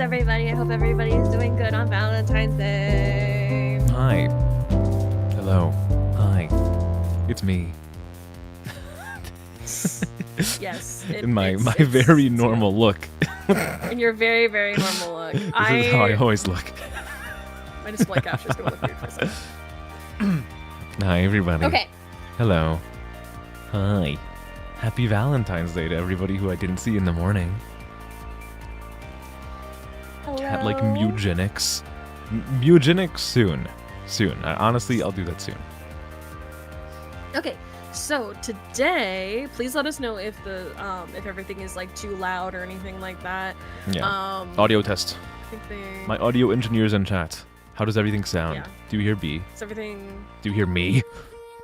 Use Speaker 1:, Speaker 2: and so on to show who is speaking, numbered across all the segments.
Speaker 1: Greetings, everybody. I hope everybody is doing good on Valentine's Day.
Speaker 2: Hi. Hello. Hi. It's me.
Speaker 1: Yes.
Speaker 2: In my very normal look.
Speaker 1: In your very, very normal look.
Speaker 2: This is how I always look.
Speaker 1: My display capture is going to look weird for a second.
Speaker 2: Hi, everybody.
Speaker 1: Okay.
Speaker 2: Hello. Hi. Happy Valentine's Day to everybody who I didn't see in the morning.
Speaker 1: Hello.
Speaker 2: Cat like Mugenics. Mugenics soon. Soon. Honestly, I'll do that soon.
Speaker 1: Okay. So today, please let us know if if everything is like too loud or anything like that.
Speaker 2: Yeah. Audio test.
Speaker 1: I think
Speaker 2: My audio engineer's in chat. How does everything sound?
Speaker 1: Yeah.
Speaker 2: Do you hear B?
Speaker 1: Is everything?
Speaker 2: Do you hear me?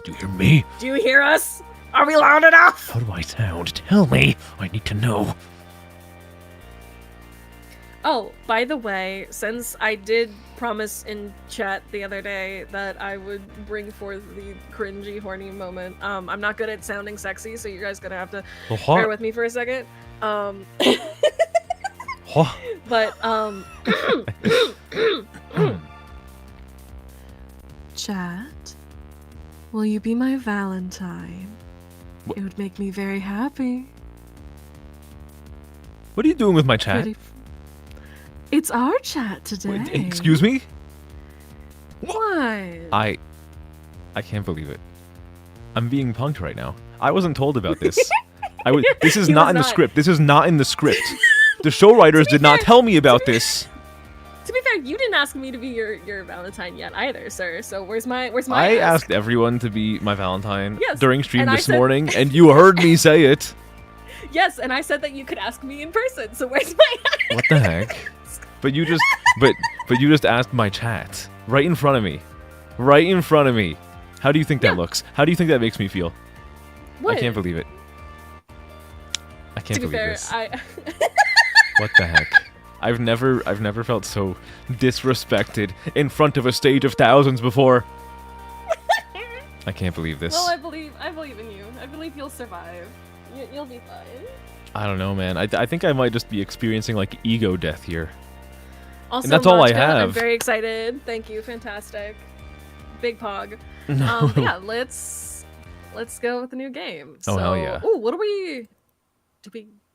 Speaker 2: Do you hear me?
Speaker 1: Do you hear us? Are we loud enough?
Speaker 2: How do I sound? Tell me. I need to know.
Speaker 1: Oh, by the way, since I did promise in chat the other day that I would bring forth the cringy, horny moment, I'm not good at sounding sexy, so you guys gonna have to bear with me for a second. But, Chat, will you be my Valentine?
Speaker 2: What?
Speaker 1: It would make me very happy.
Speaker 2: What are you doing with my chat?
Speaker 1: It's our chat today.
Speaker 2: Wait, excuse me?
Speaker 1: What?
Speaker 2: I can't believe it. I'm being punked right now. I wasn't told about this. This is not in the script. This is not in the script. The show writers did not tell me about this.
Speaker 1: To be fair, you didn't ask me to be your Valentine yet either, sir. So where's my
Speaker 2: I
Speaker 1: ask?
Speaker 2: asked everyone to be my Valentine
Speaker 1: Yes,
Speaker 2: during stream
Speaker 1: and I
Speaker 2: this
Speaker 1: said-
Speaker 2: morning, and you heard me say it.
Speaker 1: Yes, and I said that you could ask me in person. So where's my
Speaker 2: What the heck? But you just asked my chat right in front of me. Right in front of me. How do you think that looks? How do you think that makes me feel?
Speaker 1: What?
Speaker 2: I can't believe it. I can't
Speaker 1: To be
Speaker 2: believe
Speaker 1: fair,
Speaker 2: this. What the heck? I've never felt so disrespected in front of a stage of thousands before. I can't believe this.
Speaker 1: Well, I believe in you. I believe you'll survive. You'll be fine.
Speaker 2: I don't know, man. I think I might just be experiencing like ego death here.
Speaker 1: Also,
Speaker 2: And that's all I
Speaker 1: Machka, I'm
Speaker 2: have.
Speaker 1: very excited. Thank you. Fantastic. Big pog.
Speaker 2: No.
Speaker 1: Yeah, let's go with the new game.
Speaker 2: Oh, hell yeah.
Speaker 1: Ooh, what do we?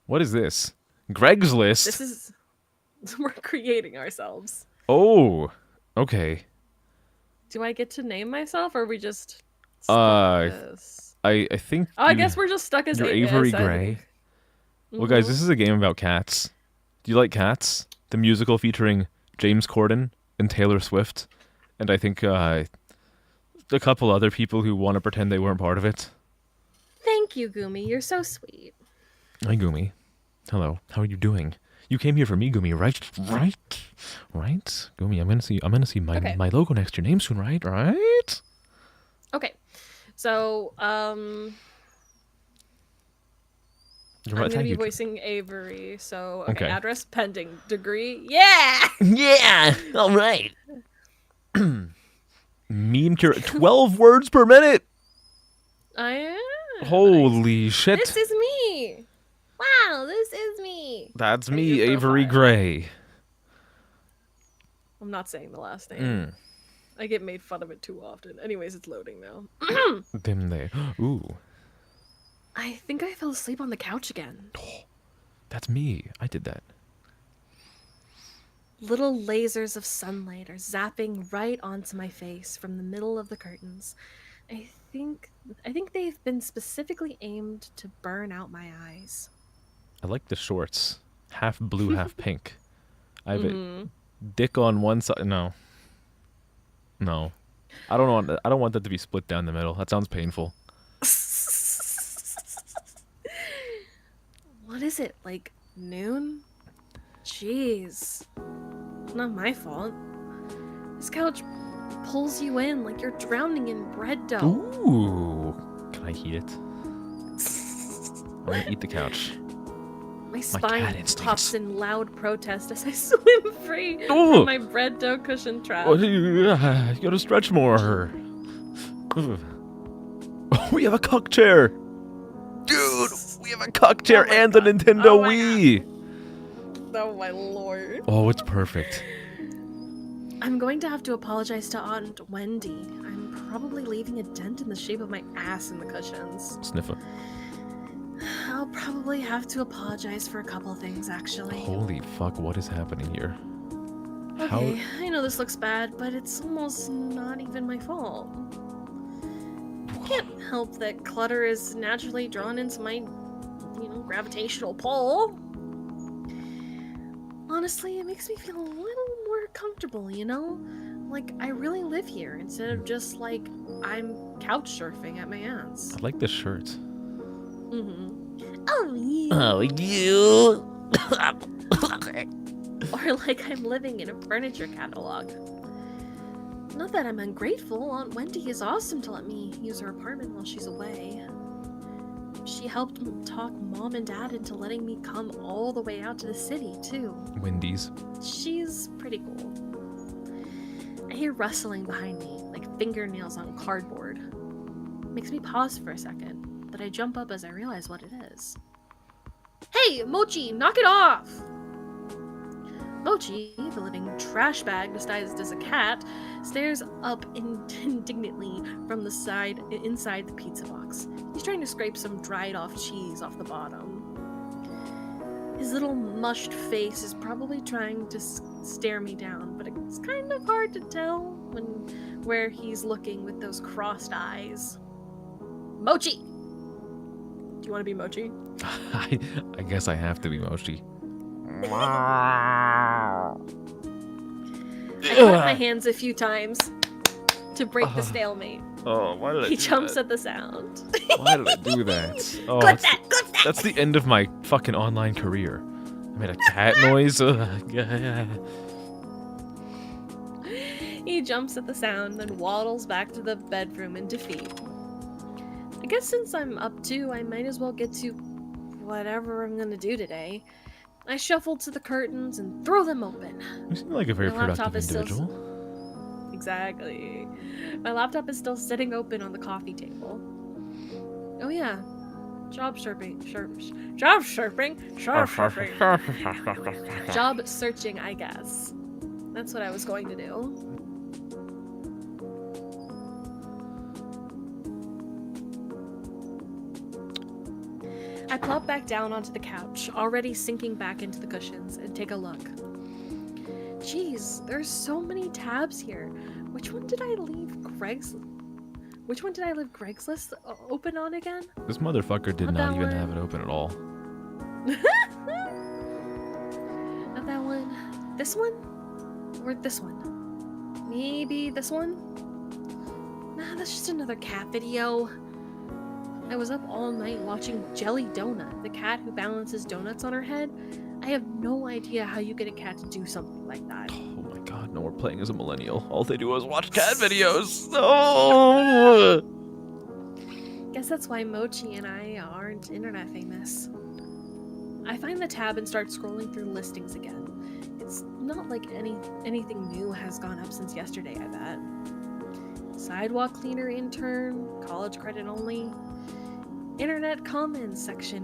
Speaker 2: What is this? Greg's list.
Speaker 1: This is. We're creating ourselves.
Speaker 2: Oh. Okay.
Speaker 1: Do I get to name myself, or are we just?
Speaker 2: This? I think.
Speaker 1: Oh, I guess we're just stuck as
Speaker 2: You're
Speaker 1: A-
Speaker 2: Avery
Speaker 1: as
Speaker 2: Gray. Well,
Speaker 1: Mhm.
Speaker 2: guys, this is a game about cats. Do you like Cats? The musical featuring James Corden and Taylor Swift, and I think a couple other people who want to pretend they weren't part of it.
Speaker 1: Thank you, Gumi. You're so sweet.
Speaker 2: Hi, Gumi. Hello. How are you doing? You came here for me, Gumi, right? Right? Gumi, I'm gonna see my
Speaker 1: Okay.
Speaker 2: my logo next to your name soon, right? Right?
Speaker 1: Okay, so I'm gonna
Speaker 2: Thank
Speaker 1: be
Speaker 2: you.
Speaker 1: voicing Avery. So okay,
Speaker 2: Okay.
Speaker 1: address pending, degree, yeah.
Speaker 2: Yeah. All right. Meme cure 12 words per minute.
Speaker 1: I am.
Speaker 2: Holy shit.
Speaker 1: This is me. Wow, this is me.
Speaker 2: That's
Speaker 1: Hey,
Speaker 2: me,
Speaker 1: your
Speaker 2: Avery
Speaker 1: profile.
Speaker 2: Gray.
Speaker 1: I'm not saying the last name.
Speaker 2: Mm.
Speaker 1: I get made fun of it too often. Anyways, it's loading now.
Speaker 2: Dim there. Ooh,
Speaker 1: I think I fell asleep on the couch again.
Speaker 2: that's me. I did that.
Speaker 1: Little lasers of sunlight are zapping right onto my face from the middle of the curtains. I think they've been specifically aimed to burn out my eyes.
Speaker 2: I like the shorts. Half blue, half pink. I have
Speaker 1: Mhm.
Speaker 2: it. Dick on one side. No. I don't want that to be split down the middle. That sounds painful.
Speaker 1: What is it, like noon? Jeez. Not my fault. This couch pulls you in like you're drowning in bread dough.
Speaker 2: Ooh. Can I heat it? I'm gonna eat the couch.
Speaker 1: My
Speaker 2: cat
Speaker 1: spine
Speaker 2: instincts.
Speaker 1: pops in loud protest as I swim free
Speaker 2: Ooh.
Speaker 1: from my bread dough cushion trap.
Speaker 2: Oh, you gotta stretch more. We have a cock chair. Dude, we have a cock chair
Speaker 1: Oh my
Speaker 2: and the
Speaker 1: God.
Speaker 2: Nintendo
Speaker 1: Oh my
Speaker 2: Wii.
Speaker 1: Oh my lord.
Speaker 2: Oh, it's perfect.
Speaker 1: I'm going to have to apologize to Aunt Wendy. I'm probably leaving a dent in the shape of my ass in the cushions.
Speaker 2: Sniffer.
Speaker 1: I'll probably have to apologize for a couple things, actually.
Speaker 2: Holy fuck, what is happening here?
Speaker 1: Okay, I know this looks bad, but it's almost not even my fault. I can't help that clutter is naturally drawn into my, gravitational pull. Honestly, it makes me feel a little more comfortable, Like, I really live here, instead of just, like, I'm couch surfing at my aunt's.
Speaker 2: I like this shirt.
Speaker 1: Mm-hmm. Oh, you!
Speaker 3: Oh, you!
Speaker 1: Or like I'm living in a furniture catalog. Not that I'm ungrateful, Aunt Wendy is awesome to let me use her apartment while she's away. She helped talk Mom and Dad into letting me come all the way out to the city, too.
Speaker 2: Wendy's.
Speaker 1: She's pretty cool. I hear rustling behind me, like fingernails on cardboard. Makes me pause for a second, but I jump up as I realize what it is. Hey, Mochi, knock it off! Mochi, the living trash bag disguised as a cat, stares up indignantly from the side inside the pizza box. He's trying to scrape some dried off cheese off the bottom. His little mushed face is probably trying to stare me down, but it's kind of hard to tell where he's looking with those crossed eyes. Mochi! Do you want to be Mochi?
Speaker 2: I guess I have to be Mochi.
Speaker 1: I clap my hands a few times to break the stalemate.
Speaker 2: Oh, why did I
Speaker 1: He
Speaker 2: do
Speaker 1: jumps
Speaker 2: that?
Speaker 1: at the sound.
Speaker 2: Why did I do that? Oh,
Speaker 1: Clip that! Clip that!
Speaker 2: that's the end of my fucking online career. I made a cat noise.
Speaker 1: He jumps at the sound, then waddles back to the bedroom in defeat. I guess since I'm up too, I might as well get to whatever I'm gonna do today. I shuffle to the curtains and throw them open.
Speaker 2: You seem like a very
Speaker 1: My laptop
Speaker 2: productive
Speaker 1: is still
Speaker 2: individual.
Speaker 1: Exactly. My laptop is still sitting open on the coffee table. Oh yeah. Job searching. Job searching, I guess. That's what I was going to do. I plop back down onto the couch, already sinking back into the cushions, and take a look. Jeez, there's so many tabs here. Which one did I leave Greg's list open on again?
Speaker 2: This motherfucker did
Speaker 1: Not
Speaker 2: not
Speaker 1: that
Speaker 2: even
Speaker 1: one.
Speaker 2: have it open at all.
Speaker 1: Not that one. This one? Or this one? Maybe this one? Nah, that's just another cat video. I was up all night watching Jelly Donut, the cat who balances donuts on her head. I have no idea how you get a cat to do something like that.
Speaker 2: Oh my god, no, we're playing as a millennial. All they do is watch cat videos. Oh!
Speaker 1: Guess that's why Mochi and I aren't internet famous. I find the tab and start scrolling through listings again. It's not like anything new has gone up since yesterday, I bet. Sidewalk cleaner intern, college credit only, internet comments section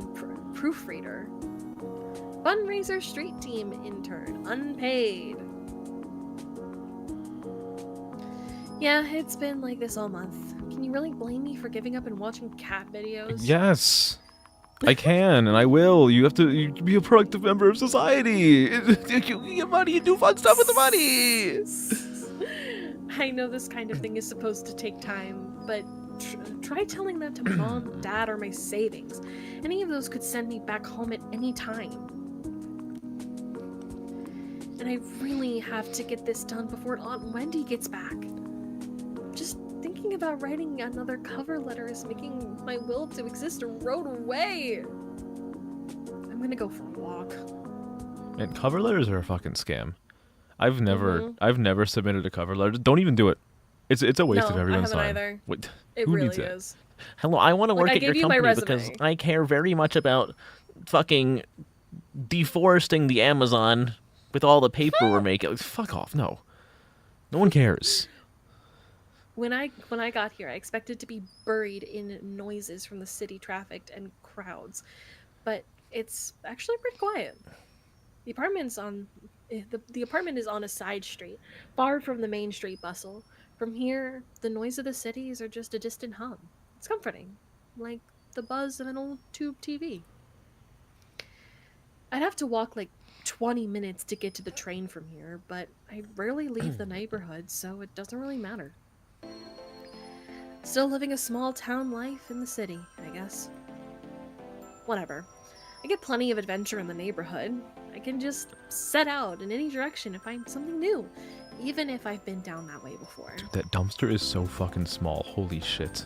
Speaker 1: proofreader, fundraiser street team intern, unpaid. Yeah, it's been like this all month. Can you really blame me for giving up and watching cat videos?
Speaker 2: Yes. I can and I will. You have to be a productive member of society. You get money, you do fun stuff with the money.
Speaker 1: I know this kind of thing is supposed to take time, but try telling that to Mom, Dad, or my savings. Any of those could send me back home at any time. And I really have to get this done before Aunt Wendy gets back. Just thinking about writing another cover letter is making my will to exist erode away. I'm gonna go for a walk.
Speaker 2: And cover letters are a fucking scam. I've never submitted a cover letter. Don't even do it. It's a waste of everyone's
Speaker 1: I
Speaker 2: time.
Speaker 1: haven't either.
Speaker 2: What?
Speaker 1: It
Speaker 2: Who
Speaker 1: really
Speaker 2: needs that?
Speaker 1: is.
Speaker 3: Hello, I want to work
Speaker 1: I
Speaker 3: at your
Speaker 1: gave you my
Speaker 3: company because
Speaker 1: resume.
Speaker 3: I care very much about fucking deforesting the Amazon with all the paper we're making.
Speaker 2: Fuck off. No. No one cares.
Speaker 1: When I got here, I expected to be buried in noises from the city traffic and crowds, but it's actually pretty quiet. The apartment's on the apartment is on a side street, far from the main street bustle. From here, the noise of the cities are just a distant hum. It's comforting, like the buzz of an old tube TV. I'd have to walk like 20 minutes to get to the train from here, but I rarely leave the neighborhood, so it doesn't really matter. Still living a small town life in the city, I guess. Whatever. I get plenty of adventure in the neighborhood. I can just set out in any direction and find something new, even if I've been down that way before.
Speaker 2: Dude, that dumpster is so fucking small. Holy shit.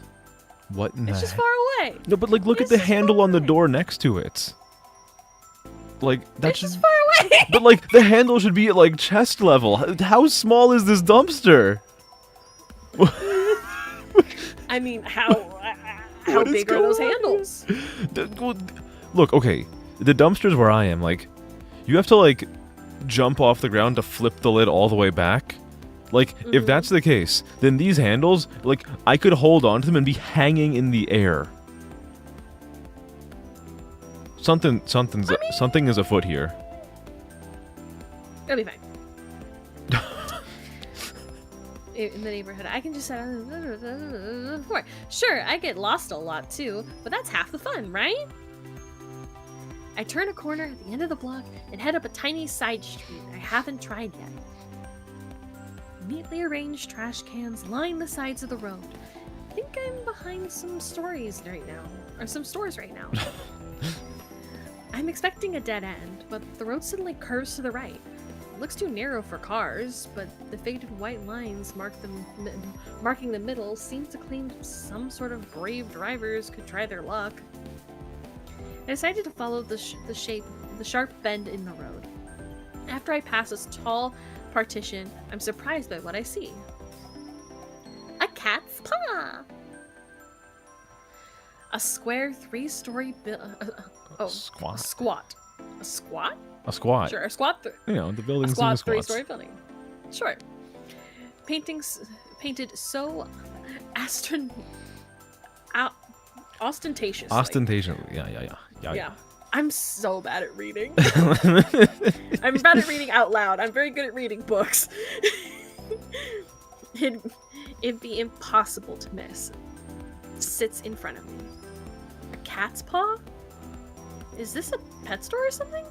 Speaker 2: What in the
Speaker 1: It's just
Speaker 2: heck?
Speaker 1: far away.
Speaker 2: No, but like, look at
Speaker 1: It's
Speaker 2: the
Speaker 1: just
Speaker 2: handle
Speaker 1: far
Speaker 2: on the
Speaker 1: away.
Speaker 2: door next to it. Like, that's
Speaker 1: It's just far away.
Speaker 2: But like, the handle should be at like chest level. How small is this dumpster?
Speaker 1: I mean, how
Speaker 2: What is
Speaker 1: big are those
Speaker 2: going on?
Speaker 1: handles?
Speaker 2: Look, okay, the dumpsters where I am, like, you have to like jump off the ground to flip the lid all the way back. Like, if that's the case, then these handles, like, I could hold on to them and be hanging in the air. Something is afoot here.
Speaker 1: It'll be fine. In the neighborhood, I can just sure, I get lost a lot too, but that's half the fun, right? I turn a corner at the end of the block and head up a tiny side street I haven't tried yet. Neatly arranged trash cans line the sides of the road. I think I'm behind some stories right now, or some stores right now. I'm expecting a dead end, but the road suddenly curves to the right. It looks too narrow for cars, but the faded white lines marking the middle seem to claim some sort of brave drivers could try their luck. I decided to follow the sharp bend in the road. After I pass this tall partition, I'm surprised by what I see. A cat's paw! A square 3-story
Speaker 2: Squat.
Speaker 1: a squat. A squat?
Speaker 2: A squat.
Speaker 1: Sure, a squat.
Speaker 2: You know, the building's
Speaker 1: A squat
Speaker 2: in squats.
Speaker 1: 3-story building. Sure. Painted so ostentatiously.
Speaker 2: Ostentatiously. Yeah.
Speaker 1: I'm so bad at reading. I'm bad at reading out loud. I'm very good at reading books. It'd be impossible to miss. Sits in front of me. A cat's paw? Is this a pet store or something?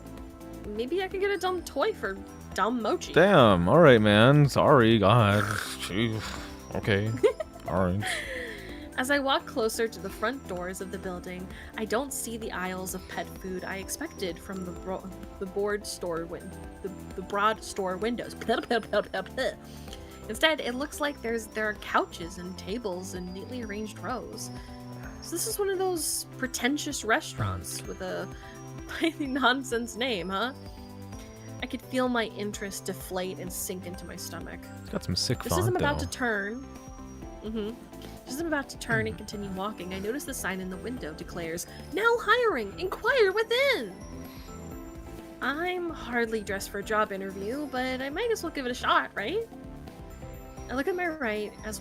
Speaker 1: Maybe I could get a dumb toy for dumb Mochi.
Speaker 2: Damn. All right, man. Sorry. God. Gee. Okay. All right.
Speaker 1: As I walk closer to the front doors of the building, I don't see the aisles of pet food I expected from the broad store windows. Instead, it looks like there are couches and tables in neatly arranged rows. So this is one of those pretentious restaurants with a highly nonsense name, huh? I could feel my interest deflate and sink into my stomach.
Speaker 2: Got some sick
Speaker 1: Just
Speaker 2: font
Speaker 1: as I'm
Speaker 2: though.
Speaker 1: about to turn, just as I'm about to turn and continue walking, I notice the sign in the window declares, "Now hiring! Inquire within!" I'm hardly dressed for a job interview, but I might as well give it a shot, right? I look at my right as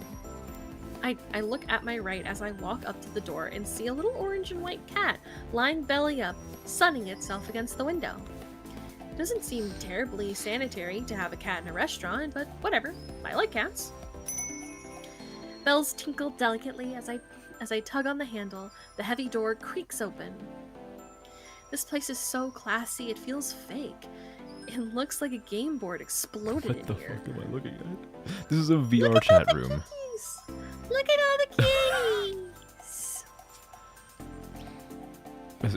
Speaker 1: I look at my right as I walk up to the door and see a little orange and white cat lying belly up, sunning itself against the window. It doesn't seem terribly sanitary to have a cat in a restaurant, but whatever. I like cats. Bells tinkle delicately as I tug on the handle. The heavy door creaks open. This place is so classy, it feels fake. It looks like a game board exploded
Speaker 2: What the
Speaker 1: in here.
Speaker 2: fuck am I looking at? This is a VR
Speaker 1: Look at
Speaker 2: chat
Speaker 1: all the
Speaker 2: room.
Speaker 1: kitties! Look at all the kitties!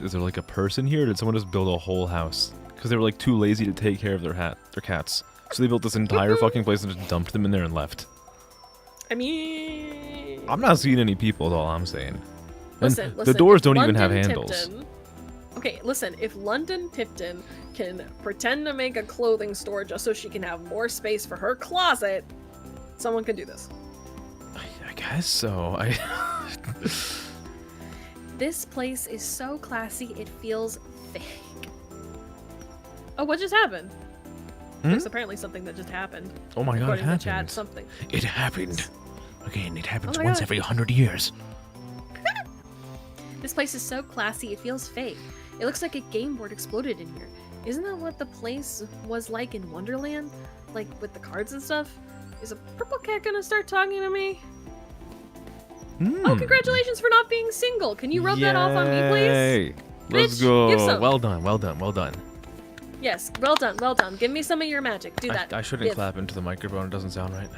Speaker 2: Is there like a person here, or did someone just build a whole house? Because they were like too lazy to take care of their cats. So they built this entire fucking place and just dumped them in there and left.
Speaker 1: I mean...
Speaker 2: I'm not seeing any people, is all I'm saying. And
Speaker 1: Listen,
Speaker 2: the doors
Speaker 1: if
Speaker 2: don't even have
Speaker 1: London
Speaker 2: handles.
Speaker 1: Tipton- Okay, listen, if London Tipton can pretend to make a clothing store just so she can have more space for her closet, someone can do this.
Speaker 2: I guess so.
Speaker 1: This place is so classy, it feels fake. Oh, what just happened? There's apparently something that just happened.
Speaker 2: Oh my god, it
Speaker 1: According to the chat,
Speaker 2: happened.
Speaker 1: something.
Speaker 2: It happened. Again, it happens
Speaker 1: Oh my
Speaker 2: once
Speaker 1: God.
Speaker 2: every 100 years.
Speaker 1: This place is so classy, it feels fake. It looks like a game board exploded in here. Isn't that what the place was like in Wonderland? Like, with the cards and stuff? Is a purple cat gonna start talking to me? Oh, congratulations for not being single. Can you rub that off on me, please?
Speaker 2: Yay. Let's
Speaker 1: Bitch,
Speaker 2: go.
Speaker 1: give some.
Speaker 2: Well done, well done, well done.
Speaker 1: Yes, well done, well done. Give me some of your magic. Do that.
Speaker 2: I shouldn't
Speaker 1: Give.
Speaker 2: clap into the microphone. It doesn't sound right.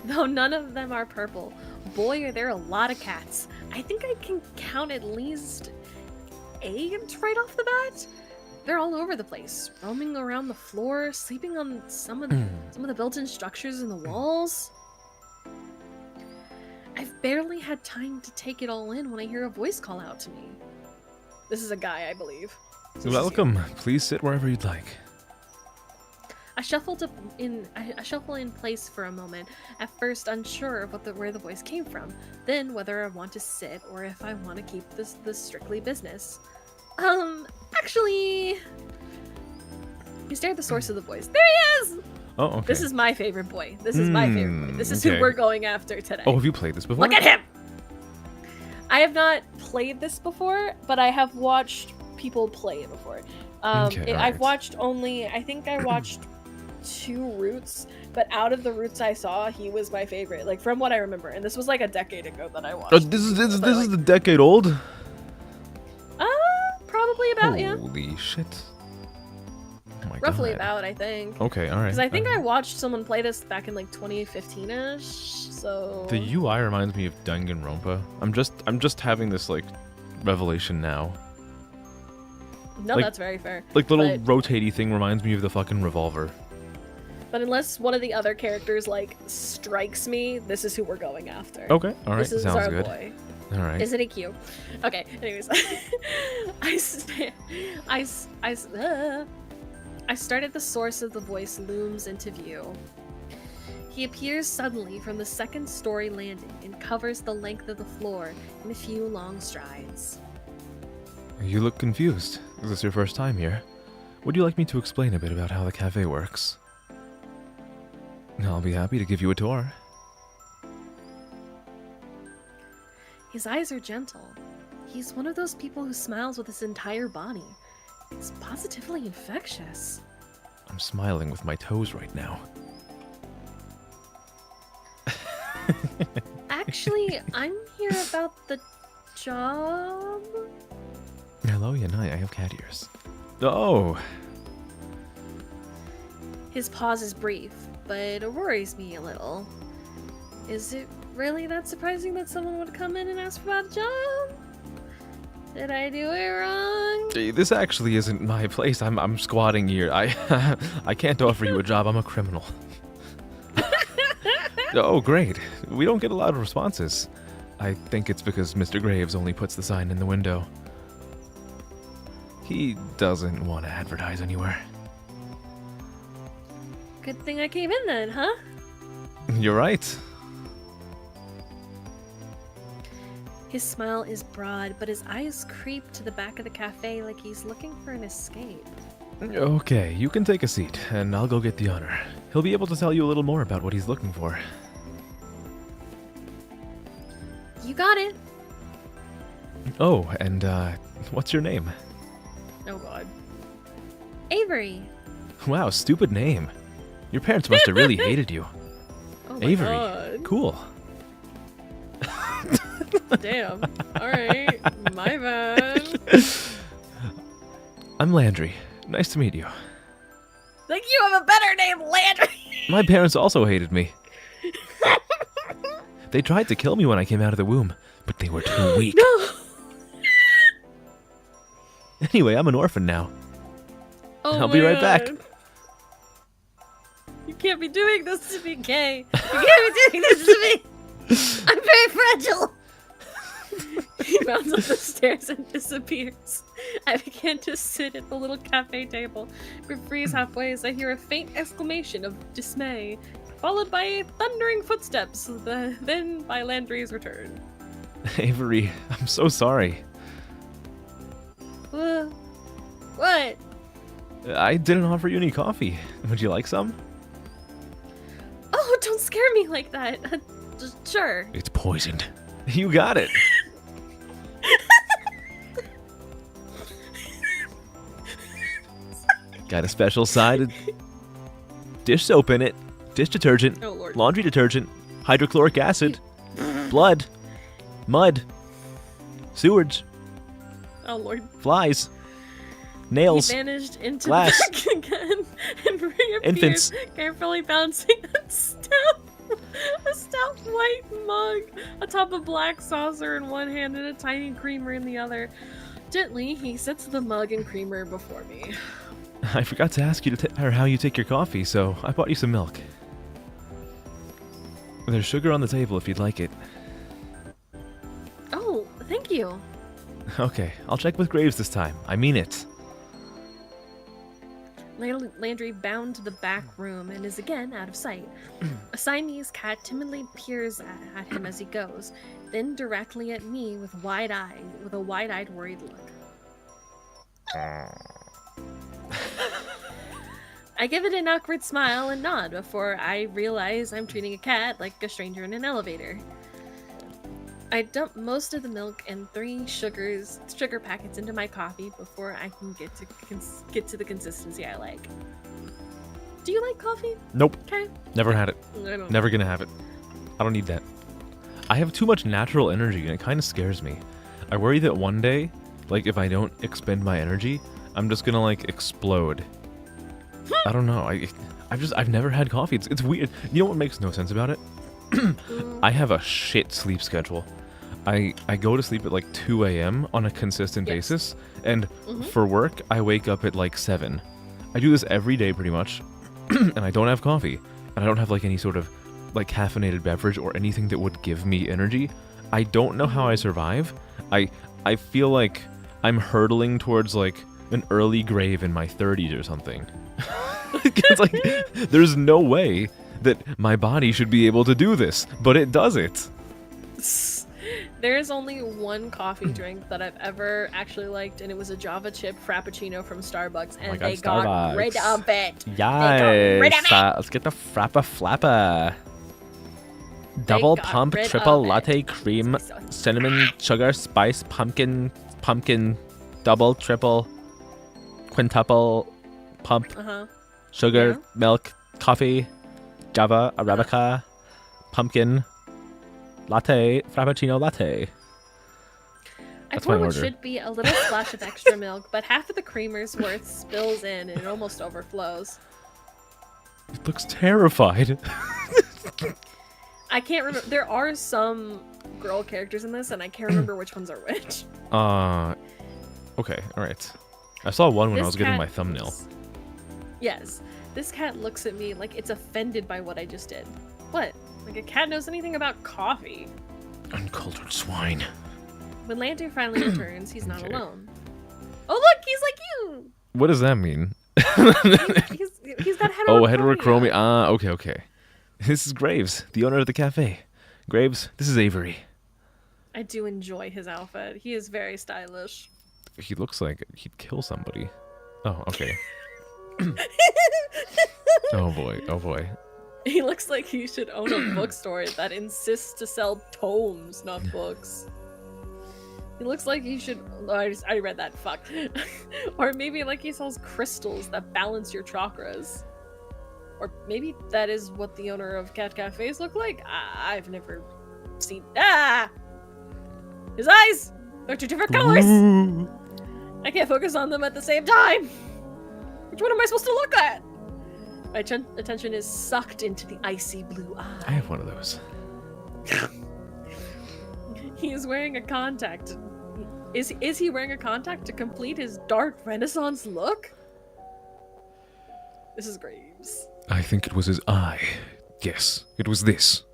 Speaker 1: Though none of them are purple. Boy, are there a lot of cats. I think I can count at least 8 right off the bat. They're all over the place, roaming around the floor, sleeping on some of the built-in structures in the walls. I've barely had time to take it all in when I hear a voice call out to me. This is a guy, I believe. So this is
Speaker 2: Welcome. Please sit wherever you'd like.
Speaker 1: I shuffle in place for a moment, at first unsure of where the voice came from, then whether I want to sit or if I want to keep this strictly business. Actually... You stare at the source of the voice. There he is!
Speaker 2: Oh, okay.
Speaker 1: This is my favorite boy. This is my favorite boy. This is who
Speaker 2: okay.
Speaker 1: we're going after today.
Speaker 2: Oh, have you played this before?
Speaker 1: Look at him! I have not played this before, but I have watched people play it before.
Speaker 2: Okay,
Speaker 1: I've
Speaker 2: alright.
Speaker 1: watched I think I watched 2 routes, but out of the routes I saw, he was my favorite. Like, from what I remember. And this was like a decade ago that I watched.
Speaker 2: Oh, this is the decade old?
Speaker 1: Probably about, yeah.
Speaker 2: Holy shit. Oh my
Speaker 1: Roughly
Speaker 2: God.
Speaker 1: about, I think.
Speaker 2: Okay, alright.
Speaker 1: Because I think I watched someone play this back in like 2015-ish, so...
Speaker 2: The UI reminds me of Danganronpa. I'm just having this like revelation now.
Speaker 1: No,
Speaker 2: like-
Speaker 1: that's very fair.
Speaker 2: Like little
Speaker 1: But-
Speaker 2: rotatey thing reminds me of the fucking revolver.
Speaker 1: But unless one of the other characters, like, strikes me, this is who we're going after.
Speaker 2: Okay, alright,
Speaker 1: This is
Speaker 2: sounds
Speaker 1: our
Speaker 2: good.
Speaker 1: boy.
Speaker 2: Alright.
Speaker 1: Isn't he cute? Okay, anyways. I started the source of the voice looms into view. He appears suddenly from the 2nd story landing and covers the length of the floor in a few long strides.
Speaker 2: You look confused. Is this your first time here? Would you like me to explain a bit about how the cafe works? I'll be happy to give you a tour.
Speaker 1: His eyes are gentle. He's one of those people who smiles with his entire body. It's positively infectious.
Speaker 2: I'm smiling with my toes right now.
Speaker 1: Actually, I'm here about the job.
Speaker 2: Hello, Yanai, I have cat ears. Oh!
Speaker 1: His pause is brief, but it worries me a little. Is it really that surprising that someone would come in and ask about a job? Did I do it wrong?
Speaker 2: Hey, this actually isn't my place. I'm squatting here. I can't offer you a job. I'm a criminal. Oh, great. We don't get a lot of responses. I think it's because Mr. Graves only puts the sign in the window. He doesn't want to advertise anywhere.
Speaker 1: Good thing I came in then, huh?
Speaker 2: You're right.
Speaker 1: His smile is broad, but his eyes creep to the back of the cafe like he's looking for an escape.
Speaker 2: Okay, you can take a seat, and I'll go get the honor. He'll be able to tell you a little more about what he's looking for.
Speaker 1: You got it.
Speaker 2: Oh, and, what's your name?
Speaker 1: Oh god. Avery.
Speaker 2: Wow, stupid name. Your parents must have really hated you.
Speaker 1: Oh my
Speaker 2: Avery.
Speaker 1: god.
Speaker 2: Cool.
Speaker 1: Damn. Alright. My bad.
Speaker 2: I'm Landry. Nice to meet you.
Speaker 1: Like, you have a better name, Landry!
Speaker 2: My parents also hated me. They tried to kill me when I came out of the womb, but they were too weak.
Speaker 1: No!
Speaker 2: Anyway, I'm an orphan now.
Speaker 1: Oh
Speaker 2: I'll be
Speaker 1: my
Speaker 2: right back.
Speaker 1: God. You can't be doing this to me, Kay. You can't be doing this to me! I'm very fragile! He mounts up the stairs and disappears. I begin to sit at the little cafe table. We freeze halfway as I hear a faint exclamation of dismay, followed by thundering footsteps, then by Landry's return.
Speaker 2: Avery, I'm so sorry.
Speaker 1: What?
Speaker 2: I didn't offer you any coffee. Would you like some?
Speaker 1: Oh, don't scare me like that. Sure.
Speaker 2: It's poisoned. You got it. Got a special side of dish soap in it, dish detergent,
Speaker 1: Oh, Lord.
Speaker 2: laundry detergent, hydrochloric acid, blood, mud, sewage,
Speaker 1: Oh, Lord.
Speaker 2: flies, nails,
Speaker 1: He vanished into
Speaker 2: glass.
Speaker 1: the back again and reappeared,
Speaker 2: Infants.
Speaker 1: carefully balancing a stout white mug atop a black saucer in one hand and a tiny creamer in the other. Gently, he sets the mug and creamer before me.
Speaker 2: I forgot to ask you or how you take your coffee, so I bought you some milk. There's sugar on the table if you'd like it.
Speaker 1: Oh, thank you.
Speaker 2: Okay, I'll check with Graves this time. I mean it.
Speaker 1: Landry bound to the back room and is again out of sight. A Siamese cat timidly peers at him as he goes, then directly at me with a wide-eyed, worried look. I give it an awkward smile and nod before I realize I'm treating a cat like a stranger in an elevator. I dump most of the milk and 3 sugar packets into my coffee before I can get to the consistency I like. Do you like coffee?
Speaker 2: Nope.
Speaker 1: Okay.
Speaker 2: Never had it.
Speaker 1: I don't.
Speaker 2: Never gonna have it. I don't need that. I have too much natural energy and it kind of scares me. I worry that one day, like if I don't expend my energy, I'm just gonna like explode. I don't know. I've never had coffee. It's weird. You know what makes no sense about it? I have a shit sleep schedule. I go to sleep at like 2 a.m. on a consistent basis, and for work I wake up at like 7. I do this every day pretty much, and I don't have coffee, and I don't have like any sort of like caffeinated beverage or anything that would give me energy. I don't know how I survive. I feel like I'm hurtling towards like an early grave in my 30s or something. It's like there's no way that my body should be able to do this, but it does it.
Speaker 1: There's only one coffee drink that I've ever actually liked, and it was a Java chip Frappuccino from Starbucks, and they got rid of it.
Speaker 2: Yes. Let's get the Frappa Flappa. Double pump, triple latte, cream, cinnamon, sugar, spice, pumpkin, double, triple, quintuple, pump, sugar, milk, coffee, Java, Arabica, pumpkin, latte, Frappuccino latte.
Speaker 1: I pour what should be a little splash of extra milk, but half of the creamer's worth spills in and it almost overflows.
Speaker 2: It looks terrified.
Speaker 1: I can't remember. There are some girl characters in this, and I can't remember which ones are which.
Speaker 2: Okay, alright. I saw one when I was getting my thumbnail.
Speaker 1: Yes. This cat looks at me like it's offended by what I just did. What? Like a cat knows anything about coffee?
Speaker 2: Uncultured swine.
Speaker 1: When Landry finally returns, he's not alone. Oh look, he's like you!
Speaker 2: What does that mean?
Speaker 1: he's got heterochromia.
Speaker 2: Oh, heterochromia. Ah, okay. This is Graves, the owner of the cafe. Graves, this is Avery.
Speaker 1: I do enjoy his outfit. He is very stylish.
Speaker 2: He looks like he'd kill somebody. Oh, okay. Oh boy.
Speaker 1: He looks like he should own a bookstore that insists to sell tomes, not books. He looks like he should... Oh, I read that, fuck. Or maybe like he sells crystals that balance your chakras. Or maybe that is what the owner of cat cafes look like? I've never seen... Ah! His eyes! They're 2 different colors!
Speaker 2: Ooh.
Speaker 1: I can't focus on them at the same time! Which one am I supposed to look at? My attention is sucked into the icy blue eye.
Speaker 2: I have one of those.
Speaker 1: He is wearing a contact. Is he wearing a contact to complete his dark Renaissance look? This is Graves.
Speaker 2: I think it was his eye. Yes, it was this.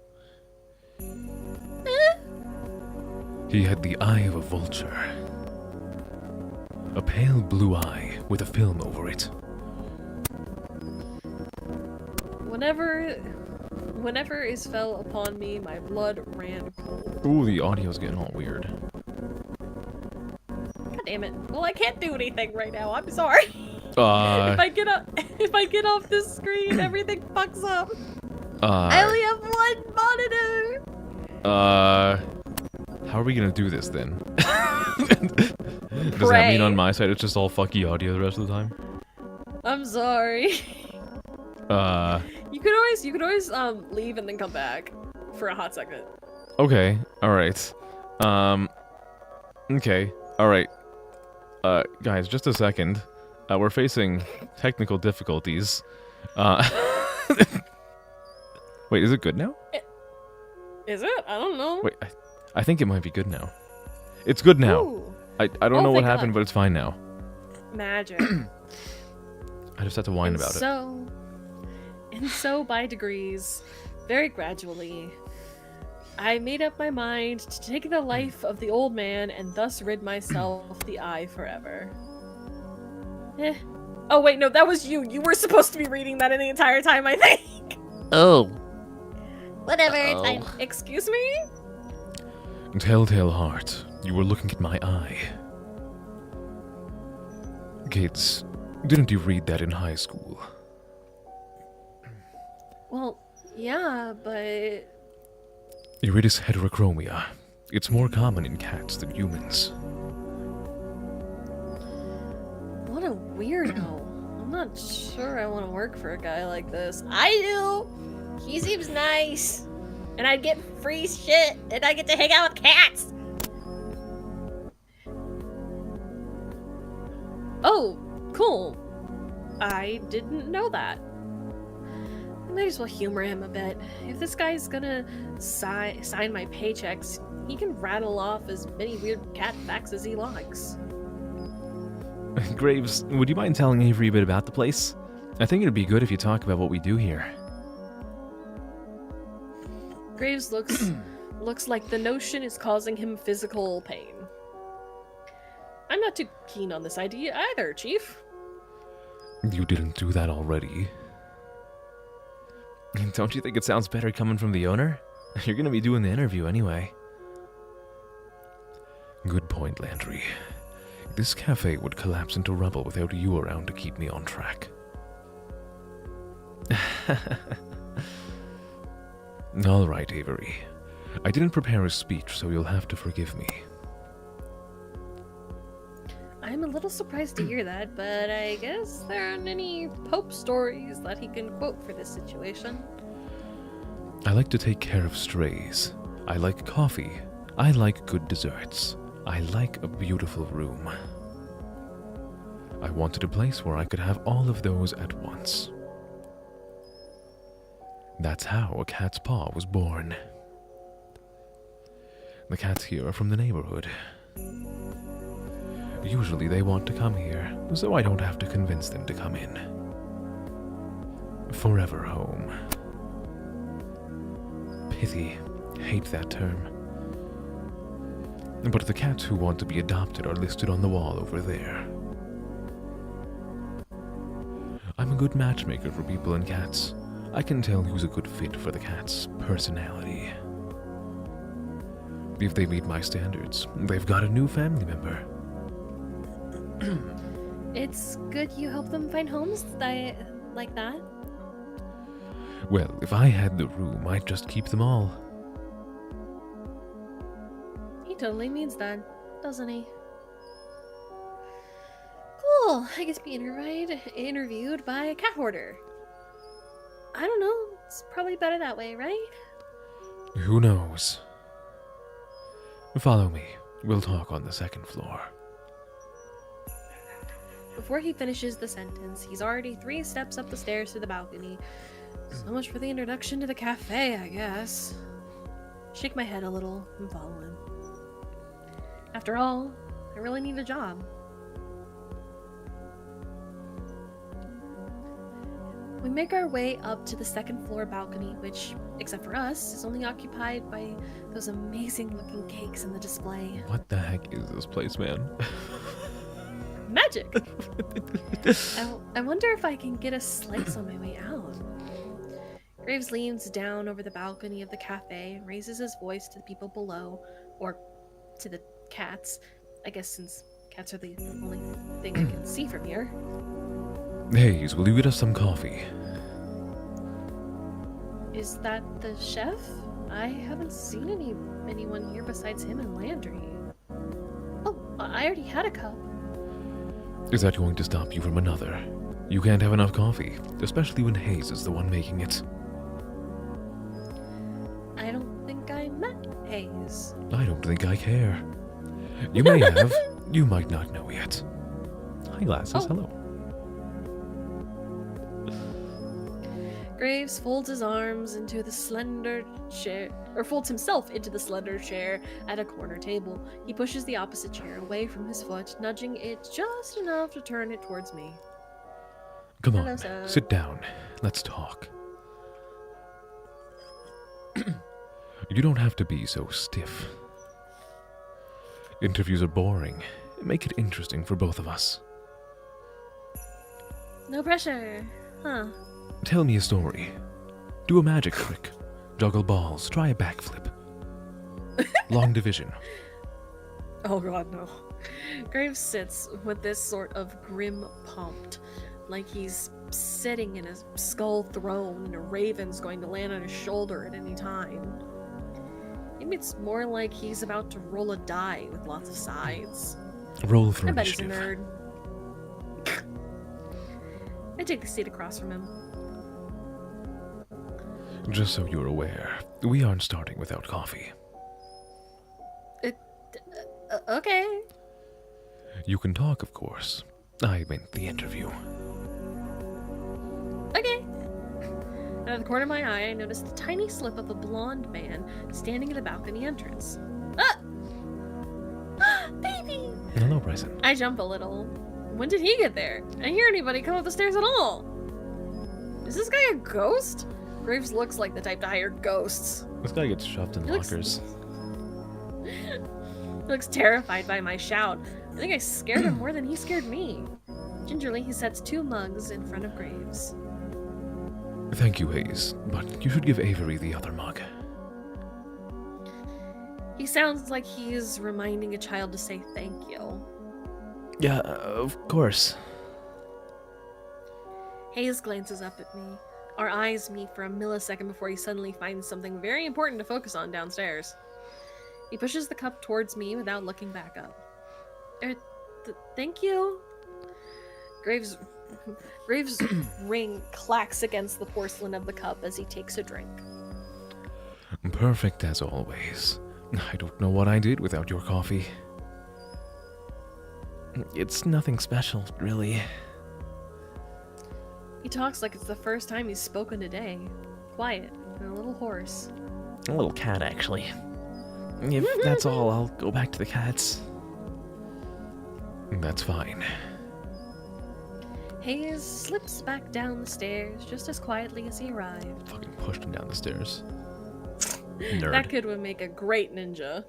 Speaker 2: He had the eye of a vulture. A pale blue eye with a film over it.
Speaker 1: Whenever is fell upon me, my blood ran cold.
Speaker 2: Ooh, the audio's getting all weird.
Speaker 1: God damn it. Well, I can't do anything right now. I'm sorry. If I get off this screen, everything fucks up. I only have one monitor.
Speaker 2: How are we gonna do this then? Does that mean on my side it's just all fucky audio the rest of the time?
Speaker 1: I'm sorry. You could always leave and then come back for a hot second.
Speaker 2: Okay, alright. Okay, alright. Guys, just a second. We're facing technical difficulties. Wait, is it good now?
Speaker 1: Is it? I don't know.
Speaker 2: Wait, I think it might be good now. It's good now.
Speaker 1: Ooh.
Speaker 2: I don't know what happened, but it's fine now.
Speaker 1: Magic.
Speaker 2: I just have to whine about it.
Speaker 1: And so, by degrees, very gradually, I made up my mind to take the life of the old man and thus rid myself the eye forever. Oh wait, no, that was you. You were supposed to be reading that in the entire time, I think.
Speaker 3: Oh.
Speaker 1: Whatever. Excuse me?
Speaker 2: Telltale heart, you were looking at my eye. Kids, didn't you read that in high school?
Speaker 1: Well, yeah, but...
Speaker 2: Iridis heterochromia. It's more common in cats than humans.
Speaker 1: What a weirdo. I'm not sure I want to work for a guy like this. I do! He seems nice. And I'd get free shit, and I get to hang out with cats! Oh, cool. I didn't know that. I might as well humor him a bit. If this guy's gonna sign my paychecks, he can rattle off as many weird cat facts as he likes.
Speaker 2: Graves, would you mind telling Avery a bit about the place? I think it'd be good if you talk about what we do here.
Speaker 1: Graves looks like the notion is causing him physical pain. I'm not too keen on this idea either, Chief.
Speaker 2: You didn't do that already. Don't you think it sounds better coming from the owner? You're gonna be doing the interview anyway. Good point, Landry. This cafe would collapse into rubble without you around to keep me on track. All right, Avery. I didn't prepare a speech, so you'll have to forgive me.
Speaker 1: I'm a little surprised to hear that, but I guess there aren't any Pope stories that he can quote for this situation.
Speaker 2: I like to take care of strays. I like coffee. I like good desserts. I like a beautiful room. I wanted a place where I could have all of those at once. That's how a cat's paw was born. The cats here are from the neighborhood. Usually they want to come here, so I don't have to convince them to come in. Forever home. Pithy. Hate that term. But the cats who want to be adopted are listed on the wall over there. I'm a good matchmaker for people and cats. I can tell who's a good fit for the cat's personality. If they meet my standards, they've got a new family member.
Speaker 1: It's good you help them find homes like that.
Speaker 2: Well, if I had the room, I'd just keep them all.
Speaker 1: He totally means that, doesn't he? Cool, I guess being interviewed by a cat hoarder. I don't know, it's probably better that way, right?
Speaker 2: Who knows? Follow me. We'll talk on the second floor.
Speaker 1: Before he finishes the sentence, he's already 3 steps up the stairs to the balcony. So much for the introduction to the cafe, I guess. Shake my head a little and follow him. After all, I really need a job. We make our way up to the second floor balcony, which, except for us, is only occupied by those amazing looking cakes in the display.
Speaker 2: What the heck is this place, man?
Speaker 1: Magic! I wonder if I can get a slice on my way out. Graves leans down over the balcony of the cafe and raises his voice to the people below, or to the cats, I guess, since cats are the only thing I can see from here.
Speaker 2: Hayes, will you get us some coffee?
Speaker 1: Is that the chef? I haven't seen anyone here besides him and Landry. Oh, I already had a cup.
Speaker 2: Is that going to stop you from another? You can't have enough coffee, especially when Hayes is the one making it.
Speaker 1: I don't think I met Hayes.
Speaker 2: I don't think I care. You may have, you might not know yet. Hi, Glasses,
Speaker 1: Oh.
Speaker 2: hello.
Speaker 1: Graves folds his arms into the slender chair, or folds himself into the slender chair at a corner table. He pushes the opposite chair away from his foot, nudging it just enough to turn it towards me.
Speaker 2: Come
Speaker 1: Hello,
Speaker 2: on,
Speaker 1: sir.
Speaker 2: sit down. Let's talk. You don't have to be so stiff. Interviews are boring. Make it interesting for both of us.
Speaker 1: No pressure. Huh.
Speaker 2: Tell me a story. Do a magic trick. Juggle balls. Try a backflip. Long division.
Speaker 1: Oh god, no. Graves sits with this sort of grim pumped, like he's sitting in a skull throne and a raven's going to land on his shoulder at any time. Maybe it's more like he's about to roll a die with lots of sides.
Speaker 2: Roll for
Speaker 1: I bet he's a
Speaker 2: initiative.
Speaker 1: nerd. I take the seat across from him.
Speaker 2: Just so you're aware, we aren't starting without coffee.
Speaker 1: Okay.
Speaker 2: You can talk, of course. I meant the interview.
Speaker 1: Okay. Out of the corner of my eye, I noticed the tiny slip of a blonde man standing at the balcony entrance. Ah! Baby!
Speaker 2: Hello, Bryson.
Speaker 1: I jump a little. When did he get there? I didn't hear anybody come up the stairs at all. Is this guy a ghost? Graves looks like the type to hire ghosts.
Speaker 2: This guy gets shoved in
Speaker 1: He looks-
Speaker 2: lockers.
Speaker 1: He looks terrified by my shout. I think I scared him more than he scared me. Gingerly, he sets 2 mugs in front of Graves.
Speaker 2: Thank you, Hayes, but you should give Avery the other mug.
Speaker 1: He sounds like he's reminding a child to say thank you.
Speaker 3: Yeah, of course.
Speaker 1: Hayes glances up at me. Our eyes meet for a millisecond before he suddenly finds something very important to focus on downstairs. He pushes the cup towards me without looking back up. Thank you. Graves' ring clacks against the porcelain of the cup as he takes a drink.
Speaker 2: Perfect as always. I don't know what I did without your coffee.
Speaker 3: It's nothing special, really.
Speaker 1: He talks like it's the first time he's spoken today. Quiet and a little hoarse.
Speaker 3: A little cat, actually. If that's all, I'll go back to the cats.
Speaker 2: That's fine.
Speaker 1: Hayes slips back down the stairs just as quietly as he arrived.
Speaker 2: Fucking pushed him down the stairs. Nerd.
Speaker 1: That kid would make a great ninja.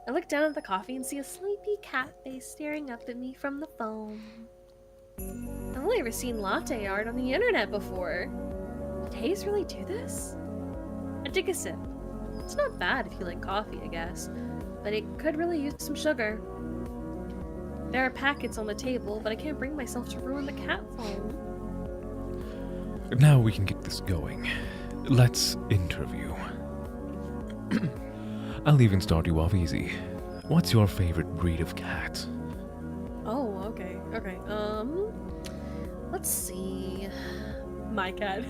Speaker 1: I look down at the coffee and see a sleepy cat face staring up at me from the phone. I've only ever seen latte art on the internet before. Did Hayes really do this? I take a sip. It's not bad if you like coffee, I guess, but it could really use some sugar. There are packets on the table, but I can't bring myself to ruin the cat phone.
Speaker 2: Now we can get this going. Let's interview. I'll even start you off easy. What's your favorite breed of cat?
Speaker 1: Oh, okay. Let's see. My cat.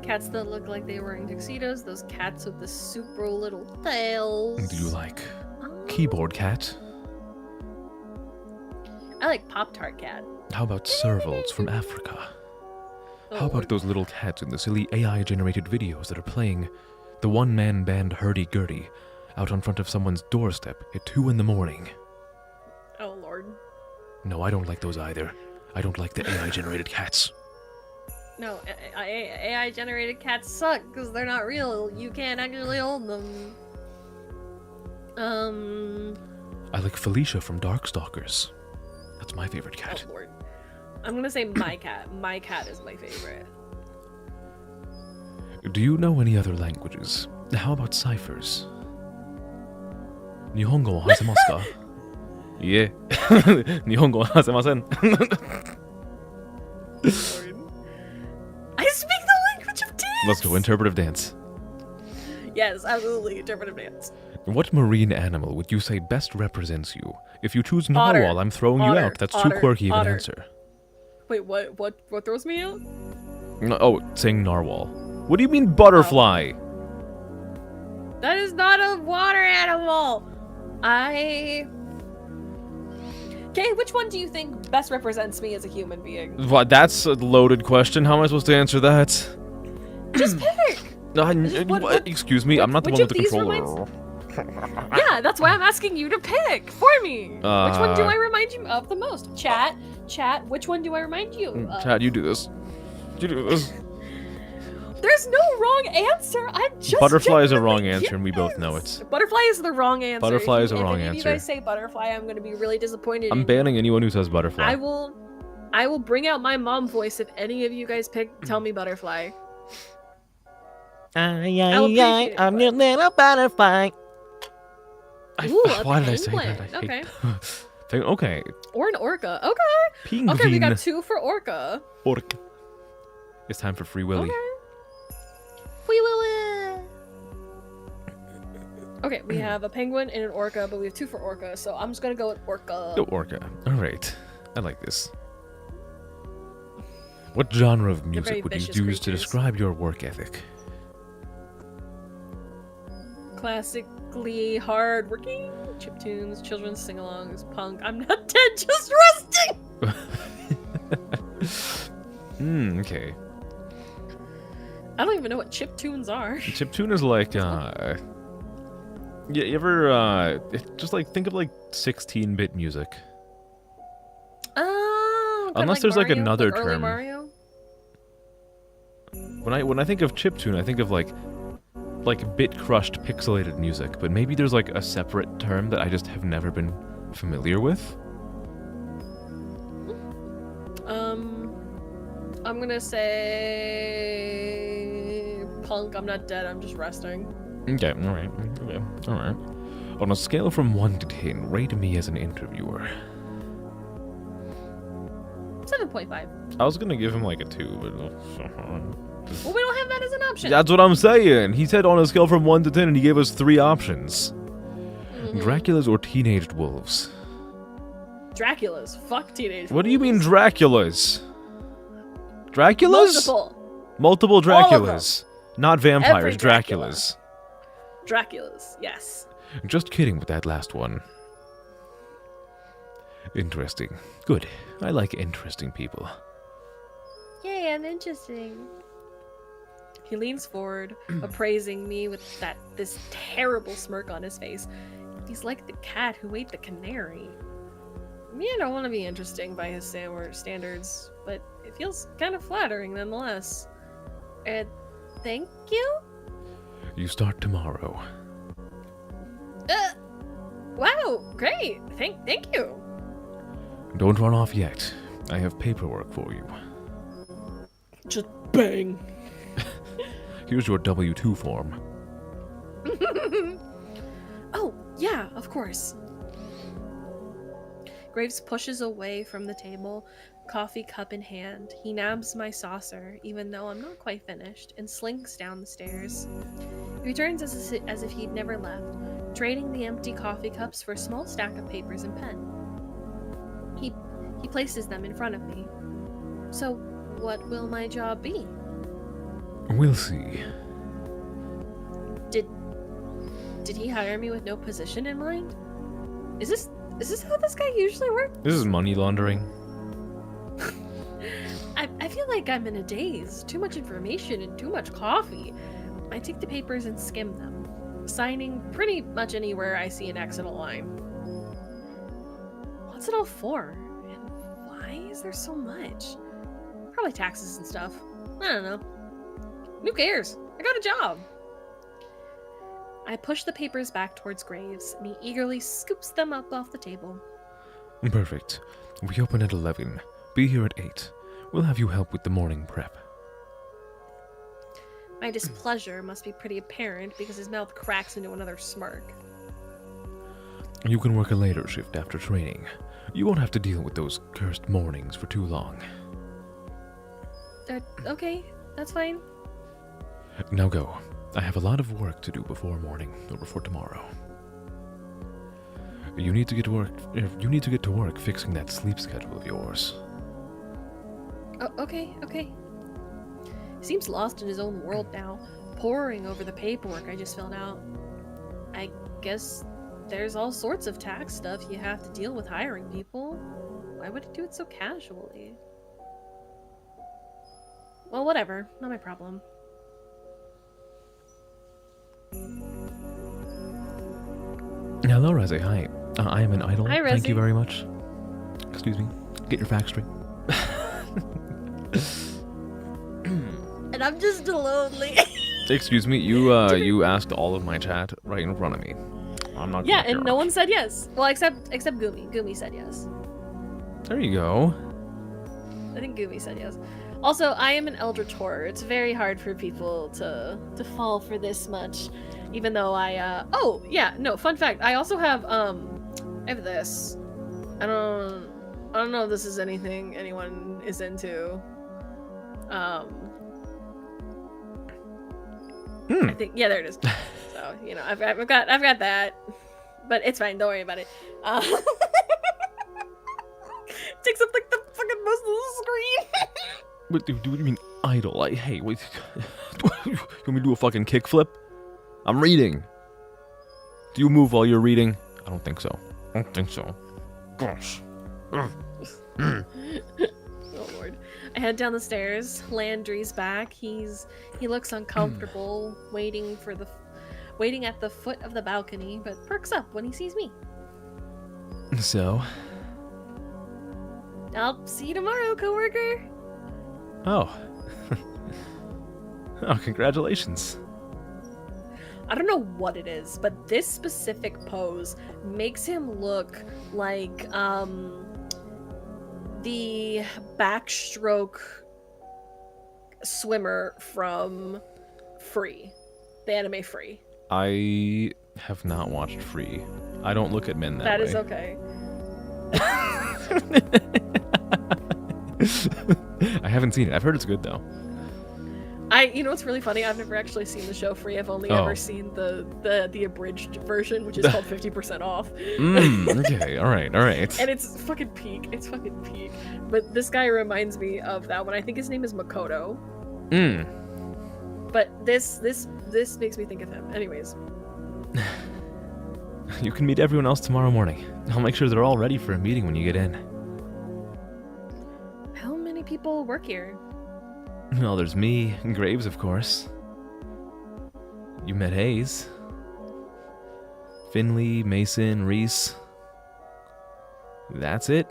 Speaker 1: Cats that look like they're wearing tuxedos, those cats with the super little tails.
Speaker 2: Do you like keyboard cat?
Speaker 1: I like Pop-Tart cat.
Speaker 2: How about servals from Africa? How about those little cats in the silly AI-generated videos that are playing the one-man band hurdy-gurdy out on front of someone's doorstep at 2 in the morning?
Speaker 1: Oh, Lord.
Speaker 2: No, I don't like those either. I don't like the AI-generated cats.
Speaker 1: No, AI-generated cats suck because they're not real. You can't actually hold them.
Speaker 2: I like Felicia from Darkstalkers. That's my favorite
Speaker 1: Oh,
Speaker 2: cat.
Speaker 1: Lord. I'm gonna say my cat. My cat is my favorite.
Speaker 2: Do you know any other languages? How about ciphers? Nihongo wa hazemasu ka? Yeah. Nihongo wa hazemasen.
Speaker 1: Lord. I speak the language of dance!
Speaker 2: Let's go interpretive dance.
Speaker 1: Yes, absolutely. Interpretive dance.
Speaker 2: What marine animal would you say best represents you? If you choose
Speaker 1: Otter.
Speaker 2: narwhal, I'm throwing you
Speaker 1: Otter.
Speaker 2: out. That's
Speaker 1: Otter.
Speaker 2: too quirky of an
Speaker 1: Otter.
Speaker 2: answer.
Speaker 1: Wait, what throws me out?
Speaker 2: No, oh, saying narwhal. What do you mean butterfly?
Speaker 1: That is not a water animal. Okay, which one do you think best represents me as a human being?
Speaker 2: What? That's a loaded question. How am I supposed to answer that?
Speaker 1: Just pick.
Speaker 2: Excuse me, I'm not the
Speaker 1: which
Speaker 2: one with
Speaker 1: of
Speaker 2: the
Speaker 1: these
Speaker 2: controller.
Speaker 1: Yeah, that's why I'm asking you to pick for me. Which one do I remind you of the most? Chat, which one do I remind you of?
Speaker 2: Chad, you do this. You do this.
Speaker 1: There's no wrong answer. I'm just
Speaker 2: Butterfly is a wrong
Speaker 1: genuinely
Speaker 2: answer, and we both know
Speaker 1: curious.
Speaker 2: it.
Speaker 1: Butterfly is the wrong answer.
Speaker 2: Butterfly is a
Speaker 1: If
Speaker 2: wrong
Speaker 1: any of
Speaker 2: answer.
Speaker 1: you guys say butterfly, I'm gonna be really disappointed.
Speaker 2: I'm
Speaker 1: in you.
Speaker 2: banning anyone who says butterfly.
Speaker 1: I will bring out my mom voice if any of you guys tell me butterfly.
Speaker 3: I'm
Speaker 1: appreciate it,
Speaker 3: your little butterfly.
Speaker 1: Ooh, a
Speaker 2: Why did I say
Speaker 1: penguin.
Speaker 2: that? I
Speaker 1: Okay.
Speaker 2: hate Okay.
Speaker 1: Or an orca. Okay.
Speaker 2: Penguin.
Speaker 1: Okay, we got 2 for orca.
Speaker 2: Orca. It's time for Free Willy.
Speaker 1: Okay. Free Willy. Okay, we have a penguin and an orca, but we have 2 for orca, so I'm just gonna go with orca.
Speaker 2: Go orca. Alright. I like this. What genre of
Speaker 1: very
Speaker 2: music would you
Speaker 1: vicious
Speaker 2: use to
Speaker 1: creatures.
Speaker 2: describe your work ethic?
Speaker 1: Classically hard-working chiptunes, children's sing-alongs, punk. I'm not dead, just resting.
Speaker 2: Okay.
Speaker 1: I don't even know what chiptunes are.
Speaker 2: Chiptune is like, yeah, you ever, just like, think of like 16-bit music.
Speaker 1: Oh, kinda
Speaker 2: Unless there's like
Speaker 1: Mario,
Speaker 2: another
Speaker 1: early
Speaker 2: term.
Speaker 1: Mario.
Speaker 2: When I think of chiptune, I think of like bit-crushed pixelated music, but maybe there's like a separate term that I just have never been familiar with.
Speaker 1: I'm gonna say punk. I'm not dead. I'm just resting.
Speaker 2: Okay, alright, okay, alright. On a scale from 1 to 10, rate me as an interviewer.
Speaker 1: 7.5.
Speaker 2: I was gonna give him like a 2, but...
Speaker 1: Well, we don't have that as an option.
Speaker 2: That's what I'm saying! He said on a scale from 1 to 10 and he gave us 3 options. Draculas or teenaged wolves?
Speaker 1: Draculas. Fuck teenage.
Speaker 2: What do you mean
Speaker 1: wolves.
Speaker 2: Draculas? Draculas? Multiple
Speaker 1: All of
Speaker 2: Draculas. Not vampires,
Speaker 1: Every Dracula.
Speaker 2: Draculas.
Speaker 1: Draculas. Yes.
Speaker 2: Just kidding with that last one. Interesting. Good. I like interesting people.
Speaker 1: Yay, I'm interesting. He leans forward, appraising me with this terrible smirk on his face. He's like the cat who ate the canary. Me, I don't want to be interesting by his standards, but it feels kind of flattering nonetheless. Thank you?
Speaker 2: You start tomorrow.
Speaker 1: Wow, great. Thank you.
Speaker 2: Don't run off yet. I have paperwork for you.
Speaker 1: Just bang.
Speaker 2: Here's your W-2 form.
Speaker 1: Oh, yeah, of course. Graves pushes away from the table, coffee cup in hand. He nabs my saucer, even though I'm not quite finished, and slinks down the stairs. He returns as if he'd never left, trading the empty coffee cups for a small stack of papers and pen. He places them in front of me. So, what will my job be?
Speaker 2: We'll see.
Speaker 1: Did he hire me with no position in mind? Is this how this guy usually works?
Speaker 2: This is money laundering.
Speaker 1: I feel like I'm in a daze. Too much information and too much coffee. I take the papers and skim them, signing pretty much anywhere I see an X in a line. What's it all for? And why is there so much? Probably taxes and stuff. I don't know. Who cares? I got a job. I push the papers back towards Graves, and he eagerly scoops them up off the table.
Speaker 2: Perfect. We open at 11. Be here at 8. We'll have you help with the morning prep.
Speaker 1: My displeasure must be pretty apparent because his mouth cracks into another smirk.
Speaker 2: You can work a later shift after training. You won't have to deal with those cursed mornings for too long.
Speaker 1: Okay, that's fine.
Speaker 2: Now go. I have a lot of work to do before morning, or before tomorrow. You need to get to work. You need to get to work fixing that sleep schedule of yours.
Speaker 1: Oh, okay. Seems lost in his own world now, poring over the paperwork I just filled out. I guess there's all sorts of tax stuff you have to deal with hiring people. Why would he do it so casually? Well, whatever. Not my problem.
Speaker 2: Hello, Reze. Hi. I am an idol.
Speaker 1: Hi,
Speaker 2: Thank you
Speaker 1: Reze.
Speaker 2: very much. Excuse me. Get your facts straight.
Speaker 1: And I'm just lonely.
Speaker 2: Excuse me. You asked all of my chat right in front of me. I'm not.
Speaker 1: Yeah,
Speaker 2: gonna
Speaker 1: and no one said yes. Well, except Gumi. Gumi said yes.
Speaker 2: There you go.
Speaker 1: I think Gumi said yes. Also, I am an Eldritch Horror. It's very hard for people to fall for this much, even though I oh yeah, no, fun fact. I also have I have this. I don't know if this is anything anyone is into. I think yeah, there it is. So you know, I've got that, but it's fine. Don't worry about it. Takes up like the fucking most of the screen.
Speaker 2: What do you mean idol? Hey, wait. You want me to do a fucking kickflip? I'm reading. Do you move while you're reading? I don't think so. I don't think so. Gosh.
Speaker 1: Oh lord. I head down the stairs. Landry's back. He looks uncomfortable, waiting at the foot of the balcony, but perks up when he sees me.
Speaker 2: So?
Speaker 1: I'll see you tomorrow, coworker.
Speaker 2: Oh. Oh, congratulations.
Speaker 1: I don't know what it is, but this specific pose makes him look like the backstroke swimmer from Free, the anime Free.
Speaker 2: I have not watched Free. I don't look at men that way.
Speaker 1: That is okay.
Speaker 2: I haven't seen it. I've heard it's good though.
Speaker 1: You know what's really funny? I've never actually seen the show Free. I've only ever seen the abridged version, which is called 50% off.
Speaker 2: Okay, all right.
Speaker 1: And it's fucking peak. It's fucking peak. But this guy reminds me of that one. I think his name is Makoto. But this makes me think of him. Anyways.
Speaker 2: You can meet everyone else tomorrow morning. I'll make sure they're all ready for a meeting when you get in.
Speaker 1: How many people work here?
Speaker 2: Well, there's me, and Graves, of course. You met Hayes. Finley, Mason, Reese. That's it.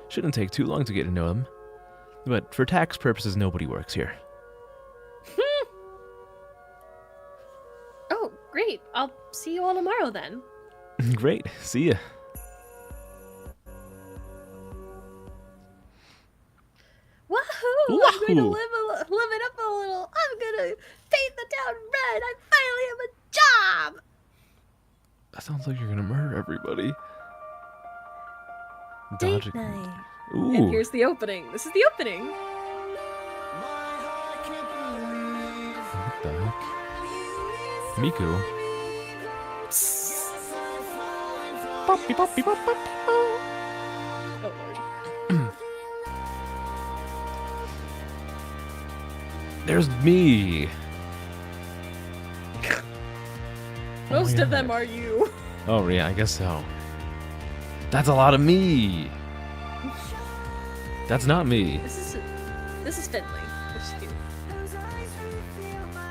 Speaker 2: Shouldn't take too long to get to know him. But for tax purposes, nobody works here.
Speaker 1: Oh, great. I'll see you all tomorrow then.
Speaker 2: Great. See ya.
Speaker 1: Woohoo! I'm going to live it up a little. I'm going to paint the town red. I finally have a job.
Speaker 2: That sounds like you're gonna murder everybody.
Speaker 1: Date night.
Speaker 2: Ooh.
Speaker 1: And here's the opening. This is the opening.
Speaker 2: What the heck? Miku.
Speaker 1: Oh lord.
Speaker 2: There's me.
Speaker 1: Most of them are you.
Speaker 2: Oh yeah, I guess so. That's a lot of me. That's not me.
Speaker 1: This is Finley. Which is cute.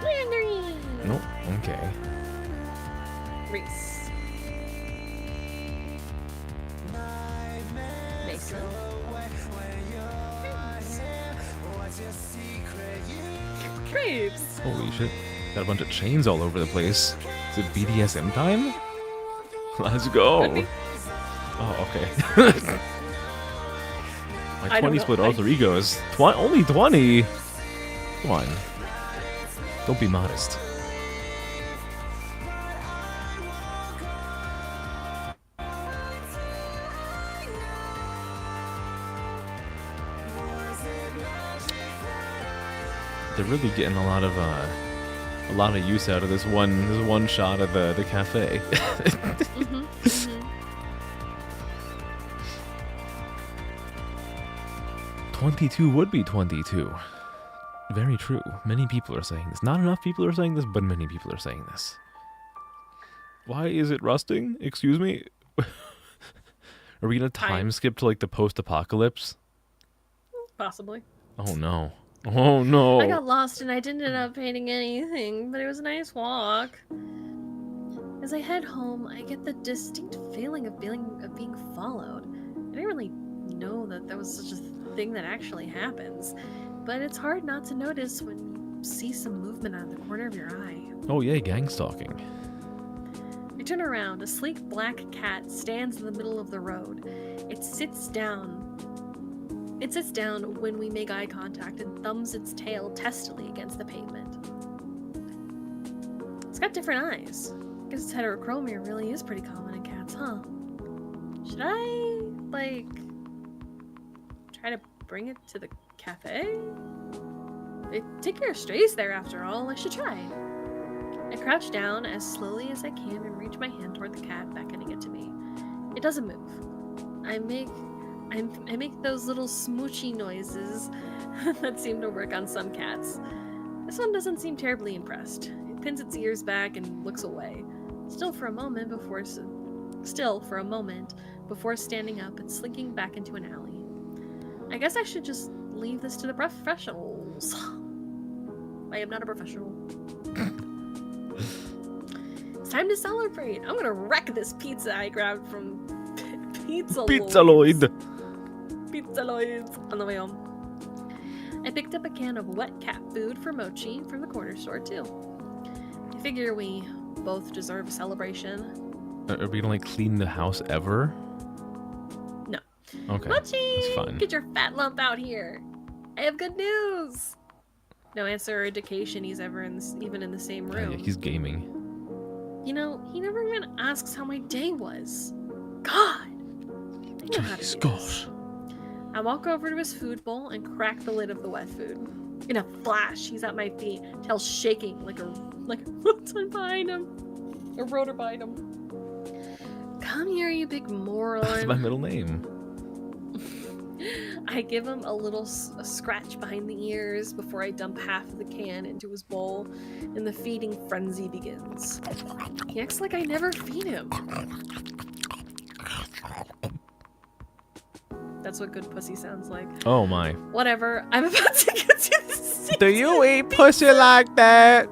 Speaker 1: Landry.
Speaker 2: Nope. Okay.
Speaker 1: Reese. Mason. Graves.
Speaker 2: Holy shit. Got a bunch of chains all over the place. Is it BDSM time? Let's go. Oh, okay. My 20 split alter egos. Only 20? Come on. Don't be modest. They're really getting a lot of a lot of use out of this one shot of the cafe.
Speaker 1: Mm-hmm, mm-hmm.
Speaker 2: 22 would be 22. Very true. Many people are saying this. Not enough people are saying this, but many people are saying this. Why is it rusting? Excuse me? Are we gonna time skip to like the post-apocalypse?
Speaker 1: Possibly.
Speaker 2: Oh no. Oh no.
Speaker 1: I got lost and I didn't end up painting anything, but it was a nice walk. As I head home, I get the distinct feeling of being followed. I didn't really know that there was such a thing that actually happens, but it's hard not to notice when you see some movement out of the corner of your eye.
Speaker 2: Oh yay, gang stalking.
Speaker 1: I turn around. A sleek black cat stands in the middle of the road. It sits down when we make eye contact and thumbs its tail testily against the pavement. It's got different eyes. I guess heterochromia really is pretty common in cats, huh? Should I, like, try to bring it to the cafe? They take care of strays there, after all. I should try. I crouch down as slowly as I can and reach my hand toward the cat, beckoning it to me. It doesn't move. I make those little smoochy noises that seem to work on some cats. This one doesn't seem terribly impressed. It pins its ears back and looks away. Still for a moment before standing up and slinking back into an alley. I guess I should just leave this to the professionals. I am not a professional. It's time to celebrate. I'm gonna wreck this pizza I grabbed from Pizzaloids on the way home. I picked up a can of wet cat food for Mochi from the corner store too. I figure we both deserve a celebration.
Speaker 2: Are we gonna like clean the house ever?
Speaker 1: No.
Speaker 2: Okay.
Speaker 1: Mochi,
Speaker 2: that's fine.
Speaker 1: get your fat lump out here. I have good news. No answer or indication he's ever even in the same room.
Speaker 2: Yeah, he's gaming.
Speaker 1: You know, he never even asks how my day was. God! I know how to do this. I walk over to his food bowl and crack the lid of the wet food. In a flash, he's at my feet, tail shaking like a rotor behind him. A rotor behind him. Come here, you big moron.
Speaker 2: That's my middle name.
Speaker 1: I give him a scratch behind the ears before I dump half of the can into his bowl, and the feeding frenzy begins. He acts like I never feed him. That's what good pussy sounds like.
Speaker 2: Oh my.
Speaker 1: Whatever, I'm about to get to the scene.
Speaker 2: Do you eat pussy like that?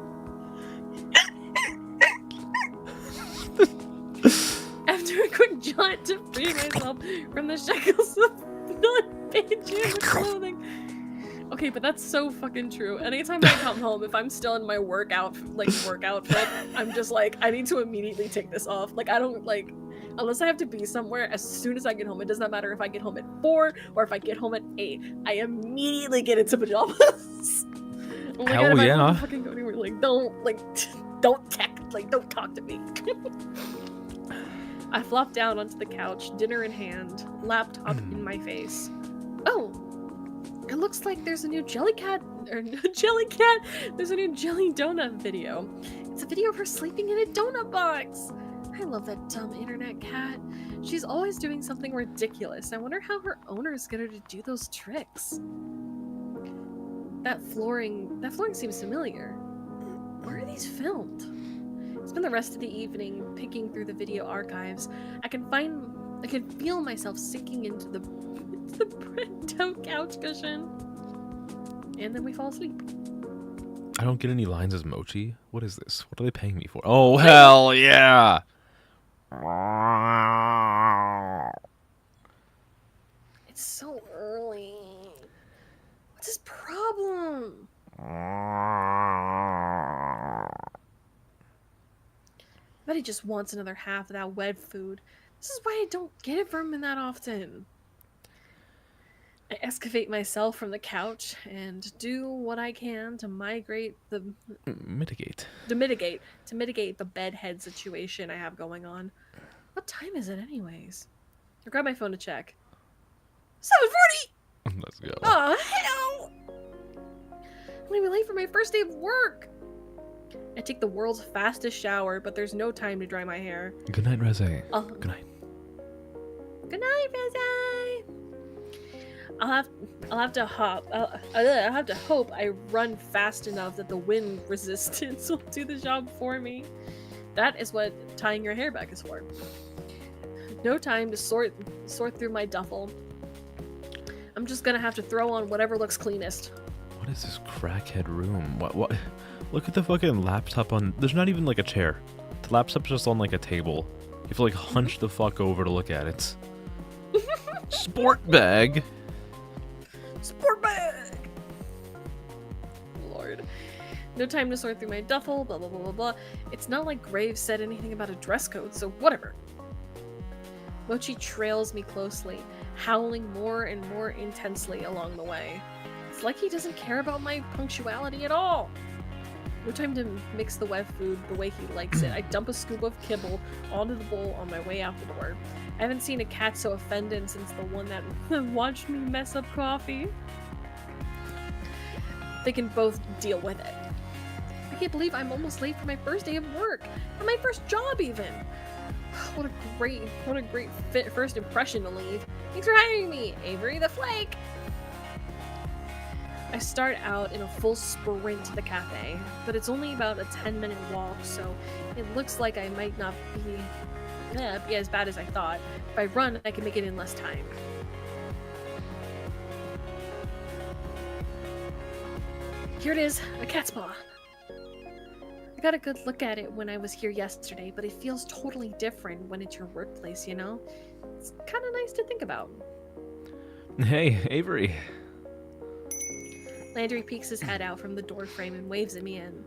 Speaker 1: After a quick jaunt to free myself from the shackles of non-pajama clothing. Okay, but that's so fucking true. Anytime I come home, if I'm still in my work outfit, I'm just like, I need to immediately take this off. Like, I don't, like, unless I have to be somewhere, as soon as I get home, it does not matter if I get home at 4 or if I get home at 8, I immediately get into pajamas. Oh my
Speaker 2: Hell
Speaker 1: God, if
Speaker 2: yeah.
Speaker 1: I want to fucking go anywhere, like, don't talk to me. I flop down onto the couch, dinner in hand, laptop in my face. Oh, it looks like there's a new there's a new jelly donut video. It's a video of her sleeping in a donut box. I love that dumb internet cat. She's always doing something ridiculous. I wonder how her owners get her to do those tricks. That flooring seems familiar. Where are these filmed? Spend the rest of the evening picking through the video archives. I can feel myself sinking into the bread dough couch cushion. And then we fall asleep.
Speaker 2: I don't get any lines as Mochi. What is this? What are they paying me for? Oh, hell yeah!
Speaker 1: It's so early. What's his problem? I bet he just wants another half of that wet food. This is why I don't get it from him that often. I excavate myself from the couch and do what I can to mitigate the bedhead situation I have going on. What time is it anyways? I grab my phone to check. 7:40!
Speaker 2: Let's go.
Speaker 1: Oh, hell! I'm gonna be late for my first day of work. I take the world's fastest shower, but there's no time to dry my hair.
Speaker 2: Good night, Reze.
Speaker 1: Oh.
Speaker 2: Good night.
Speaker 1: Good night, Reze. I'll have to hope I run fast enough that the wind resistance will do the job for me. That is what tying your hair back is for. No time to sort through my duffel. I'm just gonna have to throw on whatever looks cleanest.
Speaker 2: What is this crackhead room? What? Look at the fucking laptop on... There's not even like a chair. The laptop's just on like a table. You have to like hunch the fuck over to look at it. Sport bag?
Speaker 1: Sport bag! Lord. No time to sort through my duffel, blah blah blah blah blah. It's not like Graves said anything about a dress code, so whatever. Mochi trails me closely, howling more and more intensely along the way. It's like he doesn't care about my punctuality at all. No time to mix the wet food the way he likes it. I dump a scoop of kibble onto the bowl on my way out the door. I haven't seen a cat so offended since the one that watched me mess up coffee. They can both deal with it. I can't believe I'm almost late for my first day of work. And my first job even. What a great first impression to leave. Thanks for hiring me, Avery the Flake. I start out in a full sprint to the cafe, but it's only about a 10-minute walk, so it looks like I might not be as bad as I thought. If I run, I can make it in less time. Here it is, a cat's paw. I got a good look at it when I was here yesterday, but it feels totally different when it's your workplace, you know? It's kind of nice to think about.
Speaker 2: Hey, Avery.
Speaker 1: Landry peeks his head out from the doorframe and waves at me in.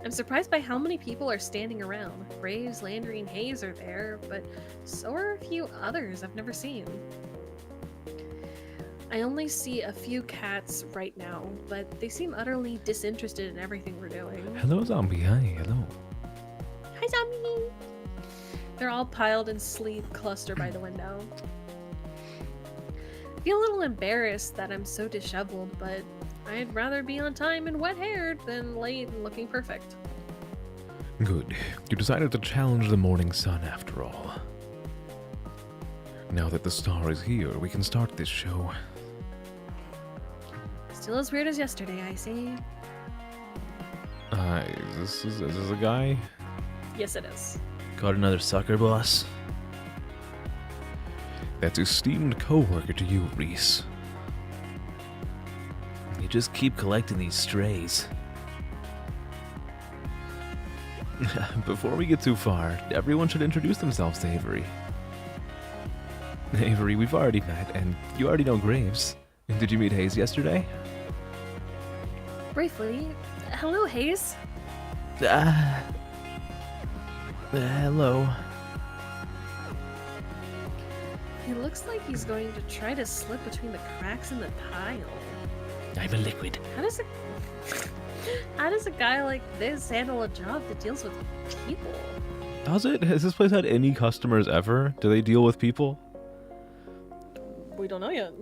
Speaker 1: I'm surprised by how many people are standing around. Graves, Landry, and Hayes are there, but so are a few others I've never seen. I only see a few cats right now, but they seem utterly disinterested in everything we're doing.
Speaker 2: Hello, zombie. Hi, hello.
Speaker 1: Hi, zombie! They're all piled in sleep cluster by the window. I feel a little embarrassed that I'm so disheveled, but I'd rather be on time and wet-haired than late and looking perfect.
Speaker 2: Good. You decided to challenge the morning sun after all. Now that the star is here, we can start this show.
Speaker 1: Still as weird as yesterday, I see.
Speaker 2: Is this a guy?
Speaker 1: Yes, it is.
Speaker 3: Got another sucker, boss?
Speaker 2: That's esteemed co-worker to you, Reese.
Speaker 3: You just keep collecting these strays.
Speaker 2: Before we get too far, everyone should introduce themselves to Avery. Avery, we've already met, and you already know Graves. Did you meet Hayes yesterday?
Speaker 1: Briefly. Hello, Hayes.
Speaker 3: Hello.
Speaker 1: He looks like he's going to try to slip between the cracks in the tile.
Speaker 3: I'm a liquid.
Speaker 1: How does a guy like this handle a job that deals with people?
Speaker 2: Does it? Has this place had any customers ever? Do they deal with people?
Speaker 1: We don't know yet.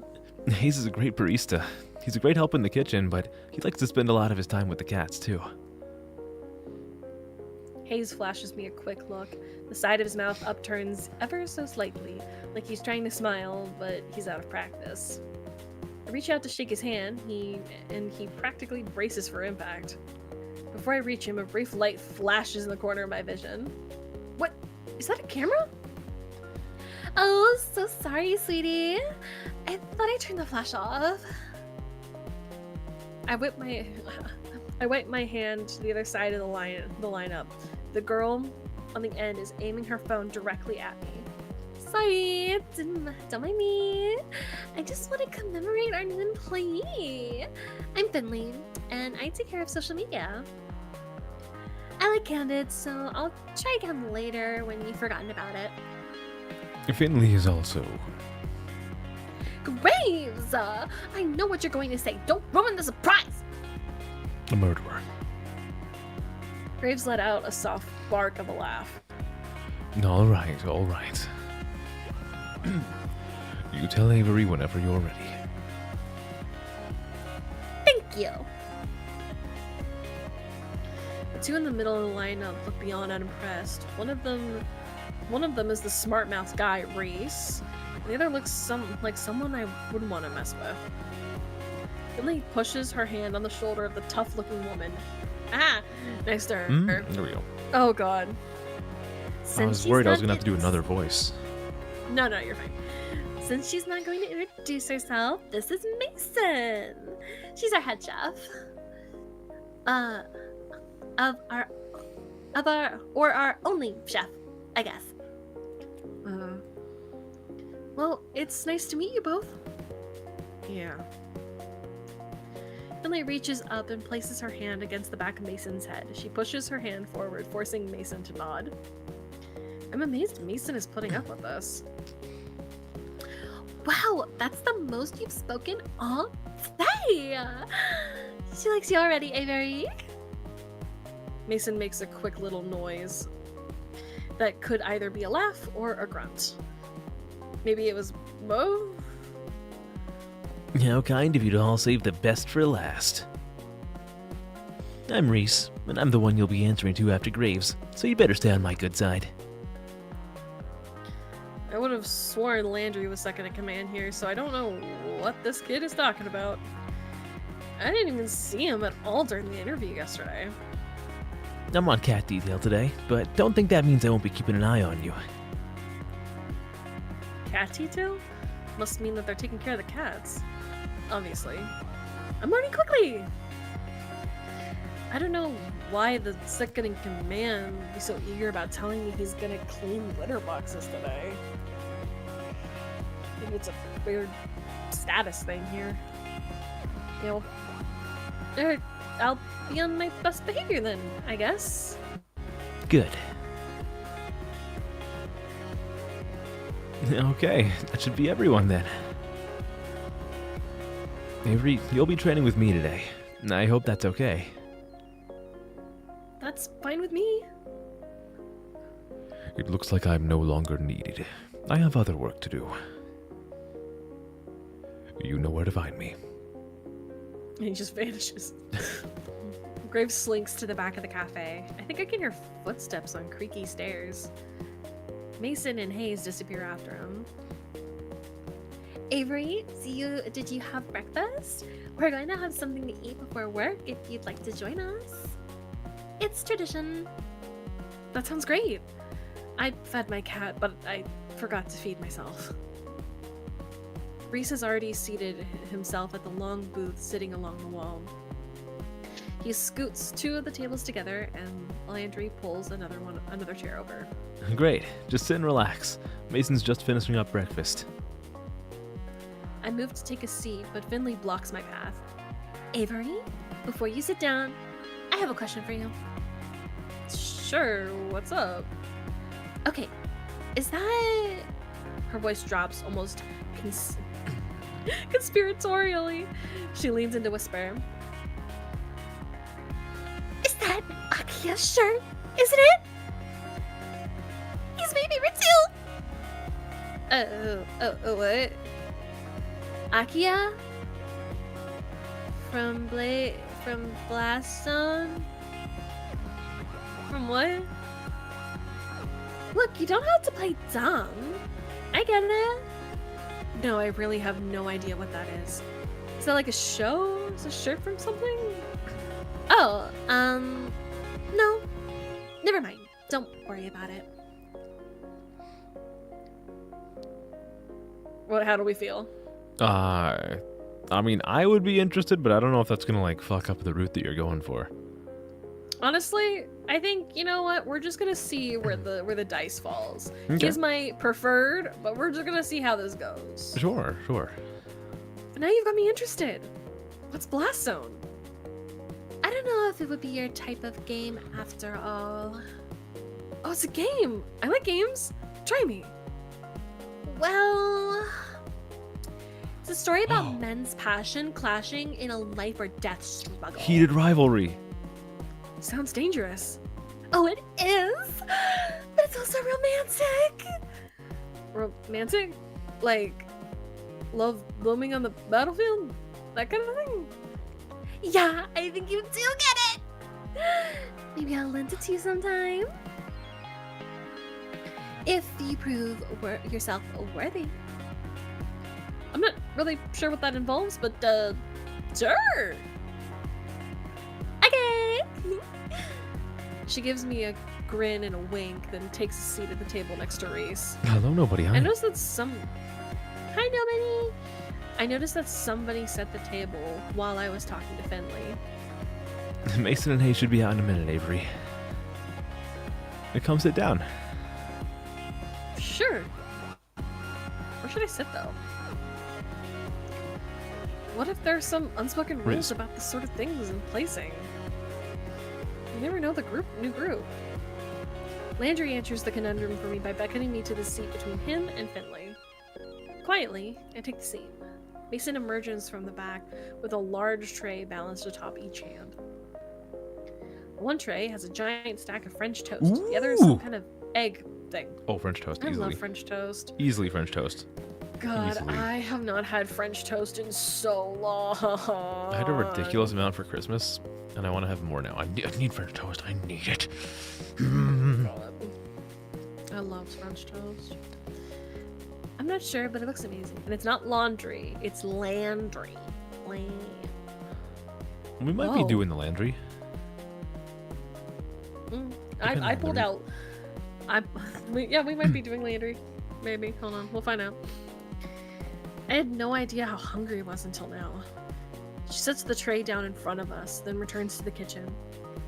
Speaker 2: Hayes is a great barista. He's a great help in the kitchen, but he likes to spend a lot of his time with the cats, too.
Speaker 1: Hayes flashes me a quick look. The side of his mouth upturns ever so slightly, like he's trying to smile, but he's out of practice. I reach out to shake his hand, he practically braces for impact. Before I reach him, a brief light flashes in the corner of my vision. What? Is that a camera? Oh, so sorry, sweetie. I thought I turned the flash off. I wipe my hand to the other side of the lineup. The girl on the end is aiming her phone directly at me. Sorry, don't mind me. I just want to commemorate our new employee. I'm Finley, and I take care of social media. I like Candid, so I'll try again later when you've forgotten about it.
Speaker 2: Finley is also...
Speaker 1: Graves! I know what you're going to say. Don't ruin the surprise!
Speaker 2: a murderer.
Speaker 1: Graves let out a soft bark of a laugh.
Speaker 2: All right, all right. You tell Avery whenever you're ready.
Speaker 1: Thank you! The two in the middle of the lineup look beyond unimpressed. One of them is the smart mouth guy, Reese. And the other looks like someone I wouldn't want to mess with. Finley pushes her hand on the shoulder of the tough-looking woman. Ah! Next to her.
Speaker 2: There we go.
Speaker 1: Oh god.
Speaker 2: I was worried I was gonna have to do another voice.
Speaker 1: No, you're fine. Since she's not going to introduce herself, this is Mason. She's our head chef. Our only chef, I guess. Well, it's nice to meet you both. Yeah. Finley reaches up and places her hand against the back of Mason's head. She pushes her hand forward, forcing Mason to nod. I'm amazed Mason is putting up with this. Wow, that's the most you've spoken all day! She likes you already, Avery. Mason makes a quick little noise that could either be a laugh or a grunt. Maybe it was both?
Speaker 3: How kind of you to all save the best for last. I'm Reese, and I'm the one you'll be answering to after Graves, so you better stay on my good side.
Speaker 1: I would have sworn Landry was second in command here, so I don't know what this kid is talking about. I didn't even see him at all during the interview yesterday.
Speaker 3: I'm on cat detail today, but don't think that means I won't be keeping an eye on you.
Speaker 1: Cat detail? Must mean that they're taking care of the cats. Obviously. I'm learning quickly! I don't know why the second in command would be so eager about telling me he's gonna clean litter boxes today. Maybe it's a weird status thing here. You know, I'll be on my best behavior then, I guess.
Speaker 3: Good.
Speaker 2: Okay, that should be everyone then. Avery, you'll be training with me today. I hope that's okay.
Speaker 1: That's fine with me.
Speaker 2: It looks like I'm no longer needed. I have other work to do. You know where to find me.
Speaker 1: And he just vanishes. Graves slinks to the back of the cafe. I think I can hear footsteps on creaky stairs. Mason and Hayes disappear after him. Avery, did you have breakfast? We're going to have something to eat before work if you'd like to join us. It's tradition. That sounds great. I fed my cat, but I forgot to feed myself. Reese has already seated himself at the long booth sitting along the wall. He scoots two of the tables together and Landry pulls another chair over.
Speaker 2: Great. Just sit and relax. Mason's just finishing up breakfast.
Speaker 1: I move to take a seat, but Finley blocks my path. Avery, before you sit down, I have a question for you. Sure, what's up? Okay, is that... Her voice drops almost conspiratorially. She leans into whisper. Is that Akia's shirt? Isn't it? He's my favorite too! What? Akia? From Blast Zone? From what? Look, you don't have to play dumb. I get it. No, I really have no idea what that is. Is that like a show? Is a shirt from something? Oh, no. Never mind. Don't worry about it. How do we feel?
Speaker 2: I mean, I would be interested, but I don't know if that's gonna like fuck up the route that you're going for.
Speaker 1: Honestly, I think, you know what, we're just gonna see where the dice falls.
Speaker 2: Okay.
Speaker 1: He's my preferred, but we're just gonna see how this goes.
Speaker 2: Sure.
Speaker 1: But now you've got me interested. What's Blast Zone? I don't know if it would be your type of game after all. Oh, it's a game. I like games. Try me. Well, it's a story about men's passion clashing in a life or death struggle.
Speaker 2: Heated rivalry.
Speaker 1: Sounds dangerous. Oh, it is? But it's also romantic. Romantic? Like, love blooming on the battlefield? That kind of thing? Yeah, I think you do get it.
Speaker 4: Maybe I'll lend it to you sometime. If you prove yourself worthy.
Speaker 1: I'm not really sure what that involves, but sure.
Speaker 4: Okay.
Speaker 1: She gives me a grin and a wink, then takes a seat at the table next to Reese.
Speaker 2: Hello, nobody.
Speaker 1: I
Speaker 2: Hi.
Speaker 1: noticed that Hi, nobody. I noticed that somebody set the table while I was talking to Finley.
Speaker 2: Mason and Hayes should be out in a minute, Avery. Come sit down.
Speaker 1: Sure. Where should I sit, though? What if there's some unspoken rules
Speaker 2: Riz.
Speaker 1: about this sort of things and placing? You never know the new group. Landry answers the conundrum for me by beckoning me to the seat between him and Finley. Quietly, I take the seat. Mason emerges from the back with a large tray balanced atop each hand. One tray has a giant stack of French toast. The other is some
Speaker 2: Ooh.
Speaker 1: kind of egg thing.
Speaker 2: Oh, French toast,
Speaker 1: I
Speaker 2: easily.
Speaker 1: love French toast.
Speaker 2: Easily French toast.
Speaker 1: God,
Speaker 2: Easily.
Speaker 1: I have not had French toast in so long.
Speaker 2: I had a ridiculous amount for Christmas, and I want to have more now. I need French toast. I need it.
Speaker 1: I love French toast. I'm not sure, but it looks amazing. And it's not laundry, it's Landry.
Speaker 2: We might be
Speaker 1: Whoa.
Speaker 2: doing the Landry. Depending
Speaker 1: I
Speaker 2: on
Speaker 1: pulled
Speaker 2: the
Speaker 1: out. Yeah, we might be doing Landry. Maybe. Hold on, we'll find out. I had no idea how hungry I was until now. She sets the tray down in front of us, then returns to the kitchen.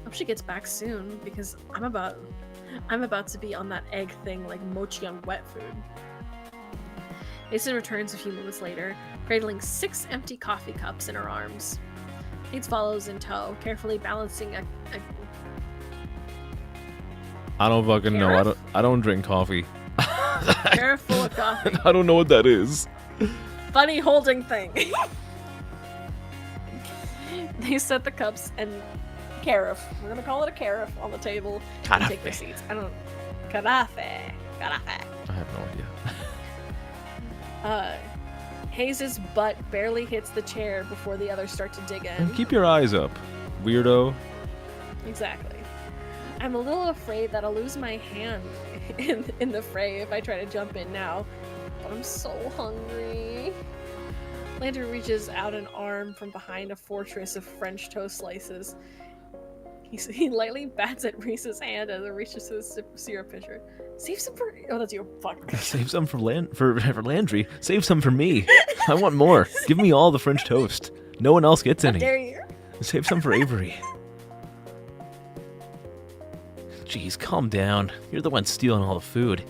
Speaker 1: Hope she gets back soon, because I'm about to be on that egg thing like mochi on wet food. Mason returns a few moments later, cradling 6 empty coffee cups in her arms. Hayes follows in tow, carefully balancing a
Speaker 2: I don't fucking know.
Speaker 1: Carafe?
Speaker 2: I don't drink coffee.
Speaker 1: carafe full of coffee.
Speaker 2: I don't know what that is.
Speaker 1: Funny holding thing. They set the cups and carafe. We're gonna call it a carafe on the table and take their
Speaker 2: Carafe.
Speaker 1: seats. I don't. Carafe.
Speaker 2: I have no idea.
Speaker 1: Hayes's butt barely hits the chair before the others start to dig in.
Speaker 2: And keep your eyes up, weirdo.
Speaker 1: Exactly. I'm a little afraid that I'll lose my hand in the fray if I try to jump in now. But I'm so hungry. Landry reaches out an arm from behind a fortress of French toast slices. He lightly bats at Reese's hand as it reaches to the syrup pitcher. Save some for... Oh, that's you. Fuck.
Speaker 2: Save some for Landry. Save some for me. I want more. Give me all the French toast. No one else gets
Speaker 1: How
Speaker 2: any.
Speaker 1: dare you?
Speaker 2: Save some for Avery. Jeez, calm down. You're the one stealing all the food.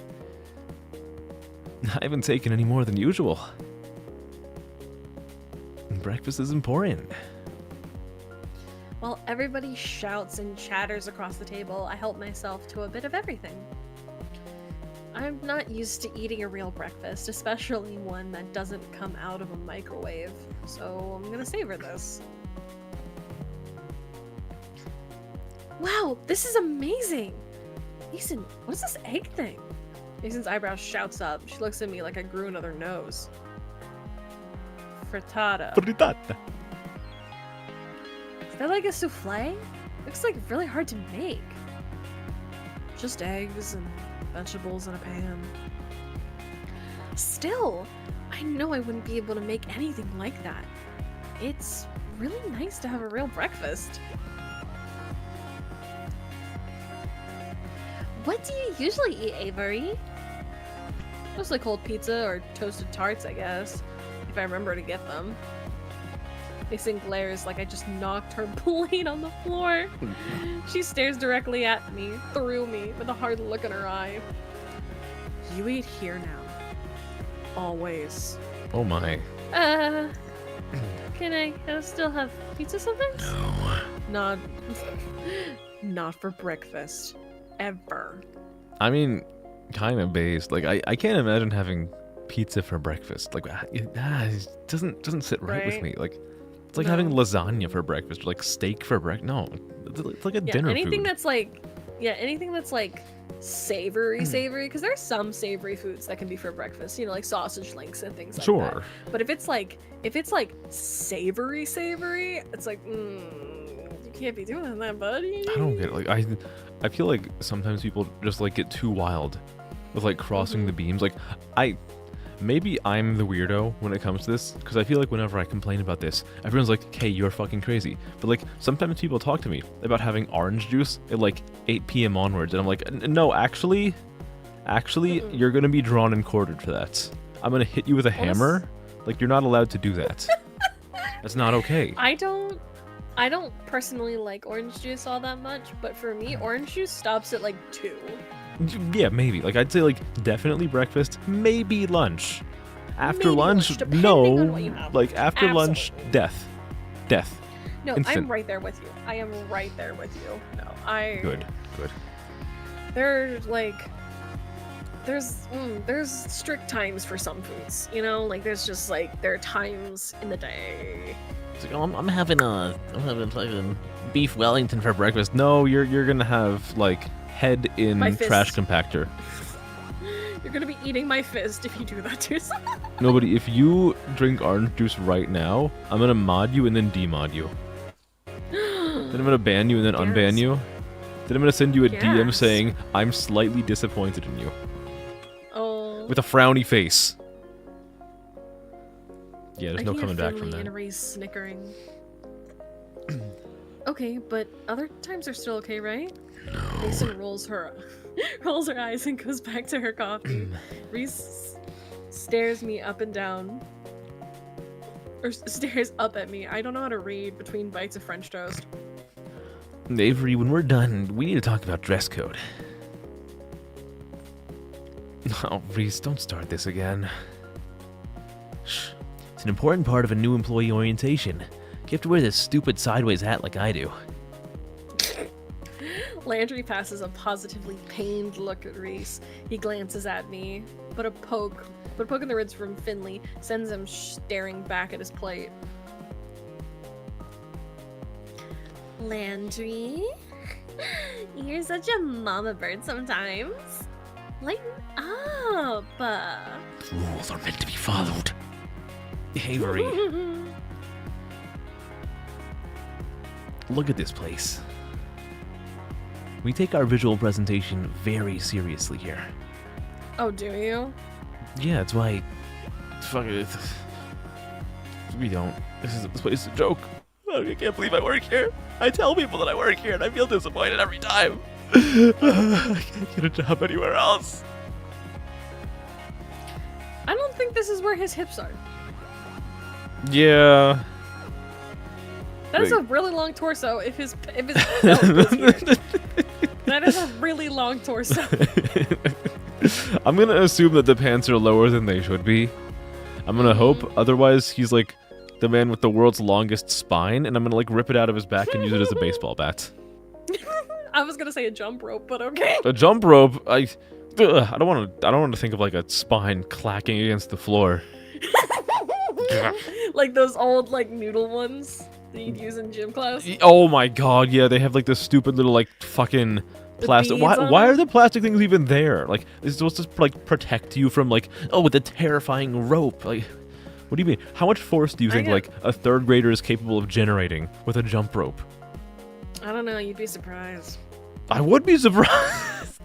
Speaker 2: I haven't taken any more than usual. Breakfast is important.
Speaker 1: While everybody shouts and chatters across the table, I help myself to a bit of everything. I'm not used to eating a real breakfast, especially one that doesn't come out of a microwave, so I'm gonna savor this. Wow, this is amazing! Mason, what is this egg thing? Mason's eyebrow shouts up. She looks at me like I grew another nose. Frittata.
Speaker 2: Frittata.
Speaker 1: Is that like a souffle? Looks like really hard to make. Just eggs and vegetables in a pan. Still, I know I wouldn't be able to make anything like that. It's really nice to have a real breakfast.
Speaker 4: What do you usually eat, Avery?
Speaker 1: Mostly cold pizza or toasted tarts, I guess, if I remember to get them. Mason glares like I just knocked her plate on the floor. She stares directly at me, through me, with a hard look in her eye. You eat here now. Always.
Speaker 2: Oh my.
Speaker 1: Can I still have pizza sometimes?
Speaker 2: No.
Speaker 1: Not for breakfast. Ever.
Speaker 2: I mean, kind of based. Like, I can't imagine having pizza for breakfast. Like, it doesn't sit right with
Speaker 1: Right?
Speaker 2: me. Like, it's like
Speaker 1: No.
Speaker 2: having lasagna for breakfast or like steak for breakfast. No, it's like a
Speaker 1: Yeah,
Speaker 2: dinner
Speaker 1: anything
Speaker 2: food.
Speaker 1: that's like, anything that's like savory, because there's some savory foods that can be for breakfast, like sausage links and things like that.
Speaker 2: Sure.
Speaker 1: But if it's like savory, it's like, you can't be doing that, buddy.
Speaker 2: I don't get it. Like I feel like sometimes people just like get too wild with like crossing the beams. Like maybe I'm the weirdo when it comes to this, because I feel like whenever I complain about this, everyone's like, "Hey, you're fucking crazy." But like sometimes people talk to me about having orange juice at like 8 p.m. onwards, and I'm like, "No, actually, you're gonna be drawn and quartered for that. I'm gonna hit you with a hammer. Like, you're not allowed to do that. That's not okay."
Speaker 1: I don't personally like orange juice all that much, but for me, orange juice stops at like 2.
Speaker 2: Yeah, maybe. Like, I'd say, like, definitely breakfast, maybe lunch. After
Speaker 1: Maybe
Speaker 2: lunch,
Speaker 1: depending
Speaker 2: no.
Speaker 1: on what you have.
Speaker 2: Like, after lunch,
Speaker 1: Absolutely.
Speaker 2: death.
Speaker 1: No,
Speaker 2: Instant.
Speaker 1: I'm right there with you. I am right there with you. No,
Speaker 2: Good.
Speaker 1: There's like, there's strict times for some foods, you know? Like, there's just like, there are times in the day.
Speaker 3: It's like, oh, I'm having fucking beef Wellington for breakfast.
Speaker 2: No, you're gonna have, like, head in
Speaker 1: My fist.
Speaker 2: trash compactor.
Speaker 1: You're gonna be eating my fist if you do that to yourself.
Speaker 2: Nobody, if you drink orange juice right now, I'm gonna mod you and then demod you. Then I'm gonna ban you and then unban
Speaker 1: Yes.
Speaker 2: you. Then I'm gonna send you a DM
Speaker 1: Yes.
Speaker 2: saying, "I'm slightly disappointed in you."
Speaker 1: Oh.
Speaker 2: With a frowny face. Yeah, there's
Speaker 1: I
Speaker 2: no
Speaker 1: hear
Speaker 2: coming back
Speaker 1: Finley
Speaker 2: from
Speaker 1: and
Speaker 2: that.
Speaker 1: Reese snickering. Okay, but other times are still okay, right? Mason rolls her eyes and goes back to her coffee. Reese stares me up and down. Or stares up at me. I don't know how to read between bites of French toast.
Speaker 3: Avery, when we're done, we need to talk about dress code.
Speaker 2: Oh, Reese, don't start this again.
Speaker 3: Shh. It's an important part of a new employee orientation. You have to wear this stupid sideways hat like I do.
Speaker 1: Landry passes a positively pained look at Reese. He glances at me, but a poke in the ribs from Finley sends him staring back at his plate. Landry, you're such a mama bird sometimes. Lighten up.
Speaker 3: Rules are meant to be followed. Avery, look at this place. We take our visual presentation very seriously here.
Speaker 1: Oh, do you?
Speaker 3: Yeah, that's why. Fuck it. We don't. This place is a joke. I can't believe I work here. I tell people that I work here, and I feel disappointed every time. I can't get a job anywhere else.
Speaker 1: I don't think this is where his hips are.
Speaker 2: Yeah.
Speaker 1: That is
Speaker 2: Wait.
Speaker 1: a really long torso. If his belt was here. That is a really long torso.
Speaker 2: I'm gonna assume that the pants are lower than they should be. I'm gonna hope. Otherwise, he's like the man with the world's longest spine, and I'm gonna like rip it out of his back and use it as a baseball bat.
Speaker 1: I was gonna say a jump rope, but okay.
Speaker 2: A jump rope. I don't want to think of like a spine clacking against the floor.
Speaker 1: Like those old like noodle ones that you'd use in gym class.
Speaker 2: Oh my god, yeah, they have like this stupid little like fucking
Speaker 1: The
Speaker 2: plastic.
Speaker 1: beads
Speaker 2: Why
Speaker 1: on
Speaker 2: are
Speaker 1: them?
Speaker 2: the plastic things even there? Like, it's supposed to like protect you from like, oh, with a terrifying rope. Like, what do you mean? How much force do you think
Speaker 1: know.
Speaker 2: like a third grader is capable of generating with a jump rope?
Speaker 1: I don't know. You'd be surprised.
Speaker 2: I would be surprised.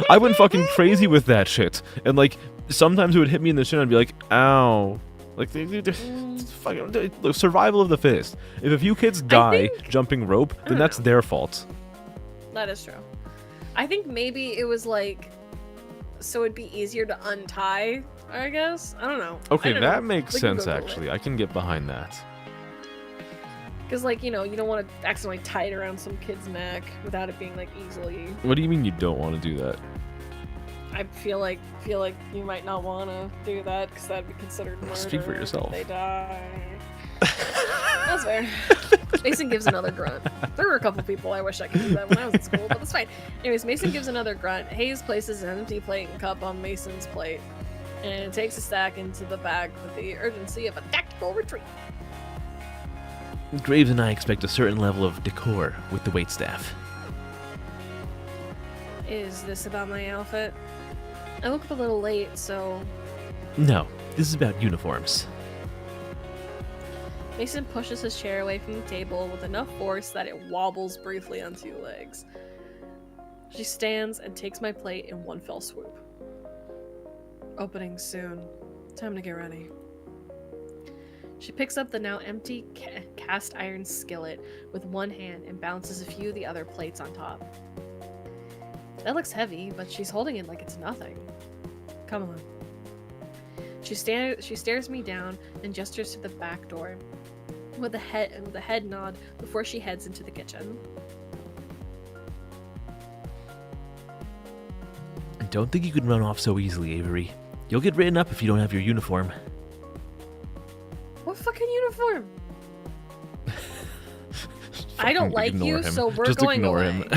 Speaker 2: I went fucking crazy with that shit, and like sometimes it would hit me in the shin. I'd be like, ow. Like, it's fucking look, survival of the fittest. If a few kids die jumping rope, then
Speaker 1: don't
Speaker 2: that's
Speaker 1: know.
Speaker 2: their fault.
Speaker 1: That is true. I think maybe it was like so it'd be easier to untie. I guess I don't know.
Speaker 2: Okay,
Speaker 1: I don't
Speaker 2: that
Speaker 1: know.
Speaker 2: makes
Speaker 1: We can
Speaker 2: sense
Speaker 1: Google it.
Speaker 2: actually. I can get behind that.
Speaker 1: Because, like, you know, you don't want to accidentally tie it around some kid's neck without it being, like, easily...
Speaker 2: What do you mean you don't want to do that?
Speaker 1: I feel like you might not want to do that, because that'd be considered murder.
Speaker 2: Speak for yourself.
Speaker 1: If they die. That's fair. Mason gives another grunt. There were a couple people I wish I could do that when I was in school, but that's fine. Anyways, Mason gives another grunt. Hayes places an empty plate and cup on Mason's plate, and takes a stack into the bag with the urgency of a tactical retreat.
Speaker 3: Graves and I expect a certain level of decor with the waitstaff.
Speaker 1: Is this about my outfit? I woke up a little late, so...
Speaker 3: No, this is about uniforms.
Speaker 1: Mason pushes his chair away from the table with enough force that it wobbles briefly on two legs. She stands and takes my plate in one fell swoop. Opening soon. Time to get ready. She picks up the now empty cast iron skillet with one hand and bounces a few of the other plates on top. That looks heavy, but she's holding it like it's nothing. Come on. She stares me down and gestures to the back door with a head nod before she heads into the kitchen.
Speaker 3: Don't think you can run off so easily, Avery. You'll get written up if you don't have your uniform.
Speaker 1: What fucking uniform? I don't like you,
Speaker 2: him.
Speaker 1: so we're
Speaker 2: Just
Speaker 1: going
Speaker 2: ignore
Speaker 1: away.
Speaker 2: him.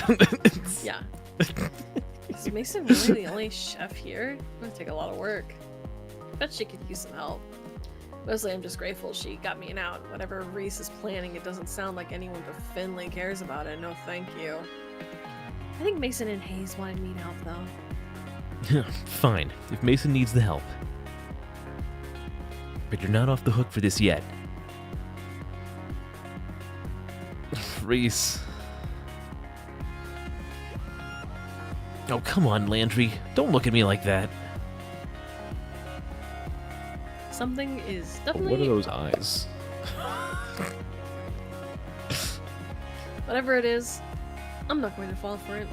Speaker 1: Yeah. Is Mason really the only chef here? It's gonna take a lot of work. Bet she could use some help. Mostly I'm just grateful she got me an out. Whatever Reese is planning, it doesn't sound like anyone but Finley cares about it. No thank you. I think Mason and Hayes wanted me to help though.
Speaker 3: Fine, if Mason needs the help. But you're not off the hook for this yet. Reese. Oh, come on, Landry. Don't look at me like that.
Speaker 1: Something is definitely...
Speaker 2: What are those eyes?
Speaker 1: Whatever it is, I'm not going to fall for it.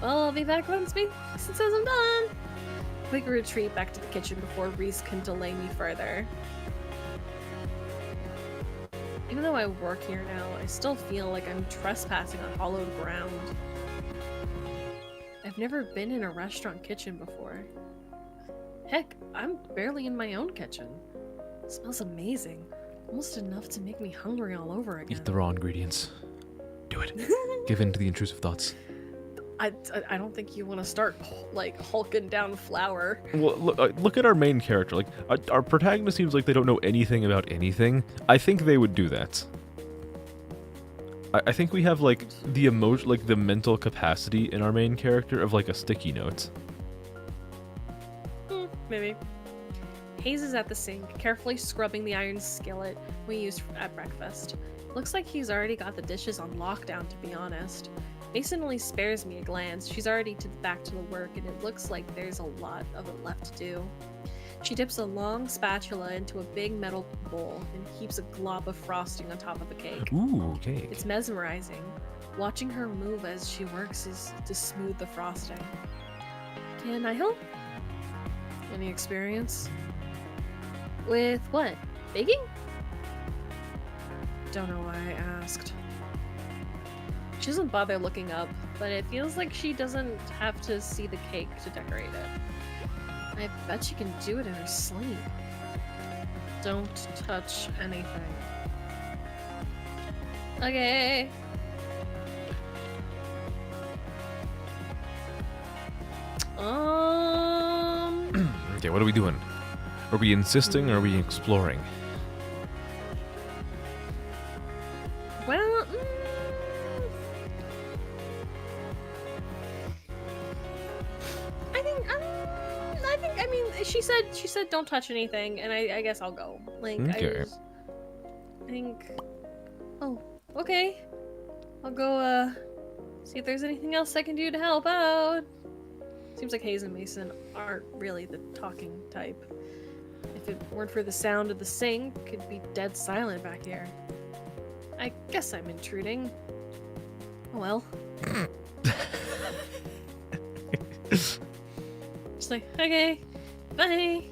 Speaker 1: Well, I'll be back once Mason says I'm done. Quick retreat back to the kitchen before Reese can delay me further. Even though I work here now, I still feel like I'm trespassing on hallowed ground. I've never been in a restaurant kitchen before. Heck, I'm barely in my own kitchen. It smells amazing. Almost enough to make me hungry all over again.
Speaker 2: Eat the raw ingredients. Do it. Give in to the intrusive thoughts.
Speaker 1: I don't think you want to start, like, hulking down flour.
Speaker 2: Well, look at our main character. Like, our protagonist seems like they don't know anything about anything. I think they would do that. I think we have, like, the emotion, like, the mental capacity in our main character of, like, a sticky note.
Speaker 1: Maybe. Hayes is at the sink, carefully scrubbing the iron skillet we used at breakfast. Looks like he's already got the dishes on lockdown, to be honest. Mason only spares me a glance. She's already back to the work, and it looks like there's a lot of it left to do. She dips a long spatula into a big metal bowl and heaps a glob of frosting on top of the cake.
Speaker 2: Ooh, cake.
Speaker 1: It's mesmerizing. Watching her move as she works is to smooth the frosting. Can I help? Any experience? With what? Baking? Don't know why I asked. She doesn't bother looking up, but it feels like she doesn't have to see the cake to decorate it. I bet she can do it in her sleep. Don't touch anything. Okay.
Speaker 2: Okay, what are we doing? Are we insisting or are we exploring?
Speaker 1: Well, I mean, she said don't touch anything, and I guess I'll go. Like,
Speaker 2: Okay.
Speaker 1: I think, oh, okay. I'll go, see if there's anything else I can do to help out. Seems like Hayes and Mason aren't really the talking type. If it weren't for the sound of the sink, it'd be dead silent back here. I guess I'm intruding. Oh well. Just like, okay, bye.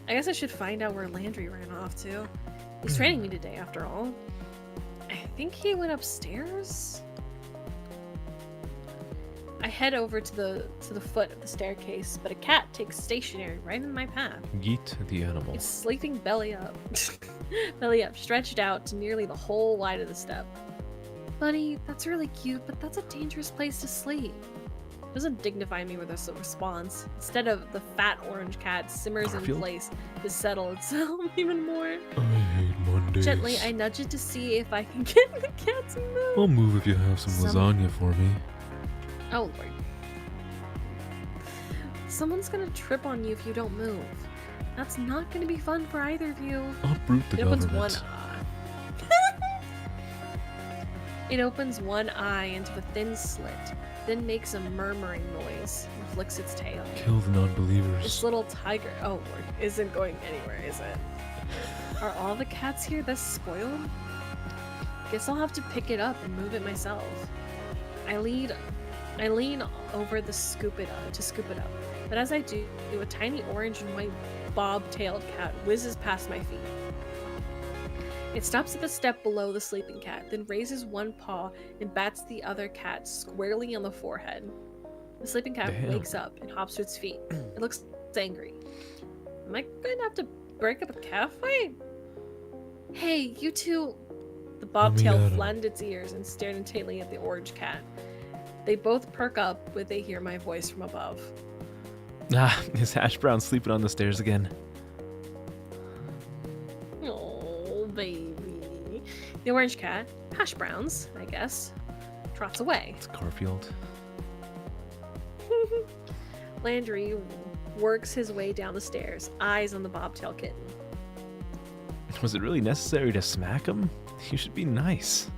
Speaker 1: I guess I should find out where Landry ran off to. He's training me today, after all. I think he went upstairs? I head over to the foot of the staircase, but a cat takes stationary right in my path.
Speaker 2: Yeet the animal.
Speaker 1: It's sleeping belly up. Belly up, stretched out to nearly the whole wide of the step. Buddy, that's really cute, but that's a dangerous place to sleep. Doesn't dignify me with a response. Instead of the fat orange cat simmers
Speaker 2: Garfield?
Speaker 1: in place to settle itself even more.
Speaker 2: I hate Mondays.
Speaker 1: Gently, I nudge it to see if I can get the cat to move.
Speaker 2: I'll move if you have some lasagna for me.
Speaker 1: Oh lord. Someone's gonna trip on you if you don't move. That's not gonna be fun for either of you.
Speaker 2: I'll brute the
Speaker 1: It opens
Speaker 2: government.
Speaker 1: one It opens one eye into a thin slit, then makes a murmuring noise and flicks its tail.
Speaker 3: Kill the
Speaker 1: This
Speaker 3: non-believers.
Speaker 1: little tiger, oh, Lord, isn't going anywhere, is it? Are all the cats here this spoiled? Guess I'll have to pick it up and move it myself. I lean over to scoop it up. But as I do, a tiny orange and white bob-tailed cat whizzes past my feet. It stops at the step below the sleeping cat, then raises one paw and bats the other cat squarely on the forehead. The sleeping cat
Speaker 2: Damn.
Speaker 1: wakes up and hops to its feet. It looks angry. Am I going to have to break up a cat fight? Hey, you two... The bobtail
Speaker 3: Let me at 'em.
Speaker 1: flattened its ears and stared intently at the orange cat. They both perk up when they hear my voice from above.
Speaker 2: Ah, is Hash Brown sleeping on the stairs again?
Speaker 1: Oh, baby. The orange cat, hash browns, I guess, trots away.
Speaker 2: It's Garfield.
Speaker 1: Landry works his way down the stairs, eyes on the bobtail kitten.
Speaker 2: Was it really necessary to smack him? You should be nice.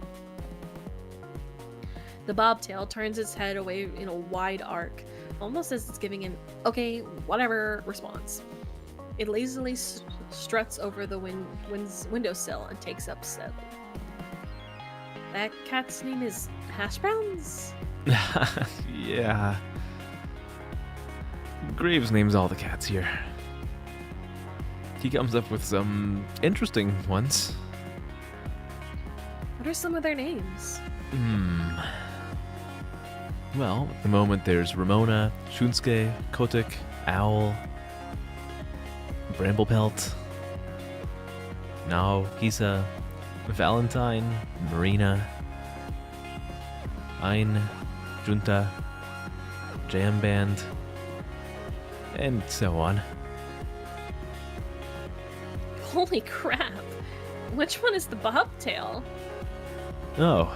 Speaker 1: The bobtail turns its head away in a wide arc, almost as it's giving an okay, whatever response. It lazily struts over the windowsill and takes up steadily. That cat's name is Hash Browns?
Speaker 2: Yeah. Graves names all the cats here. He comes up with some interesting ones.
Speaker 1: What are some of their names?
Speaker 2: Well, at the moment there's Ramona, Shunsuke, Kotick, Owl, Bramblepelt, Nao, Hisa, Valentine, Marina, Ein, Junta, Jam Band, and so on.
Speaker 1: Holy crap! Which one is the bobtail?
Speaker 2: Oh.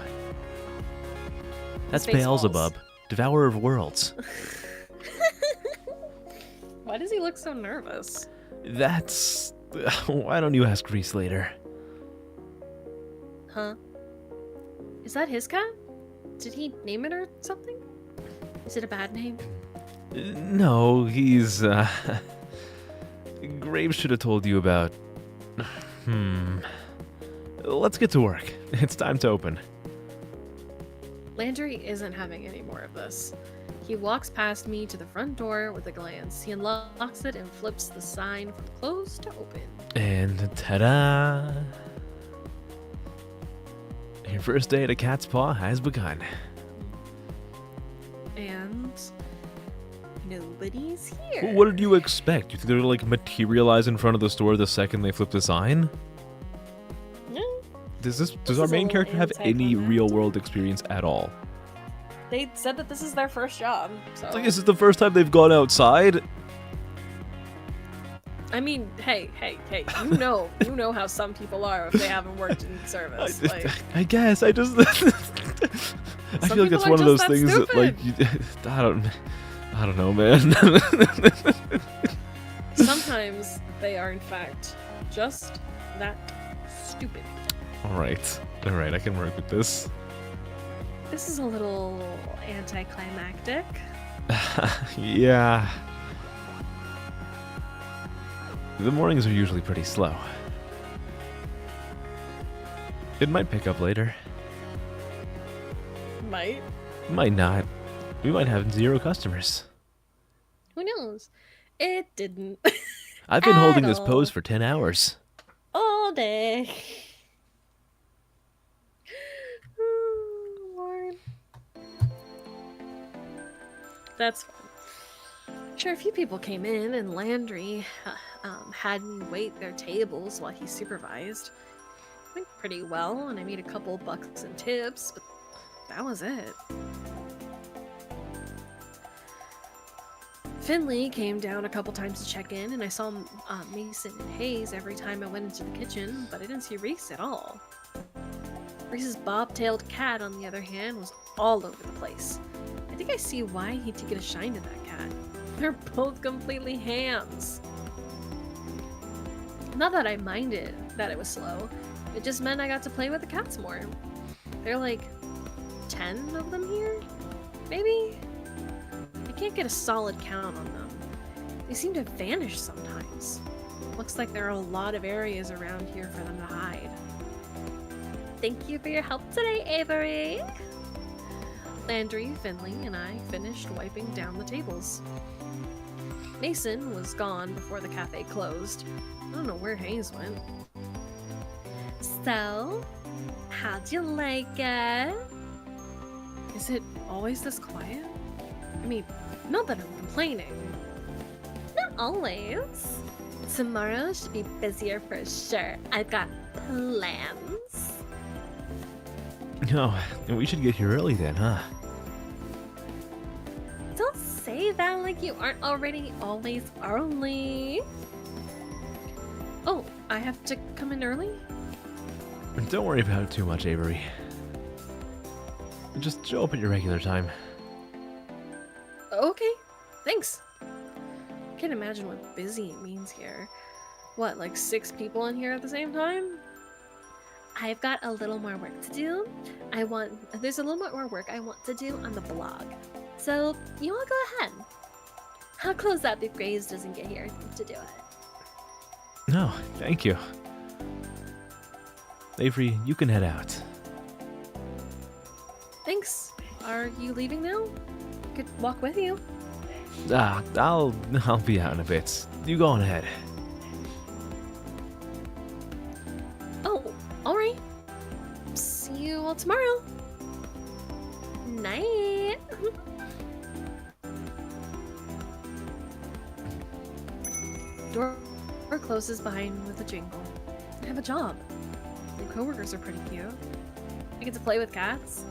Speaker 2: That's
Speaker 1: Spaceballs.
Speaker 2: Beelzebub, Devourer of Worlds.
Speaker 1: Why does he look so nervous?
Speaker 2: That's... Why don't you ask Reese later?
Speaker 1: Huh? Is that his cat? Did he name it or something? Is it a bad name?
Speaker 2: No, he's, Graves should have told you about... Let's get to work. It's time to open.
Speaker 1: Landry isn't having any more of this. He walks past me to the front door with a glance. He unlocks it and flips the sign from closed to open.
Speaker 2: And ta-da! Your first day at a cat's paw has begun.
Speaker 1: And nobody's here.
Speaker 2: What did you expect? You think they're gonna, like, materialize in front of the store the second they flip the sign?
Speaker 1: No.
Speaker 2: Does
Speaker 1: This
Speaker 2: our
Speaker 1: is a
Speaker 2: main
Speaker 1: little
Speaker 2: character have any
Speaker 1: anticlimactic.
Speaker 2: real-world experience at all?
Speaker 1: They said that this is their first job, so...
Speaker 2: It's like, this is the first time they've gone outside?
Speaker 1: I mean, hey, you know how some people are if they haven't worked in service.
Speaker 2: I guess, I just... I
Speaker 1: Some
Speaker 2: feel like
Speaker 1: people
Speaker 2: that's
Speaker 1: are
Speaker 2: one of those
Speaker 1: just that
Speaker 2: things that, like, I don't know, man.
Speaker 1: Sometimes they are, in fact, just that stupid.
Speaker 2: Alright, I can work with this.
Speaker 1: This is a little anticlimactic.
Speaker 2: Yeah. The mornings are usually pretty slow. It might pick up later.
Speaker 1: Might.
Speaker 2: Might not. We might have 0 customers.
Speaker 1: Who knows? It didn't.
Speaker 2: I've been
Speaker 1: At
Speaker 2: holding this
Speaker 1: all.
Speaker 2: pose for 10 hours.
Speaker 1: All day. Oh, Lord. That's fun. Sure, a few people came in, and Landry had me wait their tables while he supervised. Went pretty well, and I made a couple bucks in tips, but that was it. Finley came down a couple times to check in, and I saw Mason and Hayes every time I went into the kitchen, but I didn't see Reese at all. Reese's bob-tailed cat, on the other hand, was all over the place. I think I see why he'd taken a shine to that cat. They're both completely hams. Not that I minded that it was slow, it just meant I got to play with the cats more. They're like 10 of them here? Maybe? I can't get a solid count on them. They seem to vanish sometimes. Looks like there are a lot of areas around here for them to hide.
Speaker 4: Thank you for your help today, Avery.
Speaker 1: Landry, Finley, and I finished wiping down the tables. Mason was gone before the cafe closed. I don't know where Hayes went.
Speaker 4: So, how'd you like it?
Speaker 1: Is it always this quiet? I mean, not that I'm complaining.
Speaker 4: Not always. Tomorrow should be busier for sure. I've got plans.
Speaker 2: No, we should get here early then, huh?
Speaker 4: Don't say that like you aren't already always early.
Speaker 1: Oh, I have to come in early?
Speaker 2: Don't worry about it too much, Avery. Just show up at your regular time.
Speaker 1: Okay, thanks. Can't imagine what busy means here. What, like 6 people in here at the same time?
Speaker 4: I've got a little more work to do. There's a little bit more work I want to do on the blog. So, you all go ahead. I'll close up if Graves doesn't get here to do it.
Speaker 2: No, thank you. Avery, you can head out.
Speaker 1: Thanks. Are you leaving now? I could walk with you.
Speaker 2: I'll be out in a bit. You go on ahead.
Speaker 1: Oh, alright. See you all tomorrow.
Speaker 4: Night.
Speaker 1: Door closes behind me with a jingle. I have a job. My coworkers are pretty cute. I get to play with cats.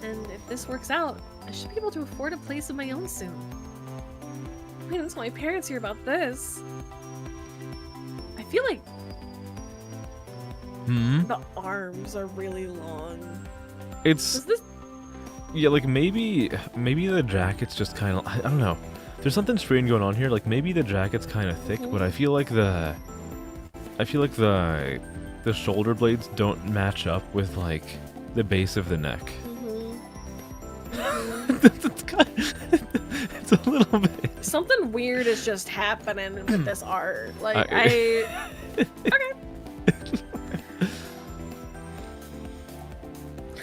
Speaker 1: And if this works out, I should be able to afford a place of my own soon. Wait until my parents hear about this. I feel like the arms are really long.
Speaker 2: It's
Speaker 1: Does this
Speaker 2: yeah, like maybe the jacket's just kind of I don't know. There's something strange going on here. Like maybe the jacket's kind of thick, but I feel like the shoulder blades don't match up with like the base of the neck. It's a little bit.
Speaker 1: something weird is just happening with this art. Like
Speaker 2: Okay.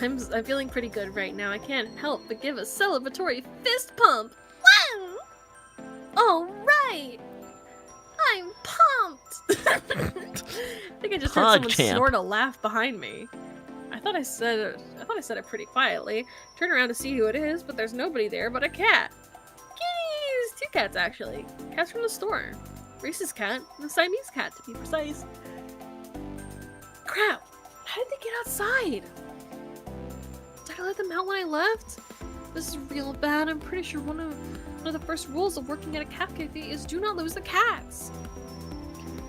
Speaker 1: I'm feeling pretty good right now. I can't help but give a celebratory fist pump.
Speaker 4: Wow! All right! I'm pumped!
Speaker 1: I think I just heard someone snort a laugh behind me. I thought I said it pretty quietly. Turn around to see who it is, but there's nobody there but a cat. Kitties! 2 cats actually. Cats from the store. Reese's cat and a Siamese cat to be precise. Crap! How did they get outside? Did I let them out when I left? This is real bad. I'm pretty sure one of the first rules of working at a cat cafe is do not lose the cats.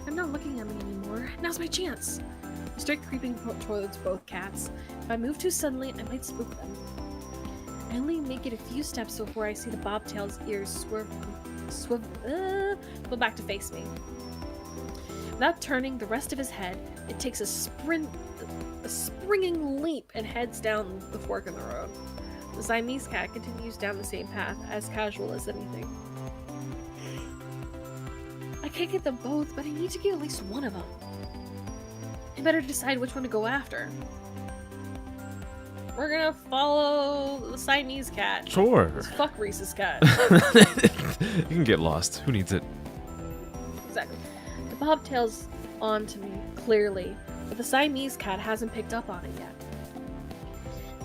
Speaker 1: They're not looking at me anymore. Now's my chance. I start creeping towards both cats. If I move too suddenly, I might spook them. I only make it a few steps before I see the bobtail's ears go back to face me. Without turning the rest of his head, it takes a springing leap and heads down the fork in the road. The Siamese cat continues down the same path, as casual as anything. I can't get them both, but I need to get at least one of them. I better decide which one to go after. We're gonna follow the Siamese cat.
Speaker 2: Sure.
Speaker 1: Fuck Reese's cat.
Speaker 2: You can get lost. Who needs it?
Speaker 1: Exactly. The bobtail's on to me, clearly, but the Siamese cat hasn't picked up on it yet.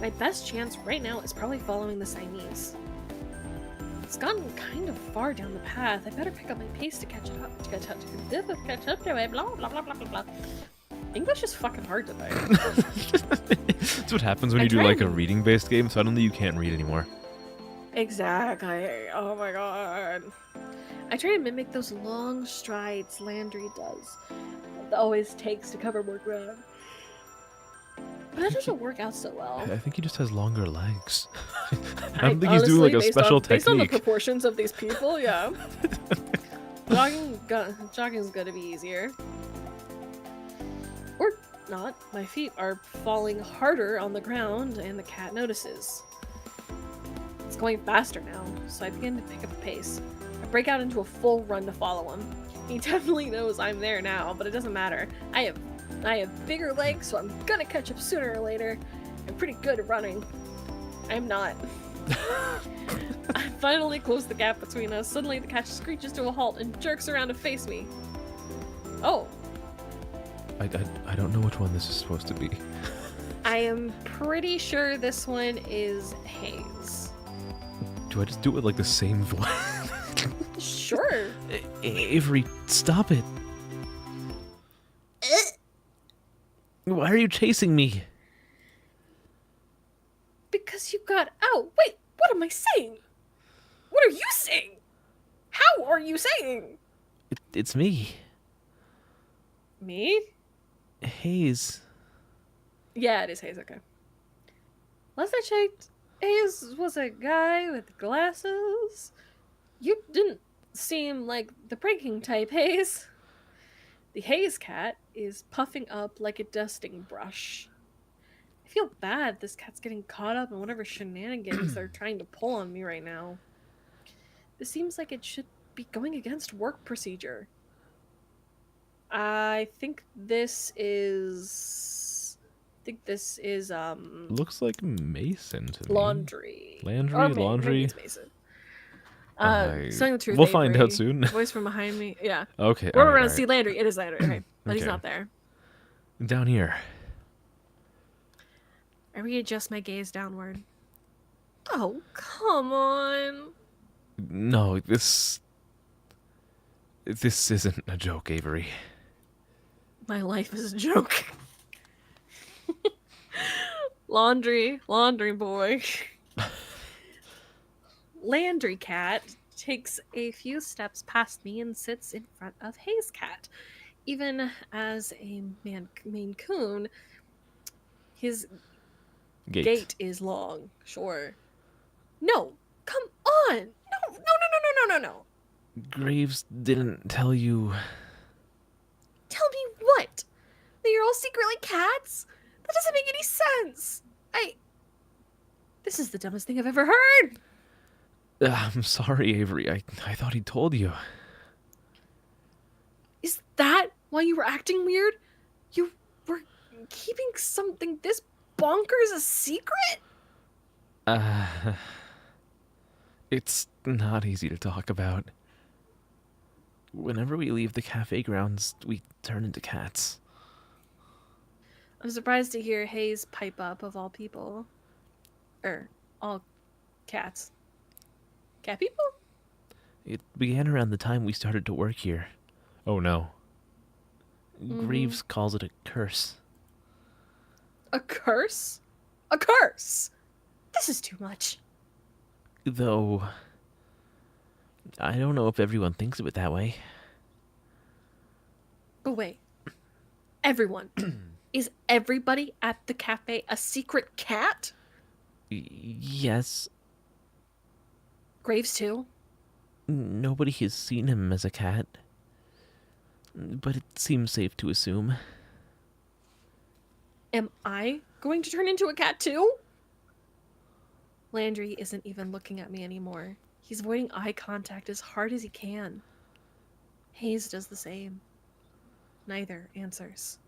Speaker 1: My best chance right now is probably following the Siamese. It's gotten kind of far down the path. I better pick up my pace to catch it up. To catch up to it. Blah blah blah blah blah blah. English is fucking hard today.
Speaker 2: That's what happens when you do like a reading-based game. Suddenly you can't read anymore.
Speaker 1: Exactly. Oh my god. I try to mimic those long strides Landry does. That always takes to cover more ground. But that doesn't work out so well.
Speaker 2: I think he just has longer legs. I don't think he's doing like a special
Speaker 1: Based on the
Speaker 2: technique.
Speaker 1: proportions of these people, yeah. Jogging's gonna be easier. Or not, my feet are falling harder on the ground, and the cat notices. It's going faster now, so I begin to pick up the pace. I break out into a full run to follow him. He definitely knows I'm there now, but it doesn't matter. I have bigger legs, so I'm gonna catch up sooner or later. I'm pretty good at running. I'm not. I finally close the gap between us. Suddenly the cat screeches to a halt and jerks around to face me. Oh.
Speaker 2: I don't know which one this is supposed to be.
Speaker 1: I am pretty sure this one is Hayes.
Speaker 2: Do I just do it like the same voice?
Speaker 1: Sure.
Speaker 2: Avery, stop it. Why are you chasing me?
Speaker 1: Because you got out. Wait, what am I saying? What are you saying? How are you saying?
Speaker 2: It's me.
Speaker 1: Me?
Speaker 2: Hayes.
Speaker 1: Yeah, it is Hayes, okay. Last I checked, Hayes was a guy with glasses. You didn't seem like the pranking type, Hayes. The Hayes cat is puffing up like a dusting brush. I feel bad this cat's getting caught up in whatever shenanigans they're trying to pull on me right now. This seems like it should be going against work procedure. I think this is...
Speaker 2: Looks like Mason to me.
Speaker 1: Laundry.
Speaker 2: Laundry?
Speaker 1: Or maybe
Speaker 2: Laundry?
Speaker 1: it's Mason. Telling the truth,
Speaker 2: We'll find
Speaker 1: Avery.
Speaker 2: out soon.
Speaker 1: Voice from behind me. Yeah.
Speaker 2: Okay.
Speaker 1: We're
Speaker 2: alright,
Speaker 1: gonna
Speaker 2: alright.
Speaker 1: see Landry. It is Landry. Okay. But he's
Speaker 2: Okay.
Speaker 1: not there.
Speaker 2: Down here.
Speaker 1: I readjust my gaze downward. Oh, come on.
Speaker 2: No, this isn't a joke, Avery.
Speaker 1: My life is a joke. Laundry boy. Landry cat takes a few steps past me and sits in front of Hayes cat. Even as a Maine Coon, his gait is long. Sure. No, come on. No.
Speaker 2: Graves didn't tell you.
Speaker 1: Tell me what? That you're all secretly cats? That doesn't make any sense. This is the dumbest thing I've ever heard.
Speaker 2: I'm sorry, Avery. I thought he told you.
Speaker 1: Is that why you were acting weird? You were keeping something this bonkers a secret?
Speaker 2: It's not easy to talk about. Whenever we leave the cafe grounds, we turn into cats.
Speaker 1: I'm surprised to hear Hayes pipe up of all people. All cats. Cat people?
Speaker 2: It began around the time we started to work here. Oh no. Graves calls it a curse.
Speaker 1: A curse? A curse! This is too much.
Speaker 2: Though, I don't know if everyone thinks of it that way.
Speaker 1: But wait. Everyone. Is everybody at the cafe a secret cat?
Speaker 2: Yes,
Speaker 1: Graves too?
Speaker 2: nobody has seen him as a cat. But it seems safe to assume.
Speaker 1: Am I going to turn into a cat too? Landry isn't even looking at me anymore. He's avoiding eye contact as hard as he can. Hayes does the same. Neither answers.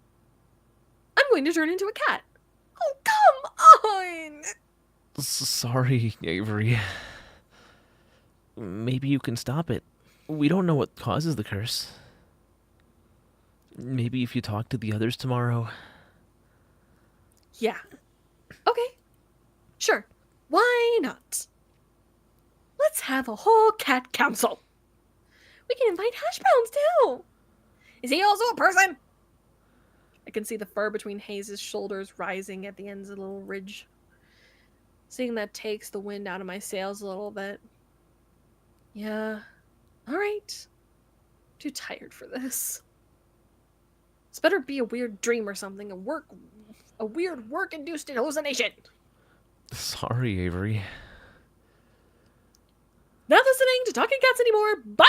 Speaker 1: I'm going to turn into a cat. Oh, come on!
Speaker 2: Sorry, Avery. Maybe you can stop it. We don't know what causes the curse. Maybe if you talk to the others tomorrow.
Speaker 1: Yeah. Okay. Sure. Why not? Let's have a whole cat council. We can invite Hash Browns too. Is he also a person? I can see the fur between Hayes' shoulders rising at the ends of the little ridge. Seeing that takes the wind out of my sails a little bit. Yeah. Alright. Too tired for this. This better be a weird dream or something. A weird work-induced hallucination.
Speaker 2: Sorry, Avery.
Speaker 1: Not listening to talking cats anymore. Bye!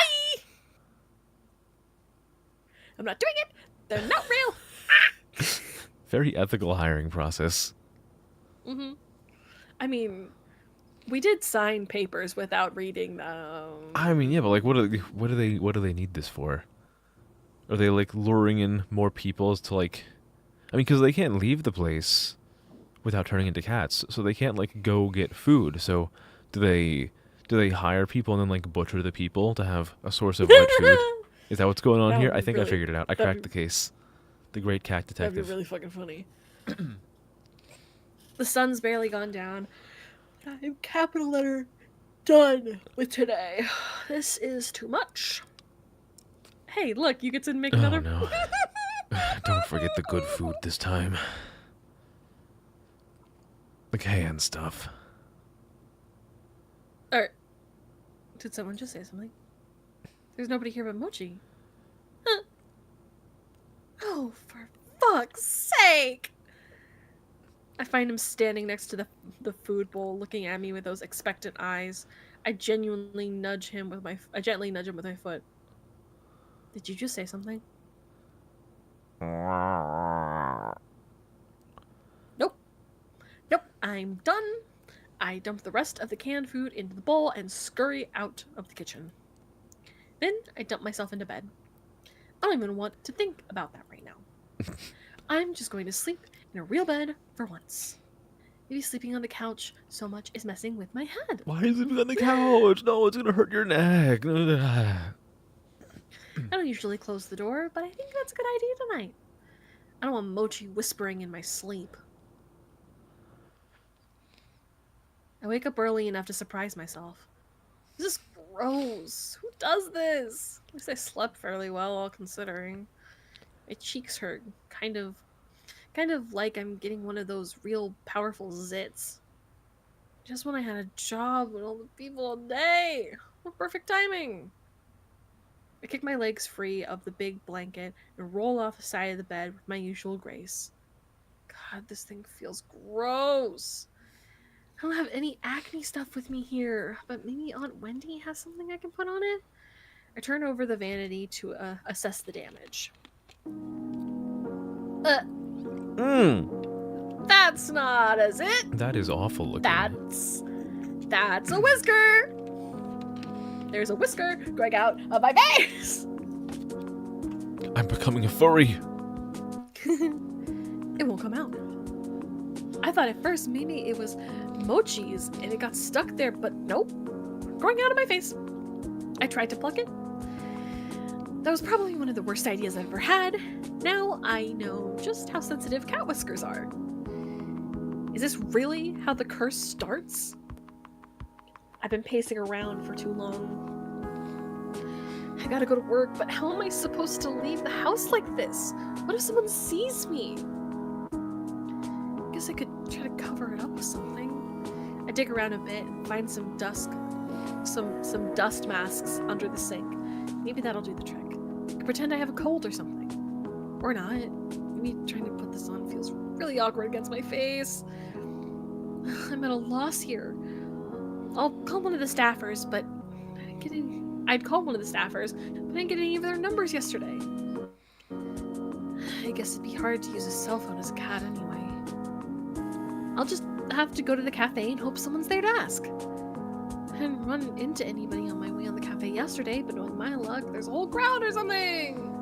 Speaker 1: I'm not doing it. They're not real.
Speaker 2: Very ethical hiring process.
Speaker 1: Mm-hmm. I mean, we did sign papers without reading them.
Speaker 2: I mean, yeah, but like, what do they need this for? Are they like luring in more people to like? I mean, because they can't leave the place without turning into cats, so they can't like go get food. So do they hire people and then like butcher the people to have a source of wet food? Is that what's going on
Speaker 1: That
Speaker 2: here?
Speaker 1: would
Speaker 2: I
Speaker 1: be
Speaker 2: think I
Speaker 1: really-
Speaker 2: figured it out. I
Speaker 1: that'd
Speaker 2: cracked
Speaker 1: be-
Speaker 2: the case. The great cat
Speaker 1: That'd
Speaker 2: detective.
Speaker 1: be really fucking funny. The sun's barely gone down. I'm capital letter done with today. This is too much. Hey, look, you get to make
Speaker 2: Oh
Speaker 1: another.
Speaker 2: no! Don't forget the good food this time. The canned stuff.
Speaker 1: Or, did someone just say something? There's nobody here but Mochi. Huh. Oh, for fuck's sake! I find him standing next to the food bowl, looking at me with those expectant eyes. I gently nudge him with my foot. Did you just say something? Nope. Nope. I'm done. I dump the rest of the canned food into the bowl and scurry out of the kitchen. Then I dump myself into bed. I don't even want to think about that right now. I'm just going to sleep in a real bed for once. Maybe sleeping on the couch so much is messing with my head.
Speaker 2: Why is it on the couch? No, it's gonna hurt your neck.
Speaker 1: I don't usually close the door, but I think that's a good idea tonight. I don't want Mochi whispering in my sleep. I wake up early enough to surprise myself. This is gross. Who does this? At least I slept fairly well, all considering. My cheeks hurt, kind of like I'm getting one of those real powerful zits. Just when I had a job with all the people all day. What perfect timing. I kick my legs free of the big blanket and roll off the side of the bed with my usual grace. God, this thing feels gross. I don't have any acne stuff with me here, but maybe Aunt Wendy has something I can put on it? I turn over the vanity to assess the damage. That's not a zit.
Speaker 2: That is awful looking.
Speaker 1: That's a whisker. There's a whisker growing out of my face.
Speaker 2: I'm becoming a furry.
Speaker 1: It won't come out. I thought at first maybe it was Mochi's and it got stuck there, but nope. Growing out of my face. I tried to pluck it. That was probably one of the worst ideas I've ever had. Now I know just how sensitive cat whiskers are. Is this really how the curse starts? I've been pacing around for too long. I gotta go to work, but how am I supposed to leave the house like this? What if someone sees me? I guess I could try to cover it up with something. I dig around a bit and find some dust masks under the sink. Maybe that'll do the trick. I could pretend I have a cold or something. Or not. Maybe trying to put this on feels really awkward against my face. I'm at a loss here. I'll call one of the staffers, but I'd call one of the staffers, but I didn't get any of their numbers yesterday. I guess it'd be hard to use a cell phone as a cat anyway. I'll just have to go to the cafe and hope someone's there to ask. I didn't run into anybody on my way on the cafe yesterday, but with my luck, there's a whole crowd or something!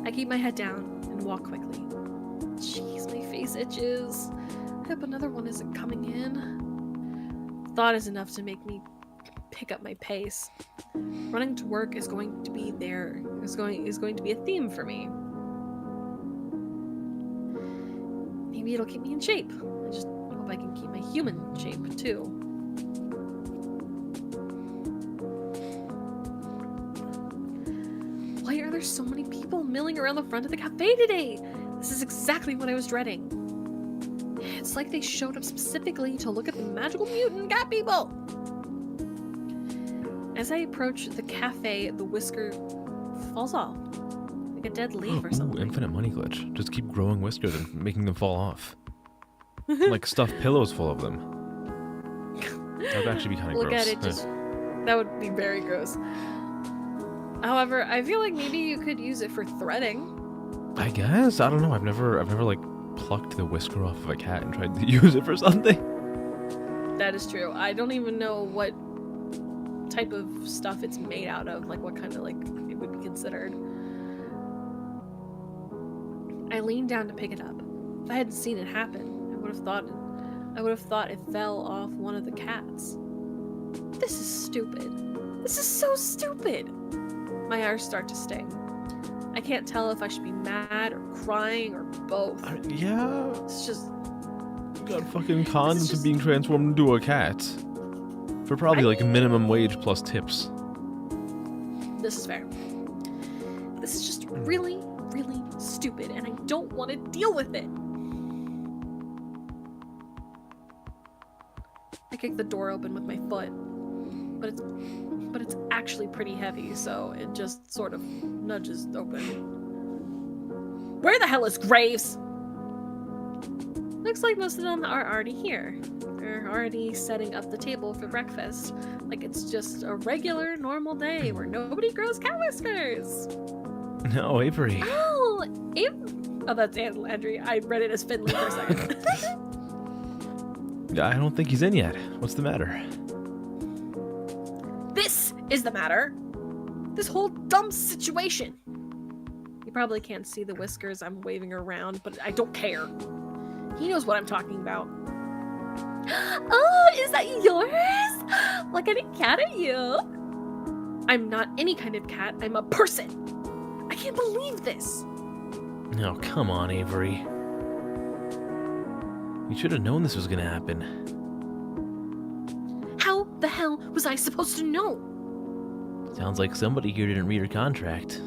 Speaker 1: I keep my head down and walk quickly. Jeez, my face itches. I hope another one isn't coming in. Thought is enough to make me pick up my pace. Running to work is going to be going to be a theme for me. Maybe it'll keep me in shape. I just hope I can keep my human shape too. Why are there so many people milling around the front of the cafe today? This is exactly what I was dreading. It's like they showed up specifically to look at the magical mutant cat people. As I approach the cafe, the whisker falls off. Like a dead leaf or something.
Speaker 2: Ooh, infinite money glitch. Just keep growing whiskers and making them fall off. Like stuffed pillows full of them. That would actually be kind of gross.
Speaker 1: Look at it, that would be very gross. However, I feel like maybe you could use it for threading.
Speaker 2: I guess. I don't know. I've never like plucked the whisker off of a cat and tried to use it for something.
Speaker 1: That is true. I don't even know what type of stuff it's made out of, like what kind of like it would be considered. I leaned down to pick it up. If I hadn't seen it happen, I would have thought it fell off one of the cats. This is stupid. This is so stupid. My ears start to sting. I can't tell if I should be mad or crying or both.
Speaker 2: Yeah.
Speaker 1: It's just
Speaker 2: Got fucking conned into being transformed into a cat. For probably like minimum wage plus tips.
Speaker 1: This is fair. This is just really, really stupid, and I don't want to deal with it. I kick the door open with my foot, but it's actually pretty heavy, so it just sort of nudges open. Where the hell is Graves? Looks like most of them are already here. They're already setting up the table for breakfast. Like it's just a regular, normal day where nobody grows cat whiskers.
Speaker 2: No, Avery.
Speaker 1: Oh, oh, that's Landry. I read it as Finley for a second.
Speaker 2: I don't think he's in yet. What's the matter?
Speaker 1: This is the matter. This whole dumb situation. You probably can't see the whiskers I'm waving around, but I don't care. He knows what I'm talking about.
Speaker 4: Oh, is that yours? What kind of cat are you?
Speaker 1: I'm not any kind of cat. I'm a person. I can't believe this.
Speaker 2: No, come on, Avery. You should have known this was gonna happen.
Speaker 1: How the hell was I supposed to know?
Speaker 2: Sounds like somebody here didn't read her contract.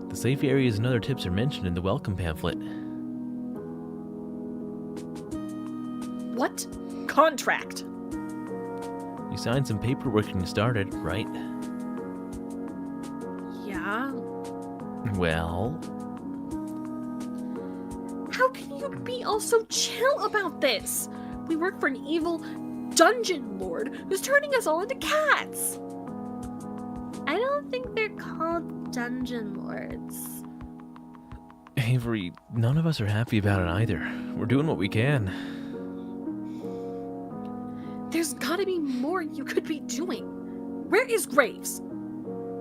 Speaker 2: The safe areas and other tips are mentioned in the welcome pamphlet.
Speaker 1: What contract?
Speaker 2: You signed some paperwork when you started, right?
Speaker 1: Yeah.
Speaker 2: Well,
Speaker 1: How can you be all so chill about this? We work for an evil dungeon lord who's turning us all into cats.
Speaker 4: I don't think they're called dungeon lords.
Speaker 2: Avery, none of us are happy about it either. We're doing what we can.
Speaker 1: There's gotta be more you could be doing. Where is Graves?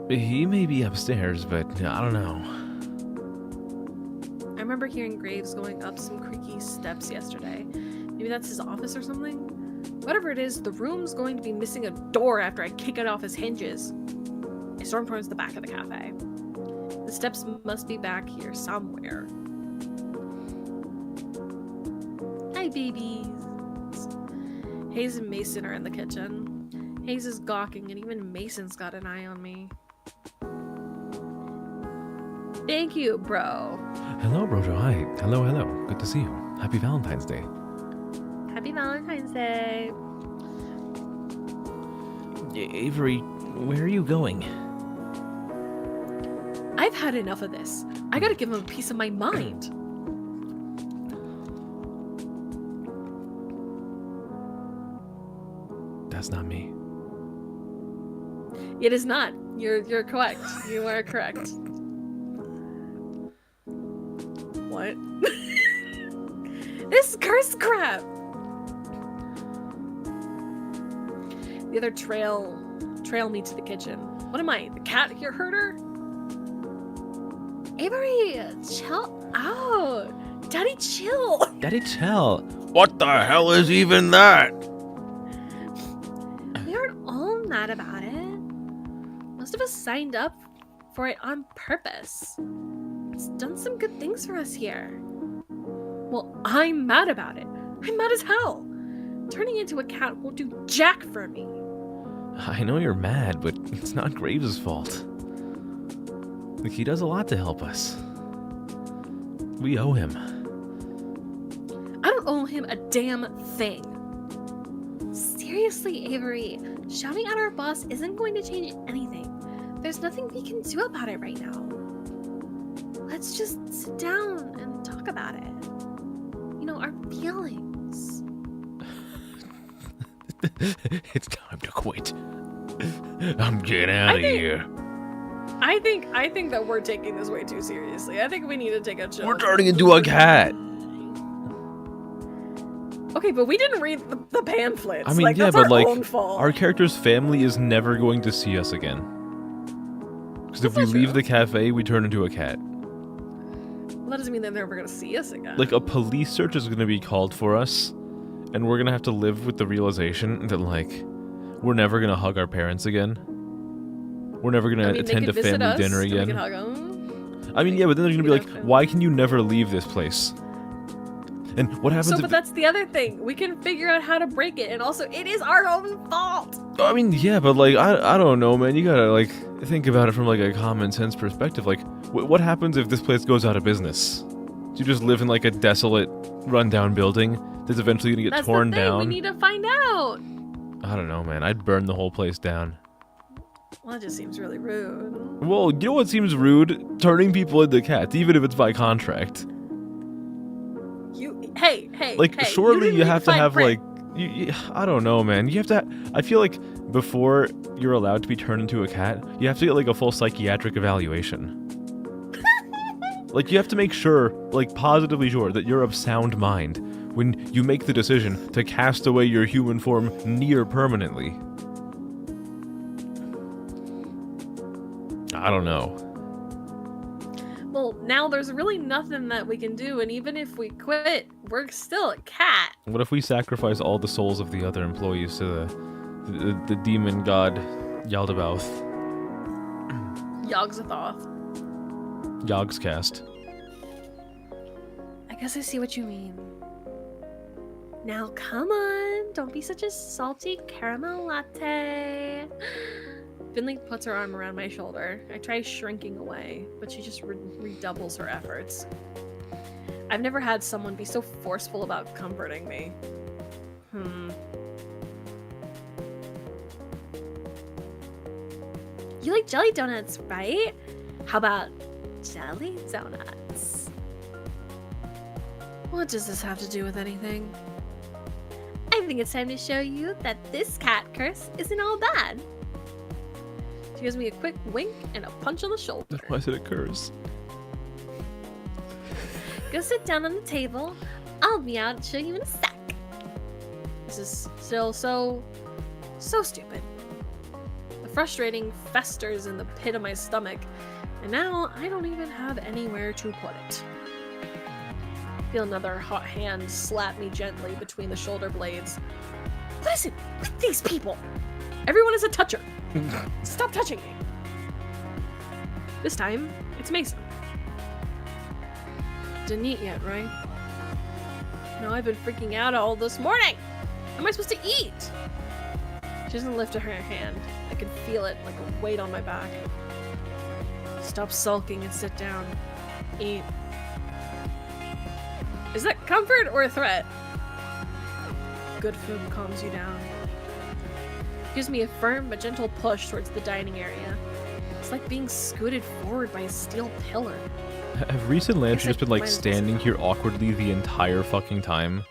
Speaker 2: He may be upstairs, but I don't know.
Speaker 1: I remember hearing Graves going up some creaky steps yesterday. Maybe that's his office or something? Whatever it is, the room's going to be missing a door after I kick it off his hinges. I storm towards the back of the cafe. The steps must be back here somewhere. Hi, babies. Hayes and Mason are in the kitchen. Hayes is gawking, and even Mason's got an eye on me. Thank you, bro.
Speaker 2: Hello, Brojo. Hi. Hello, hello. Good to see you. Happy Valentine's Day.
Speaker 1: Happy Valentine's Day.
Speaker 2: Avery, where are you going?
Speaker 1: I've had enough of this. I gotta give him a piece of my mind.
Speaker 2: That's not me.
Speaker 1: It is not. You're correct. You are correct. What? This cursed crap! The other trail me to the kitchen. What am I, the cat here herder?
Speaker 4: Avery, chill out. Daddy, chill.
Speaker 2: Daddy, chill.
Speaker 3: What the hell is even that?
Speaker 4: We aren't all mad about it. Most of us signed up for it on purpose. It's done some good things for us here.
Speaker 1: Well, I'm mad about it. I'm mad as hell. Turning into a cat won't do jack for me.
Speaker 2: I know you're mad, but it's not Graves' fault. Like, he does a lot to help us. We owe him.
Speaker 1: I don't owe him a damn thing.
Speaker 4: Seriously, Avery, shouting at our boss isn't going to change anything. There's nothing we can do about it right now. Let's just sit down and talk about it. You know, our feelings.
Speaker 2: It's time to quit. I'm getting out of here.
Speaker 1: I think that we're taking this way too seriously. I think we need to take a chill.
Speaker 2: We're turning into a cat.
Speaker 1: Okay, but we didn't read the pamphlets.
Speaker 2: I mean,
Speaker 1: like,
Speaker 2: yeah,
Speaker 1: that's
Speaker 2: but
Speaker 1: our
Speaker 2: like,
Speaker 1: own fault.
Speaker 2: our character's family is never going to see us again. Because if we
Speaker 1: That's not
Speaker 2: leave
Speaker 1: true.
Speaker 2: the cafe, we turn into a cat.
Speaker 1: Well, that doesn't mean they're never gonna see us again.
Speaker 2: Like, a police search is going to be called for us, and we're going to have to live with the realization that, like, we're never going to hug our parents again. We're never going
Speaker 1: I
Speaker 2: to
Speaker 1: mean, they
Speaker 2: attend a
Speaker 1: could visit
Speaker 2: family
Speaker 1: us,
Speaker 2: dinner
Speaker 1: and we
Speaker 2: again.
Speaker 1: can hug 'em.
Speaker 2: I mean, yeah, but then they're going to be
Speaker 1: You
Speaker 2: like,
Speaker 1: know,
Speaker 2: why can you never leave this place? And what happens
Speaker 1: So,
Speaker 2: if...
Speaker 1: but that's the other thing. We can figure out how to break it, and also, it is our own fault.
Speaker 2: I mean, yeah, but like, I don't know, man. You gotta, like, think about it from, like, a common sense perspective. Like, what happens if this place goes out of business? Do you just live in, like, a desolate, rundown building that's eventually gonna get
Speaker 1: That's
Speaker 2: torn
Speaker 1: the thing.
Speaker 2: down?
Speaker 1: We need to find out.
Speaker 2: I don't know, man. I'd burn the whole place down.
Speaker 1: Well, that just seems really rude.
Speaker 2: Well, you know what seems rude? Turning people into cats, even if it's by contract.
Speaker 1: Hey,
Speaker 2: Like,
Speaker 1: hey,
Speaker 2: surely
Speaker 1: didn't
Speaker 2: you
Speaker 1: read
Speaker 2: have to
Speaker 1: fine
Speaker 2: have,
Speaker 1: print.
Speaker 2: like... I don't know, man. You have to... I feel like before you're allowed to be turned into a cat, you have to get, like, a full psychiatric evaluation. Like, you have to make sure, like, positively sure that you're of sound mind when you make the decision to cast away your human form near permanently. I don't know.
Speaker 1: Well, now there's really nothing that we can do, and even if we quit, we're still a cat.
Speaker 2: What if we sacrifice all the souls of the other employees to the demon god Yaldabaoth?
Speaker 1: Yogg-Sothoth.
Speaker 2: Yogscast.
Speaker 1: I guess I see what you mean.
Speaker 4: Now come on, don't be such a salty caramel latte.
Speaker 1: Finley puts her arm around my shoulder. I try shrinking away, but she just redoubles her efforts. I've never had someone be so forceful about comforting me.
Speaker 4: You like jelly donuts, right? How about jelly donuts?
Speaker 1: What does this have to do with anything?
Speaker 4: I think it's time to show you that this cat curse isn't all bad.
Speaker 1: She gives me a quick wink and a punch on the shoulder.
Speaker 2: Why is it a curse?
Speaker 4: Go sit down on the table. I'll be out and show you in a sec.
Speaker 1: This is still so stupid. The frustrating festers in the pit of my stomach, and now I don't even have anywhere to put it. Feel another hot hand slap me gently between the shoulder blades. What is it with these people? Everyone is a toucher. Stop touching me. This time, it's Mason. Didn't eat yet, right? No, I've been freaking out all this morning. How am I supposed to eat? She doesn't lift her hand. I can feel it like a weight on my back. Stop sulking and sit down. Eat. Is that comfort or a threat? Good food calms you down. Gives me a firm but gentle push towards the dining area. It's like being scooted forward by a steel pillar.
Speaker 2: Have Reese and Lantry just been, like,
Speaker 1: Mine is
Speaker 2: standing here awkwardly the entire fucking time?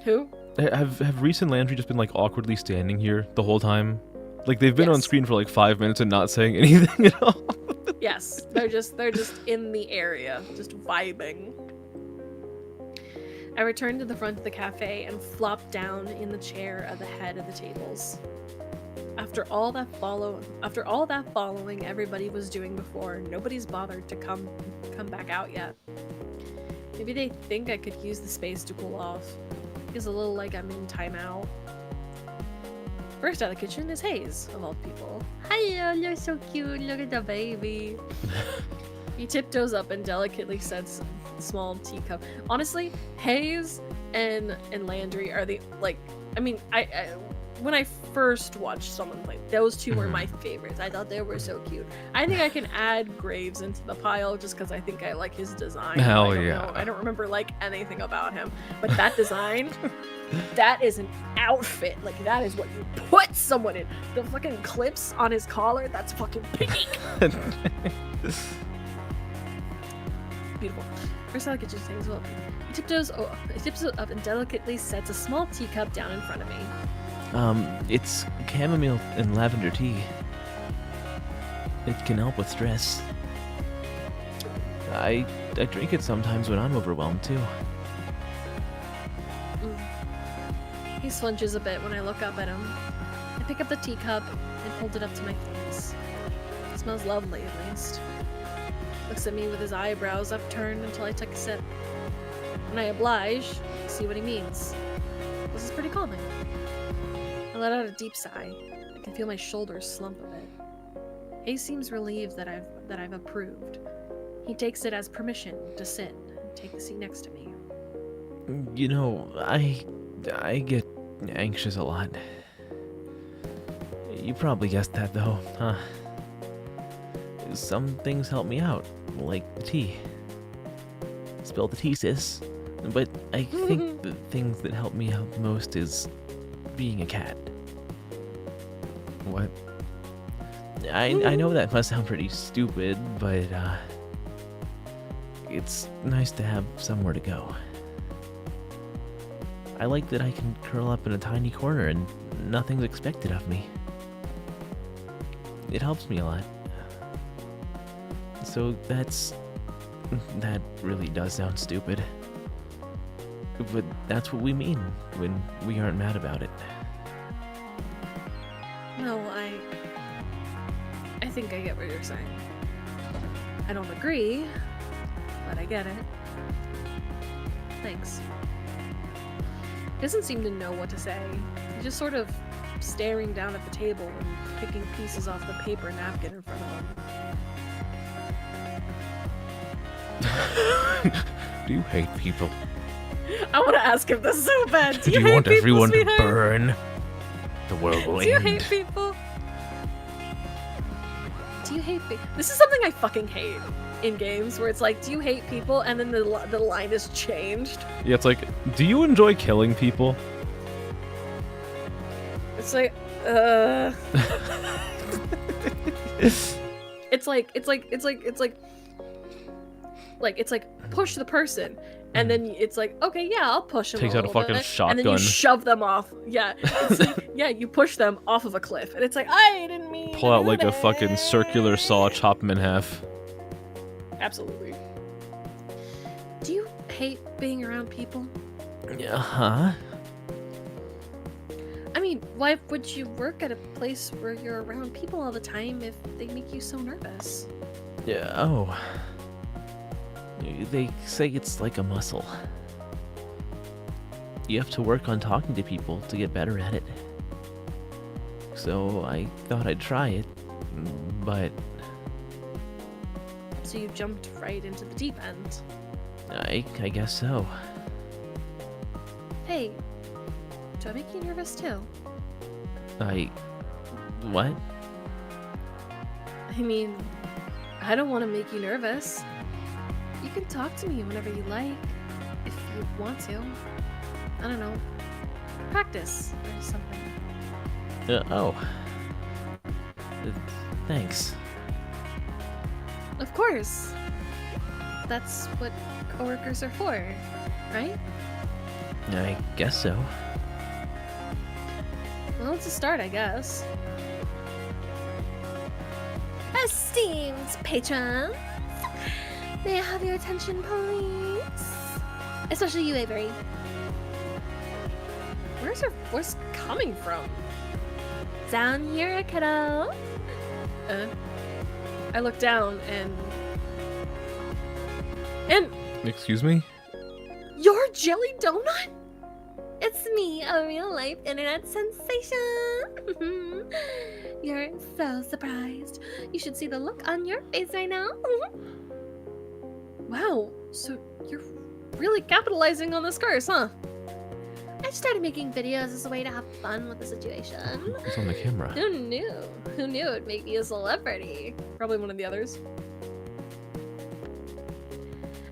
Speaker 1: Who?
Speaker 2: Have Reese and Landry just been, like, awkwardly standing here the whole time? Like, they've been on
Speaker 1: Yes.
Speaker 2: screen for, like, 5 minutes and not saying anything at all.
Speaker 1: Yes, they're just in the area, just vibing. I returned to the front of the cafe and flopped down in the chair at the head of the tables. After all that following everybody was doing before, nobody's bothered to come back out yet. Maybe they think I could use the space to cool off. Feels a little like I'm in timeout. First out of the kitchen is Hayes, of all people.
Speaker 4: Hello, you're so cute. Look at the baby.
Speaker 1: He tiptoes up and delicately sets a small teacup. Honestly, Hayes and Landry are the, like, I mean, I when I first watched someone play, those two were my favorites. I thought they were so cute. I think I can add Graves into the pile just because I think I like his design.
Speaker 2: Hell
Speaker 1: I don't
Speaker 2: yeah.
Speaker 1: know. I don't remember, like, anything about him. But that design, that is an outfit. Like, that is what you put someone in. The fucking clips on his collar, that's fucking pink. Beautiful. First out of the kitchen things well. He tiptoes up and delicately sets a small teacup down in front of me.
Speaker 3: It's chamomile and lavender tea. It can help with stress. I drink it sometimes when I'm overwhelmed too.
Speaker 1: He flinches a bit when I look up at him. I pick up the teacup and hold it up to my face. It smells lovely, at least. Looks at me with his eyebrows upturned until I take a sip. When I oblige, I see what he means. This is pretty calming. I let out a deep sigh. I can feel my shoulders slump a bit. Hayes seems relieved that I've approved. He takes it as permission to sit and take the seat next to me.
Speaker 3: You know, I get anxious a lot. You probably guessed that though, huh? Some things help me out, like the tea. Spill the tea, sis. But I think the things that help me out most is being a cat.
Speaker 2: What?
Speaker 3: I know that must sound pretty stupid, but it's nice to have somewhere to go. I like that I can curl up in a tiny corner and nothing's expected of me. It helps me a lot. So that really does sound stupid. But that's what we mean when we aren't mad about it.
Speaker 1: No, I think I get what you're saying. I don't agree, but I get it. Thanks. He doesn't seem to know what to say. He's just sort of staring down at the table and picking pieces off the paper napkin in front of him.
Speaker 2: Do you hate people?
Speaker 1: I want to ask him this so bad. Do
Speaker 2: Do
Speaker 1: you
Speaker 2: you
Speaker 1: hate
Speaker 2: want
Speaker 1: people,
Speaker 2: everyone to
Speaker 1: sweetheart?
Speaker 2: burn? The world will
Speaker 1: Do you
Speaker 2: end.
Speaker 1: hate people? Do you hate people? This is something I fucking hate in games where it's like, do you hate people? And then the line is changed.
Speaker 2: Yeah, it's like, do you enjoy killing people?
Speaker 1: It's like, it's like push the person, and then it's like, okay, yeah, I'll push him.
Speaker 2: Takes
Speaker 1: a
Speaker 2: out a
Speaker 1: little
Speaker 2: fucking
Speaker 1: bit,
Speaker 2: shotgun.
Speaker 1: and then you shove them off. Yeah, it's like, yeah, you push them off of a cliff, and it's like, I didn't mean.
Speaker 2: Pull
Speaker 1: to
Speaker 2: out
Speaker 1: do
Speaker 2: like a
Speaker 1: that.
Speaker 2: fucking circular saw, chop him in half.
Speaker 1: Absolutely. Do you hate being around people?
Speaker 3: Yeah, huh?
Speaker 1: I mean, why would you work at a place where you're around people all the time if they make you so nervous?
Speaker 3: Yeah, oh. They say it's like a muscle. You have to work on talking to people to get better at it. So I thought I'd try it, but
Speaker 1: So you jumped right into the deep end.
Speaker 3: I guess so.
Speaker 1: Hey, do I make you nervous too?
Speaker 3: What?
Speaker 1: I mean, I don't want to make you nervous. You can talk to me whenever you like, if you want to. I don't know. Practice or something.
Speaker 3: Oh. Thanks.
Speaker 1: Of course. That's what coworkers are for, right?
Speaker 3: I guess so.
Speaker 1: Well, it's a start, I guess.
Speaker 4: Esteemed patrons, may I have your attention, please? Especially you, Avery.
Speaker 1: Where's her voice coming from?
Speaker 4: Down here, kiddo.
Speaker 1: I look down and
Speaker 2: Excuse me?
Speaker 1: you're Jelly Donut?
Speaker 4: It's me, a real life internet sensation. You're so surprised. You should see the look on your face right now.
Speaker 1: Wow, so you're really capitalizing on this curse, huh?
Speaker 4: I started making videos as a way to have fun with the situation.
Speaker 2: It's on the camera.
Speaker 1: Who knew? Who knew it'd make me a celebrity? Probably one of the others.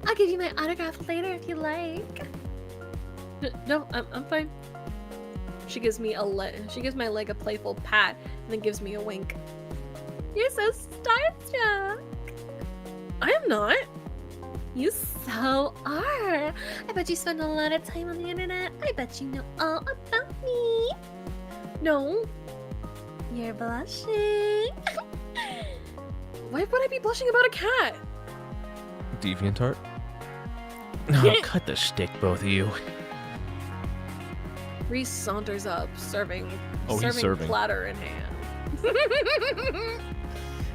Speaker 4: I'll give you my autograph later if you like.
Speaker 1: No, I'm fine. She gives me she gives my leg a playful pat and then gives me a wink.
Speaker 4: You're so starstruck.
Speaker 1: I am not.
Speaker 4: You so are. I bet you spend a lot of time on the internet. I bet you know all about me.
Speaker 1: No.
Speaker 4: You're blushing.
Speaker 1: Why would I be blushing about a cat?
Speaker 2: DeviantArt?
Speaker 3: Oh, cut the shtick, both of you.
Speaker 1: Reese saunters up, serving
Speaker 2: he's serving.
Speaker 1: platter in hand.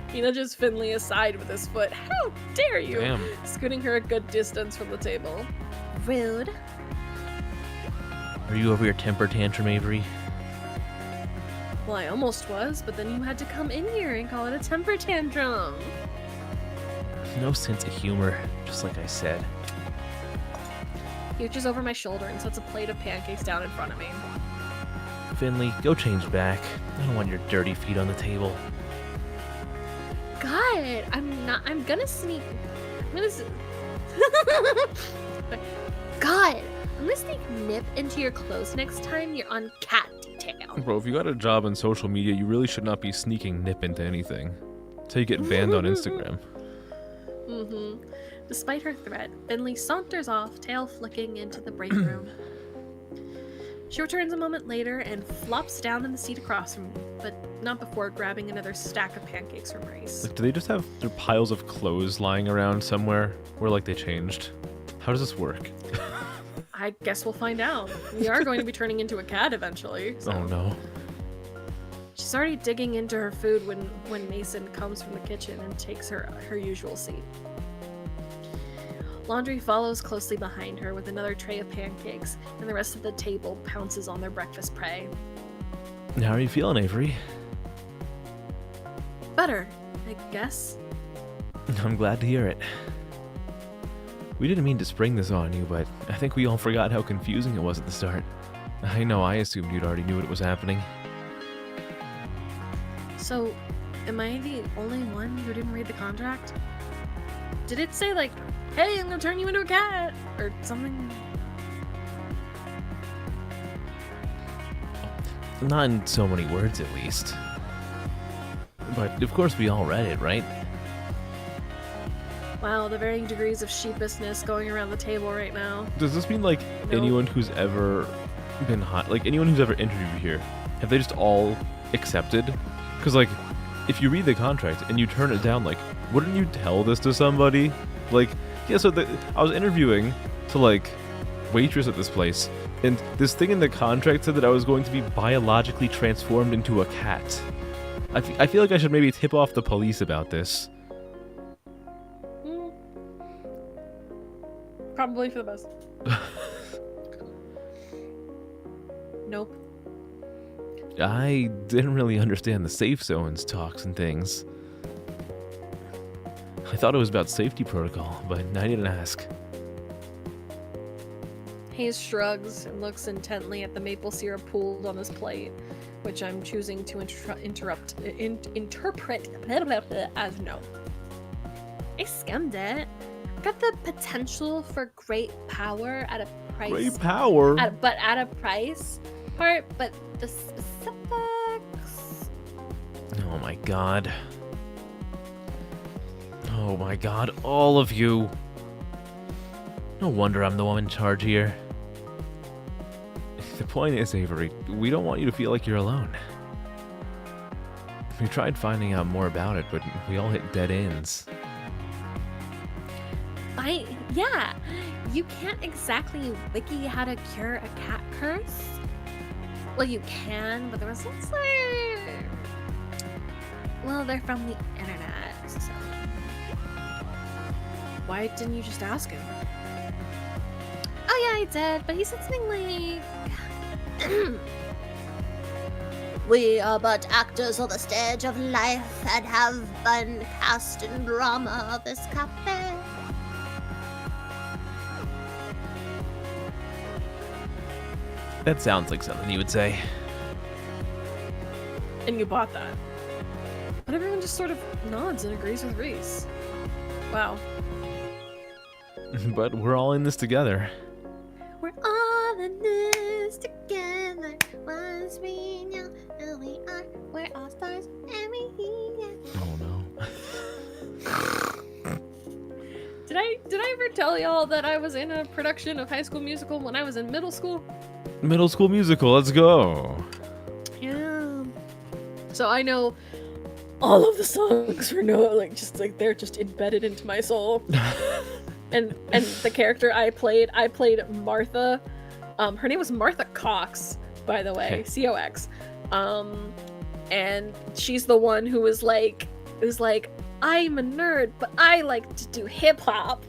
Speaker 1: He nudges Finley aside with his foot. How dare you!
Speaker 2: Damn.
Speaker 1: Scooting her a good distance from the table.
Speaker 4: Rude.
Speaker 3: Are you over your temper tantrum, Avery?
Speaker 1: Well, I almost was, but then you had to come in here and call it a temper tantrum.
Speaker 3: No sense of humor, just like I said.
Speaker 1: He reaches over my shoulder and sets a plate of pancakes down in front of me.
Speaker 3: Finley, go change back. I don't want your dirty feet on the table.
Speaker 4: God, I'm gonna sneak. God, I'm gonna sneak Nip into your clothes next time you're on cat detail.
Speaker 2: Bro, if you got a job in social media, you really should not be sneaking Nip into anything. That's how you get banned on Instagram.
Speaker 1: Mm-hmm. Despite her threat, Finley saunters off, tail flicking into the break room. She returns a moment later and flops down in the seat across from me, but not before grabbing another stack of pancakes from Reese.
Speaker 2: Like, do they just have their piles of clothes lying around somewhere where, like, they changed? How does this work?
Speaker 1: I guess we'll find out. We are going to be turning into a cat eventually. So.
Speaker 2: Oh no.
Speaker 1: She's already digging into her food when Mason comes from the kitchen and takes her usual seat. Laundry follows closely behind her with another tray of pancakes, and the rest of the table pounces on their breakfast prey.
Speaker 3: How are you feeling, Avery?
Speaker 1: Better, I guess.
Speaker 3: I'm glad to hear it. We didn't mean to spring this on you, but I think we all forgot how confusing it was at the start. I know I assumed you'd already knew what was happening.
Speaker 1: So, am I the only one who didn't read the contract? Did it say, like, hey, I'm gonna turn you into a cat, or something?
Speaker 3: Not in so many words, at least. But of course we all read it, right?
Speaker 1: Wow, the varying degrees of sheepishness going around the table right now.
Speaker 2: Does this mean, like,
Speaker 1: No.
Speaker 2: anyone who's ever been like, anyone who's ever interviewed here, have they just all accepted? Because, like, if you read the contract and you turn it down, like, wouldn't you tell this to somebody? Like, yeah, so I was interviewing to, like, waitress at this place, and this thing in the contract said that I was going to be biologically transformed into a cat. I feel like I should maybe tip off the police about this.
Speaker 1: Probably for the best. Nope.
Speaker 2: I didn't really understand the safe zones talks and things. I thought it was about safety protocol, but I didn't ask.
Speaker 1: Hayes shrugs and looks intently at the maple syrup pooled on his plate, which I'm choosing to interpret as no.
Speaker 4: I skimmed it. Got the potential for great power at a price.
Speaker 2: Great power?
Speaker 4: But at a price part, but the specifics.
Speaker 3: Oh my god. Oh my god, all of you. No wonder I'm the one in charge here.
Speaker 2: The point is, Avery, we don't want you to feel like you're alone. We tried finding out more about it, but we all hit dead ends.
Speaker 4: Yeah, you can't exactly wiki how to cure a cat curse. Well, you can, but the results are... Well, they're from the internet, so...
Speaker 1: Why didn't you just ask him?
Speaker 4: Oh yeah, I did, but he said something like... We are but actors on the stage of life and have been cast in drama of this cafe.
Speaker 3: That sounds like something you would say.
Speaker 1: And you bought that. But everyone just sort of nods and agrees with Reese. Wow.
Speaker 2: But we're all in this together.
Speaker 4: We're all in this together. Once we know who we are, we're all stars and we here.
Speaker 2: Oh no.
Speaker 1: Did I ever tell y'all that I was in a production of High School Musical when I was in middle school?
Speaker 2: Middle School Musical, let's go.
Speaker 1: Yeah. So I know all of the songs were just like they're just embedded into my soul. and the character I played Martha. Her name was Martha Cox, by the way, Cox. And she's the one who was like, I'm a nerd, but I like to do hip hop.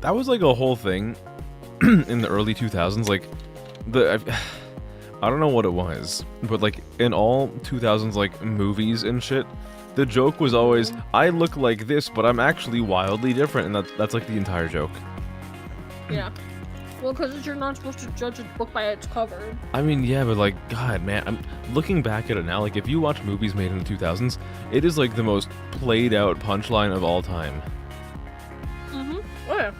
Speaker 2: That was like a whole thing in the early 2000s. Like, I don't know what it was, but like in all 2000s like movies and shit, the joke was always, I look like this, but I'm actually wildly different, and that's like the entire joke.
Speaker 1: Yeah. Well, because you're not supposed to judge a book by its cover.
Speaker 2: I mean, yeah, but like, God, man, I'm looking back at it now. Like, if you watch movies made in the 2000s, it is like the most played out punchline of all time.
Speaker 1: Mm-hmm. Oh, yeah.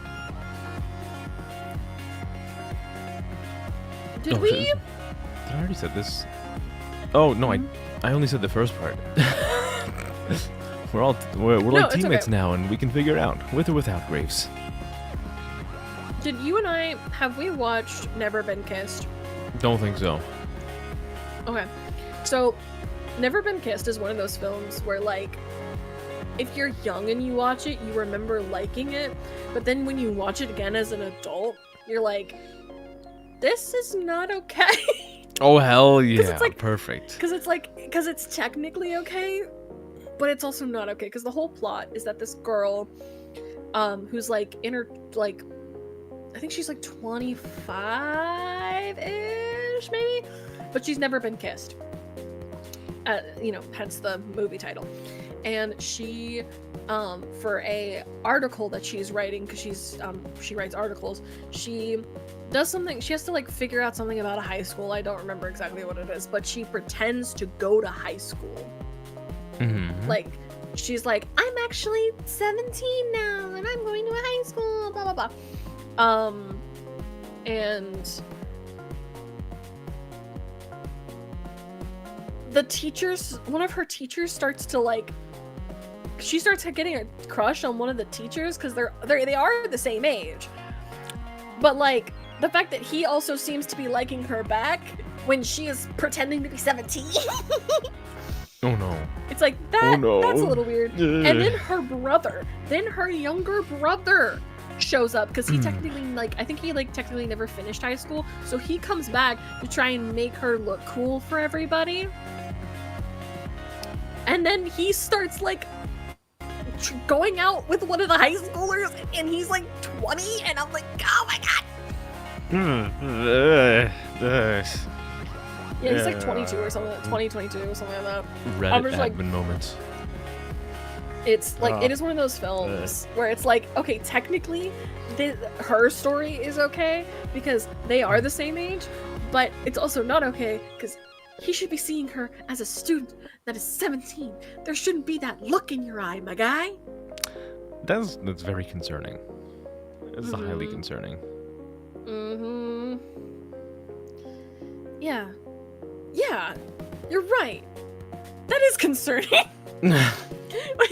Speaker 1: Did we?
Speaker 2: Did I already said this? Oh no, I only said the first part. we're like teammates now, and we can figure it out with or without Graves.
Speaker 1: Did you and I have we watched Never Been Kissed?
Speaker 2: Don't think so.
Speaker 1: Okay, so Never Been Kissed is one of those films where like, if you're young and you watch it, you remember liking it, but then when you watch it again as an adult, you're like, this is not okay.
Speaker 2: Oh hell yeah!
Speaker 1: It's like,
Speaker 2: perfect.
Speaker 1: Because it's technically okay, but it's also not okay. Because the whole plot is that this girl, who's like in her like, I think she's like 25-ish maybe, but she's never been kissed. Hence the movie title. And she, for a article that she's writing, because she writes articles, she does something. She has to like figure out something about a high school. I don't remember exactly what it is, but she pretends to go to high school.
Speaker 2: Mm-hmm.
Speaker 1: Like, she's like, I'm actually 17 now, and I'm going to a high school. Blah blah blah. And the teachers, one of her teachers starts to like, she starts getting a crush on one of the teachers because they are the same age. But like, the fact that he also seems to be liking her back when she is pretending to be 17.
Speaker 2: Oh no.
Speaker 1: It's like that.
Speaker 2: Oh, no.
Speaker 1: That's a little weird. And then her younger brother shows up because he technically I think he technically never finished high school, so he comes back to try and make her look cool for everybody. And then he starts like going out with one of the high schoolers, and he's like 20, and I'm like, oh my god. Yeah, he's like 22 or something, 22 or something like that.
Speaker 2: Reddit
Speaker 1: just
Speaker 2: admin
Speaker 1: like,
Speaker 2: moments.
Speaker 1: It's like, it is one of those films where it's like, okay, technically her story is okay because they are the same age, but it's also not okay because he should be seeing her as a student that is 17. There shouldn't be that look in your eye, my guy.
Speaker 2: That's very concerning. It's highly concerning.
Speaker 1: Mm-hmm. Yeah. Yeah. You're right. That is concerning. I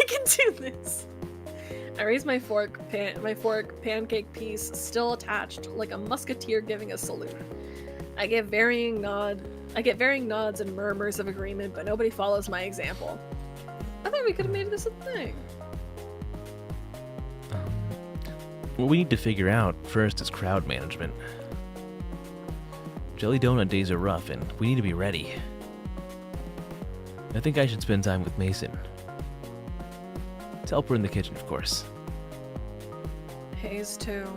Speaker 1: can do this. I raise my fork, pancake piece, still attached, like a musketeer giving a salute. I get varying nods and murmurs of agreement, but nobody follows my example. I thought we could have made this a thing.
Speaker 3: What we need to figure out first is crowd management. Jelly donut days are rough, and we need to be ready. I think I should spend time with Mason. To help her in the kitchen, of course.
Speaker 1: Hayes too.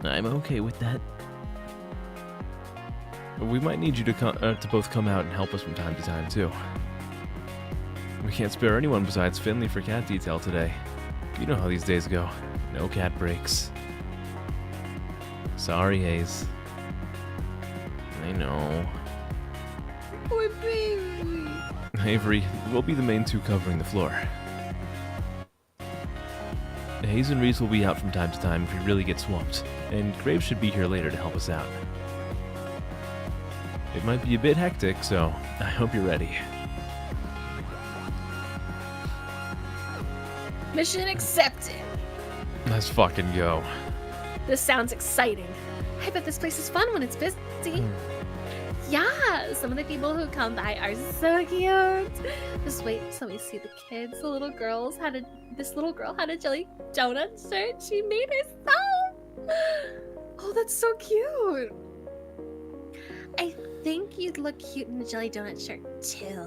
Speaker 3: I'm okay with that.
Speaker 2: We might need you to both come out and help us from time to time too. We can't spare anyone besides Finley for cat detail today. You know how these days go. No cat breaks. Sorry, Hayes. I know.
Speaker 1: Boy, baby.
Speaker 2: Avery, we'll be the main two covering the floor. Hayes and Reese will be out from time to time if we really get swamped, and Graves should be here later to help us out. It might be a bit hectic, so I hope you're ready.
Speaker 1: Mission accepted.
Speaker 2: Let's fucking go.
Speaker 1: This sounds exciting. I bet this place is fun when it's busy.
Speaker 4: Yeah, some of the people who come by are so cute. Just wait till we see the kids. The little girls this little girl had a jelly donut shirt she made herself.
Speaker 1: Oh, that's so cute.
Speaker 4: I think you'd look cute in a jelly donut shirt too.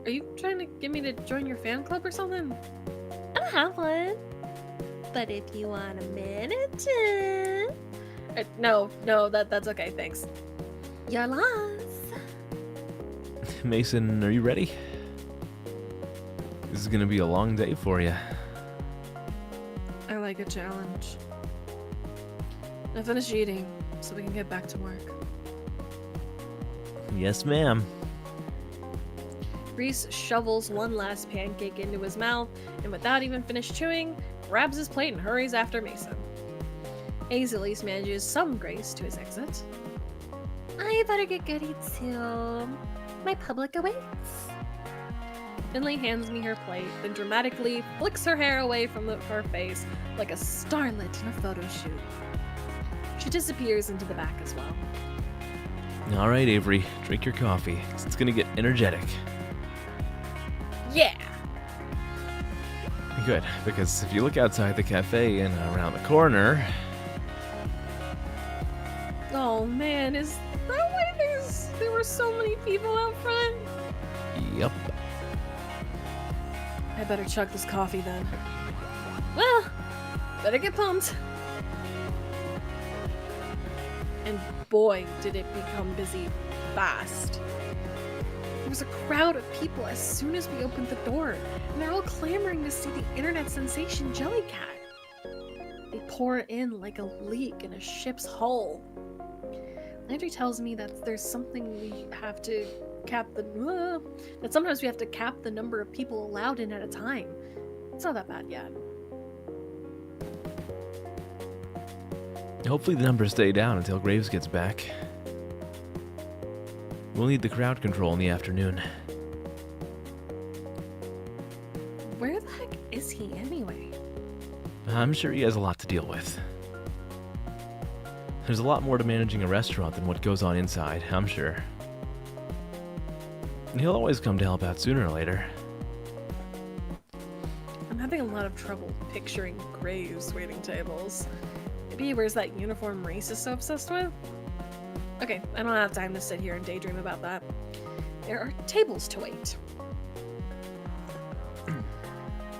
Speaker 1: Are you trying to get me to join your fan club or something?
Speaker 4: I don't have one. But if you want a minute to...
Speaker 1: No, that's okay, thanks.
Speaker 4: You're lost.
Speaker 2: Mason, are you ready? This is gonna be a long day for you.
Speaker 1: I like a challenge. Now finish eating so we can get back to work.
Speaker 2: Yes, ma'am.
Speaker 1: Reese shovels one last pancake into his mouth, and without even finished chewing, grabs his plate and hurries after Mason. Ace at least manages some grace to his exit.
Speaker 4: I better get goody too. My public awaits.
Speaker 1: Finley hands me her plate, then dramatically flicks her hair away from her face like a starlet in a photo shoot. She disappears into the back as well.
Speaker 2: All right, Avery, drink your coffee. It's gonna get energetic.
Speaker 1: Yeah!
Speaker 2: Good, because if you look outside the cafe and around the corner...
Speaker 1: Oh man, is that why there were so many people out front?
Speaker 2: Yep.
Speaker 1: I better chug this coffee then. Well, better get pumped. And boy, did it become busy fast. There was a crowd of people as soon as we opened the door, and they're all clamoring to see the internet sensation Jellycat. They pour in like a leak in a ship's hull. Landry tells me that there's something we have to cap that sometimes we have to cap the number of people allowed in at a time. It's not that bad yet.
Speaker 2: Hopefully the numbers stay down until Graves gets back. We'll need the crowd control in the afternoon.
Speaker 1: Where the heck is he anyway?
Speaker 2: I'm sure he has a lot to deal with. There's a lot more to managing a restaurant than what goes on inside, I'm sure. He'll always come to help out sooner or later.
Speaker 1: I'm having a lot of trouble picturing Graves waiting tables. Maybe he wears that uniform Reese is so obsessed with? Okay, I don't have time to sit here and daydream about that. There are tables to wait.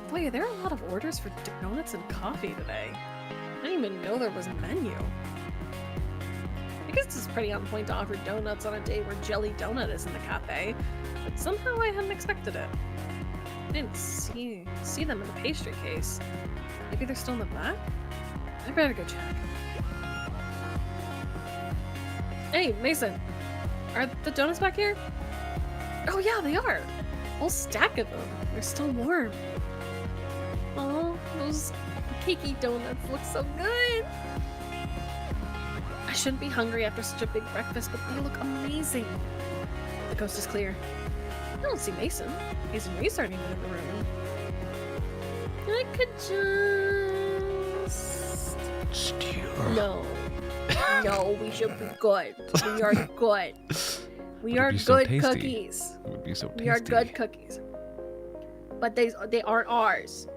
Speaker 1: Boy, there are a lot of orders for donuts and coffee today. I didn't even know there was a menu. I guess it's pretty on point to offer donuts on a day where Jelly Donut is in the cafe, but somehow I hadn't expected it. I didn't see them in the pastry case. Maybe they're still in the back? I better go check. Hey, Mason! Are the donuts back here? Oh yeah, they are! A whole stack of them. They're still warm. Oh, those cakey donuts look so good! I shouldn't be hungry after such a big breakfast, but they look amazing. The coast is clear. I don't see Mason. Ace and Reese aren't even in the room. I could just...
Speaker 2: Steer.
Speaker 1: No. No, we should be good. We are good. We are
Speaker 2: be so
Speaker 1: good
Speaker 2: tasty.
Speaker 1: cookies.
Speaker 2: It would be so tasty.
Speaker 1: We are good cookies. But they aren't ours.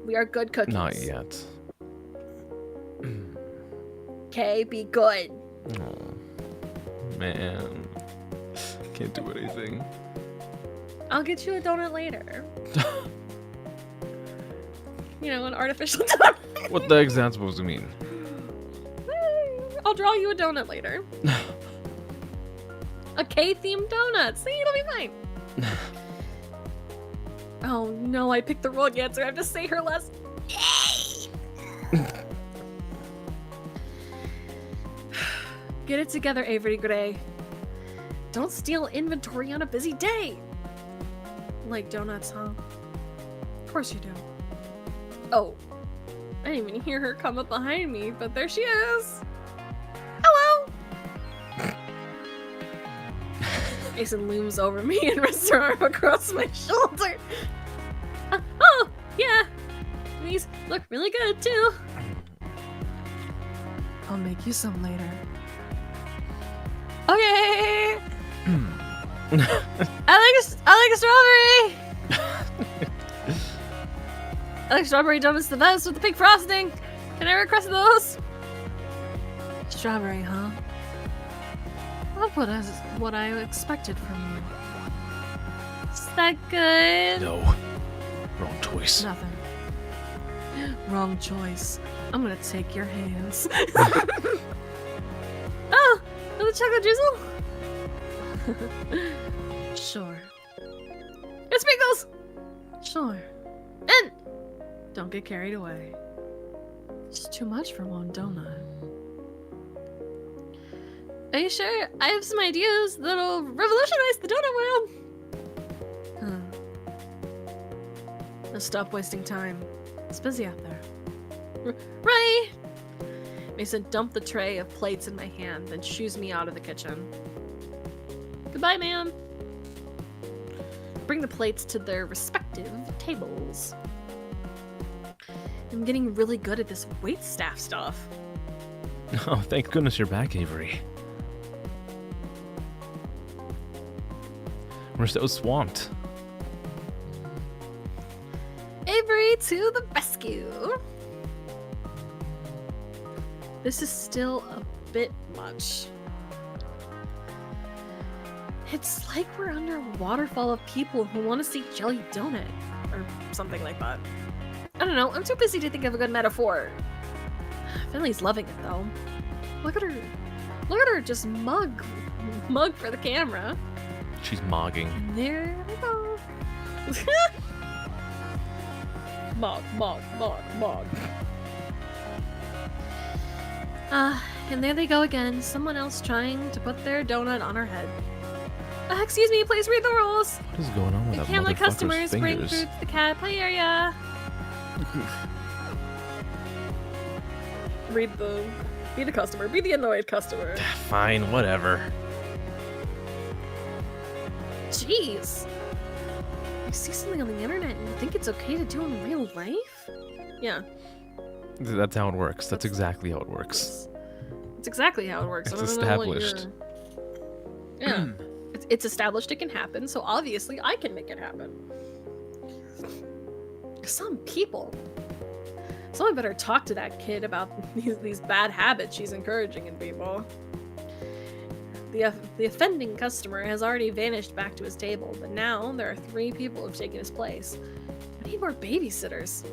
Speaker 1: We are good cookies.
Speaker 2: Not yet.
Speaker 1: Okay, be good.
Speaker 2: Oh, man. Can't do anything.
Speaker 1: I'll get you a donut later. You know, an artificial donut.
Speaker 2: What the heck's that supposed to mean?
Speaker 1: I'll draw you a donut later. A K-themed donut. See, it'll be fine. Oh no, I picked the wrong answer. I have to say her last. Get it together, Avery Gray. Don't steal inventory on a busy day. Like donuts, huh? Of course you do. Oh, I didn't even hear her come up behind me, but there she is. Hello. Jason looms over me and rests her arm across my shoulder. Oh, yeah. These look really good, too. I'll make you some later. Okay. I like a strawberry. I like strawberry donuts the best with the pink frosting. Can I request those? Strawberry, huh? That's what I expected from you. Is that good?
Speaker 3: No. Wrong choice.
Speaker 1: Nothing. Wrong choice. I'm gonna take your hands. Oh, another chocolate drizzle? Sure. It's sprinkles! Sure. And don't get carried away. It's too much for one donut. Are you sure? I have some ideas that'll revolutionize the donut world. Now stop wasting time. It's busy out there. Right! Mason dumped the tray of plates in my hand, then shoos me out of the kitchen. Goodbye, ma'am. Bring the plates to their respective tables. I'm getting really good at this waitstaff stuff.
Speaker 3: Oh, thank goodness you're back, Avery. We're so swamped.
Speaker 1: Avery to the rescue. This is still a bit much. It's like we're under a waterfall of people who want to see Jelly Donut, or something like that. I don't know, I'm too busy to think of a good metaphor. Finley's loving it though. Look at her. Look at her just mug for the camera.
Speaker 3: She's mogging.
Speaker 1: And there we go. Mog. And there they go again. Someone else trying to put their donut on her head. Excuse me, please read the rules.
Speaker 3: What is going on with
Speaker 1: You
Speaker 3: that
Speaker 1: can't let
Speaker 3: motherfucker's
Speaker 1: customers bring
Speaker 3: fingers?
Speaker 1: food to the cat play area. Be the customer. Be the annoyed customer.
Speaker 3: Fine, whatever.
Speaker 1: Jeez. You see something on the internet and you think it's okay to do in real life? Yeah.
Speaker 3: That's how it works. That's exactly how it works.
Speaker 1: It's exactly how it works.
Speaker 3: It's
Speaker 1: I don't know what
Speaker 3: established.
Speaker 1: Yeah. It's established it can happen, so obviously I can make it happen. Some people. Someone better talk to that kid about these bad habits she's encouraging in people. The offending customer has already vanished back to his table, but now there are 3 people who have taken his place. I need more babysitters.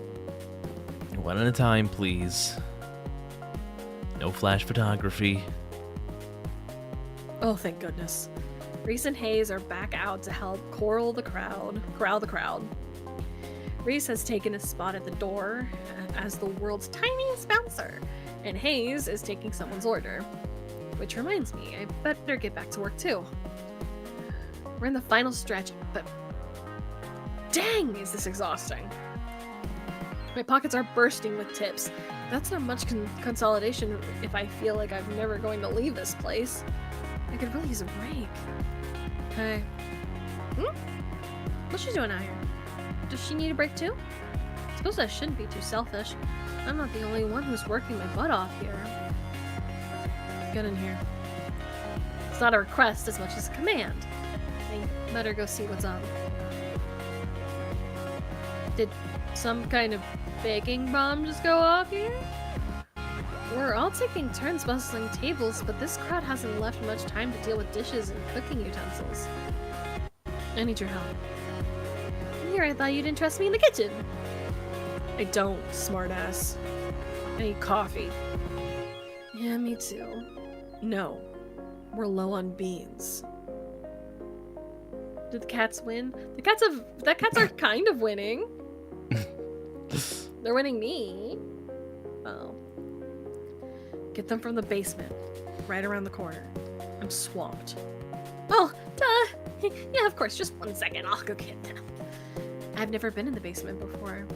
Speaker 3: One at a time, please. No flash photography.
Speaker 1: Oh, thank goodness. Reese and Hayes are back out to help corral the crowd. Reese has taken a spot at the door as the world's tiniest bouncer, and Hayes is taking someone's order. Which reminds me, I better get back to work too. We're in the final stretch, but dang, is this exhausting. My pockets are bursting with tips. That's not much consolidation if I feel like I'm never going to leave this place. I could really use a break. Hey. What's she doing out here? Does she need a break too? I suppose I shouldn't be too selfish. I'm not the only one who's working my butt off here. Get in here. It's not a request as much as a command. I better go see what's up. Did some kind of baking bomb just go off here? We're all taking turns bustling tables, but this crowd hasn't left much time to deal with dishes and cooking utensils. I need your help. Here, I thought you didn't trust me in the kitchen. I don't, smartass. I need coffee. Yeah, me too. No, we're low on beans. Did the cats win? The cats are kind of winning. They're winning me. Oh. Get them from the basement, right around the corner. I'm swamped. Oh, duh. Yeah, of course. Just 1 second. I'll go get them. I've never been in the basement before.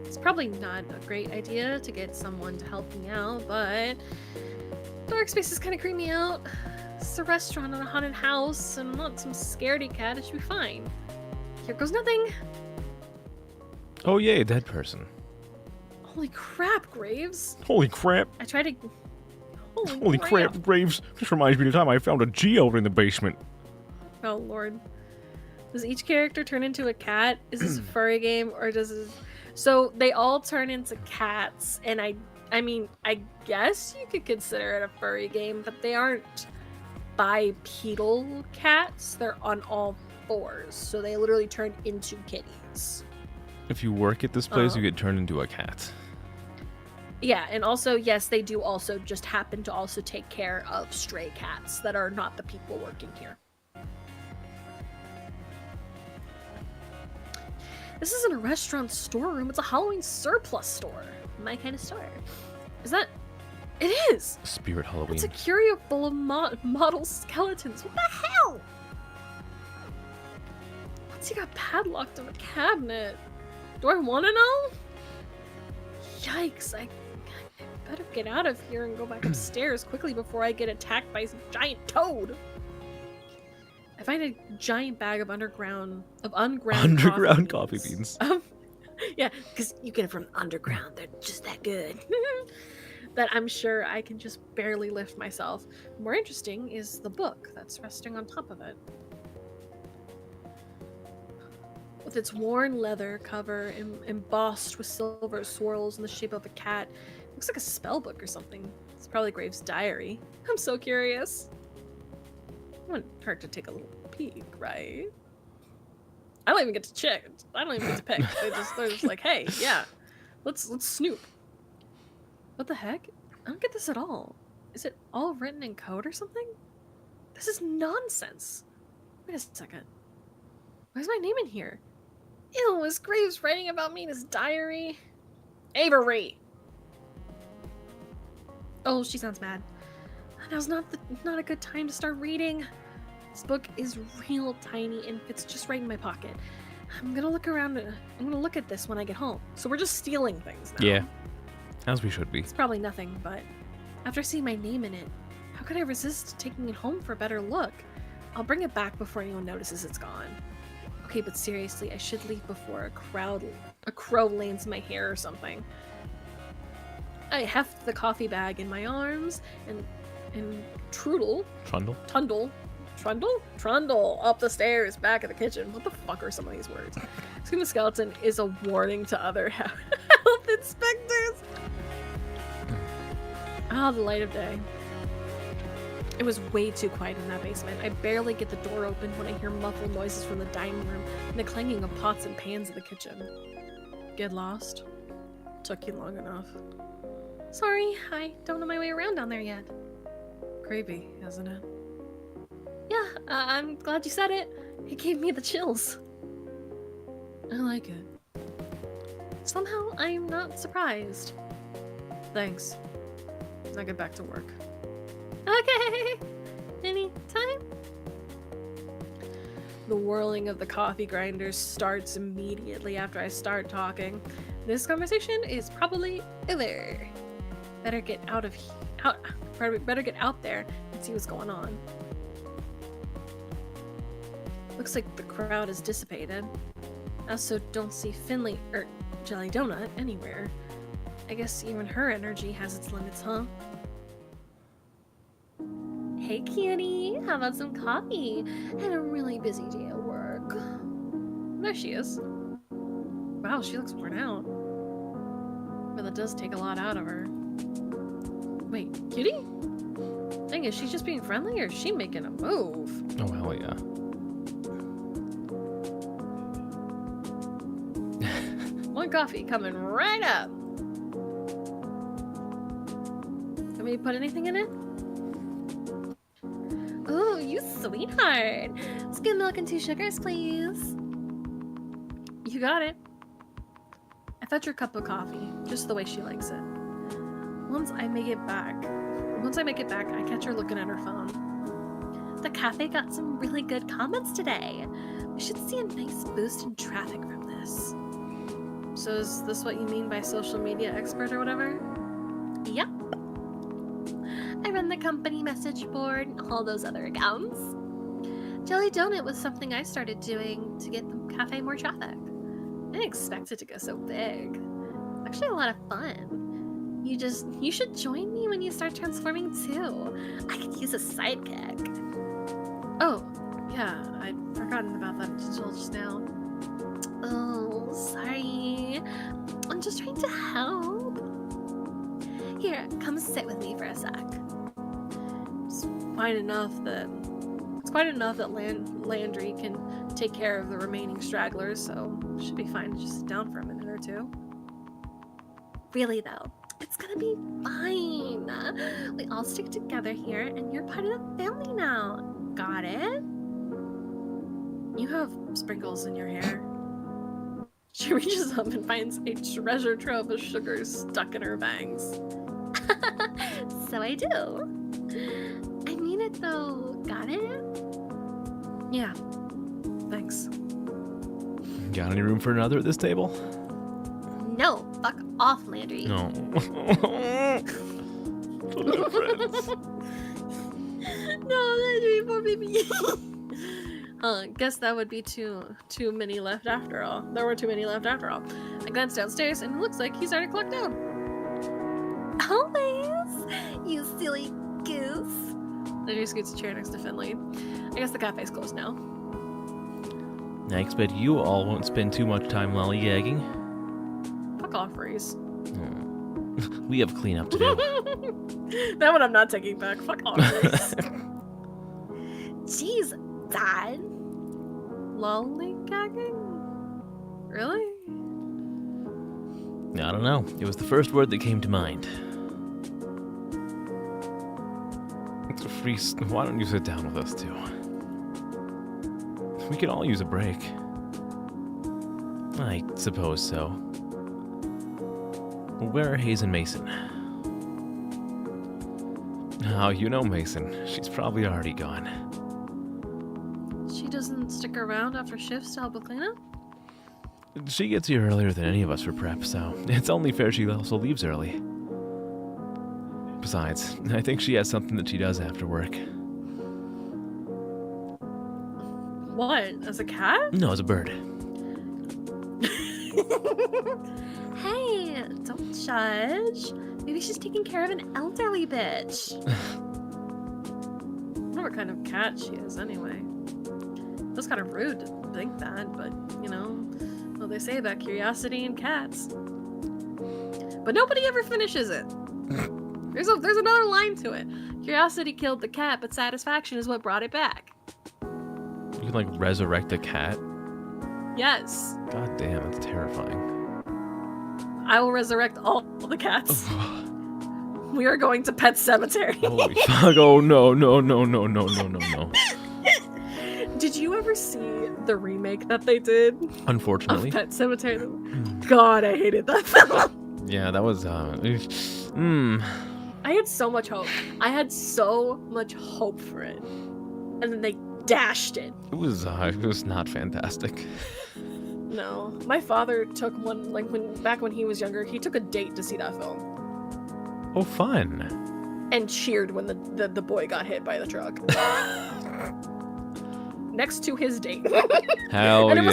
Speaker 1: It's probably not a great idea to get someone to help me out, but dark spaces kind of creep me out. It's a restaurant in a haunted house, and I'm not some scaredy cat. It should be fine. Here goes nothing.
Speaker 3: Oh yay, a dead person.
Speaker 1: Holy crap, Graves.
Speaker 3: Holy crap.
Speaker 1: I tried to...
Speaker 2: Holy crap, Graves. This reminds me of the time I found a G over in the basement.
Speaker 1: Oh, Lord. Does each character turn into a cat? Is this a furry game, or does it... So, they all turn into cats, and I mean, I guess you could consider it a furry game, but they aren't bipedal cats. They're on all fours, so they literally turn into kitties.
Speaker 2: If you work at this place, you get turned into a cat.
Speaker 1: Yeah, and also, yes, they do also just happen to also take care of stray cats that are not the people working here. This isn't a restaurant storeroom, it's a Halloween surplus store. My kind of store. Is that... It is!
Speaker 2: Spirit Halloween.
Speaker 1: It's a curio full of model skeletons. What the hell? What's he got padlocked in a cabinet? Do I want to know? Yikes, I better get out of here and go back upstairs quickly before I get attacked by some giant toad. I find a giant bag of unground
Speaker 2: coffee beans.
Speaker 1: Yeah, because you get it from underground. They're just that good. That I'm sure I can just barely lift myself. More interesting is the book that's resting on top of it. With its worn leather cover embossed with silver swirls in the shape of a cat. Looks like a spell book or something. It's probably Graves' diary. I'm so curious. It wouldn't hurt to take a little peek, right? I don't even get to check. I don't even get to pick. They're just like, hey, yeah, let's snoop. What the heck? I don't get this at all. Is it all written in code or something? This is nonsense. Wait a second. Why's my name in here? Ew, is Graves writing about me in his diary? Avery! Oh, she sounds mad. Now's not a good time to start reading. This book is real tiny and fits just right in my pocket. I'm gonna look around. I'm gonna look at this when I get home. So we're just stealing things now.
Speaker 2: Yeah, as we should be.
Speaker 1: It's probably nothing, but after seeing my name in it, how could I resist taking it home for a better look? I'll bring it back before anyone notices it's gone. Okay, but seriously, I should leave before a crow lands in my hair or something. I heft the coffee bag in my arms and Trundle up the stairs back of the kitchen. What the fuck are some of these words? Scream the Skeleton is a warning to other health inspectors. Ah, the light of day. It was way too quiet in that basement. I barely get the door open when I hear muffled noises from the dining room and the clanging of pots and pans in the kitchen. Get lost? Took you long enough. Sorry, I don't know my way around down there yet. Creepy, isn't it? Yeah, I'm glad you said it. It gave me the chills. I like it. Somehow, I'm not surprised. Thanks. Now get back to work. Okay. Anytime. The whirling of the coffee grinders starts immediately after I start talking. This conversation is probably over. Better get better get out there and see what's going on. Looks like the crowd is dissipated. I also don't see Finley or Jelly Donut anywhere. I guess even her energy has its limits, huh? Hey cutie, how about some coffee? Had a really busy day at work. There she is. Wow, she looks worn out. But that does take a lot out of her. Wait, cutie? Dang, is she just being friendly or is she making a move?
Speaker 2: Oh, hell yeah.
Speaker 1: One coffee coming right up. Want me to put anything in it? Oh, you sweetheart. Skim milk and 2 sugars, please. You got it. I fetch her cup of coffee, just the way she likes it. Once I make it back, I catch her looking at her phone. The cafe got some really good comments today. We should see a nice boost in traffic from this. So is this what you mean by social media expert or whatever? Yep. I run the company message board and all those other accounts. Jelly Donut was something I started doing to get the cafe more traffic. I didn't expect it to go so big. It's actually a lot of fun.
Speaker 4: You should join me when you start transforming too. I could use a sidekick.
Speaker 1: Oh, yeah, I'd forgotten about that until just now.
Speaker 4: Oh, sorry. I'm just trying to help. Here, come sit with me for a sec.
Speaker 1: It's quite enough that Landry can take care of the remaining stragglers, so should be fine to just sit down for a minute or two.
Speaker 4: Really though, it's gonna be fine. We all stick together here, and you're part of the family now. Got it?
Speaker 1: You have sprinkles in your hair. She reaches up and finds a treasure trove of sugar stuck in her bangs.
Speaker 4: So I do. I mean it though. Got it?
Speaker 1: Yeah, thanks.
Speaker 3: Got any room for another at this table?
Speaker 4: No, fuck off, Landry.
Speaker 3: No.
Speaker 1: No, Landry, poor baby. Guess that would be too many left after all. There were too many left after all. I glanced downstairs and it looks like he's already clocked down.
Speaker 4: Always, you silly goose.
Speaker 1: Landry scoots a chair next to Finley. I guess the cafe's closed now.
Speaker 3: I expect you all won't spend too much time lollygagging.
Speaker 1: Fuck off, Reese.
Speaker 3: We have cleanup to do.
Speaker 1: That one I'm not taking back. Fuck off, Reese.
Speaker 4: Jeez, Dad.
Speaker 1: Lollygagging? Really?
Speaker 3: I don't know. It was the first word that came to mind. Reese, why don't you sit down with us too? We could all use a break. I suppose so. Where are Hayes and Mason? Oh, you know Mason. She's probably already gone.
Speaker 1: She doesn't stick around after shifts to help with cleanup?
Speaker 3: She gets here earlier than any of us for prep, so it's only fair she also leaves early. Besides, I think she has something that she does after work.
Speaker 1: What? As a cat?
Speaker 3: No, as a bird.
Speaker 4: Hey, don't judge. Maybe she's taking care of an elderly bitch.
Speaker 1: I don't know what kind of cat she is, anyway. That's kind of rude to think that, but, you know, well, they say about curiosity and cats. But nobody ever finishes it. There's another line to it. Curiosity killed the cat, but satisfaction is what brought it back.
Speaker 3: You can, like, resurrect a cat?
Speaker 1: Yes.
Speaker 3: God damn, that's terrifying.
Speaker 1: I will resurrect all the cats. We are going to Pet Cemetery.
Speaker 3: Holy fuck, oh no.
Speaker 1: Did you ever see the remake that they did
Speaker 3: Unfortunately.
Speaker 1: of Pet Cemetery? God, I hated that film.
Speaker 3: Yeah, that was,
Speaker 1: I had so much hope. I had so much hope for it. And then they dashed it.
Speaker 3: It was not fantastic.
Speaker 1: No. My father took one, like, back when he was younger, he took a date to see that film.
Speaker 3: Oh, fun.
Speaker 1: And cheered when the boy got hit by the truck. Next to his date.
Speaker 3: Hell
Speaker 1: And it
Speaker 3: yeah.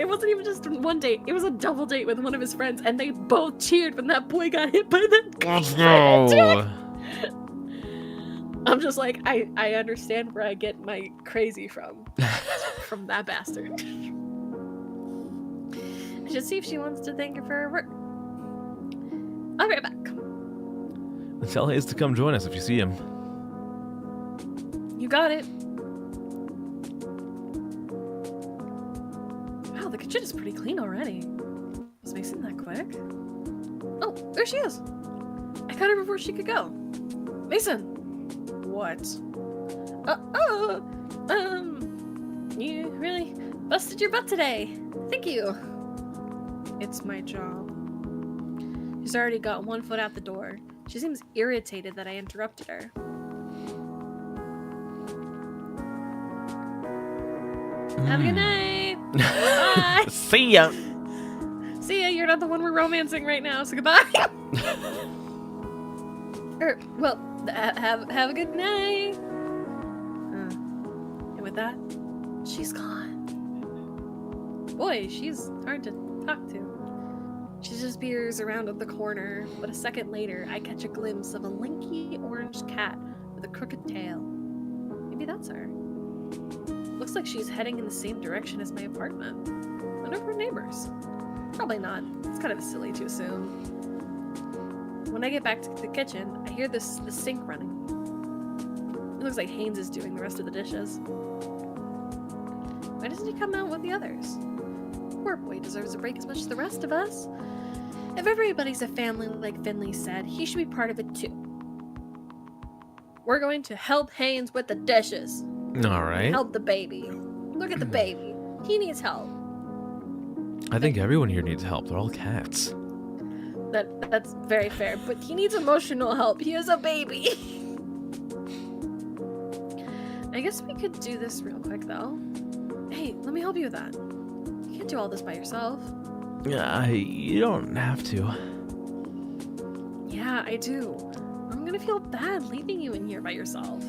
Speaker 1: wasn't even just one date. It was a double date with one of his friends, and they both cheered when that boy got hit by the
Speaker 3: Let's go.
Speaker 1: I'm just like, I understand where I get my crazy from that bastard. I should see if she wants to thank her for her work. I'll be right back.
Speaker 3: Tell Hayes to come join us if you see him.
Speaker 1: You got it. Wow, the kitchen is pretty clean already. Was Mason that quick? Oh, there she is. I got her before she could go. Mason. What? You really busted your butt today. Thank you. It's my job. She's already got one foot out the door. She seems irritated that I interrupted her. Have a good night. Bye.
Speaker 3: See ya.
Speaker 1: See ya. You're not the one we're romancing right now, so goodbye. Have a good night. And with that, she's gone. Boy, she's hard to talk to. She disappears around the corner, but a second later, I catch a glimpse of a lanky orange cat with a crooked tail. Maybe that's her. Looks like she's heading in the same direction as my apartment. Wonder if we're neighbors. Probably not. It's kind of silly to assume. When I get back to the kitchen, I hear the sink running. It looks like Haynes is doing the rest of the dishes. Why doesn't he come out with the others? Poor boy deserves a break as much as the rest of us. If everybody's a family like Finley said, he should be part of it too. We're going to help Haynes with the dishes.
Speaker 2: All right.
Speaker 1: Help the baby. Look at the baby. He needs help.
Speaker 2: I think everyone here needs help. They're all cats.
Speaker 1: That's very fair, but he needs emotional help. He is a baby. I guess we could do this real quick though. Hey, let me help you with that. You can't do all this by yourself.
Speaker 2: You don't have to.
Speaker 1: Yeah, I do. I'm gonna feel bad leaving you in here by yourself.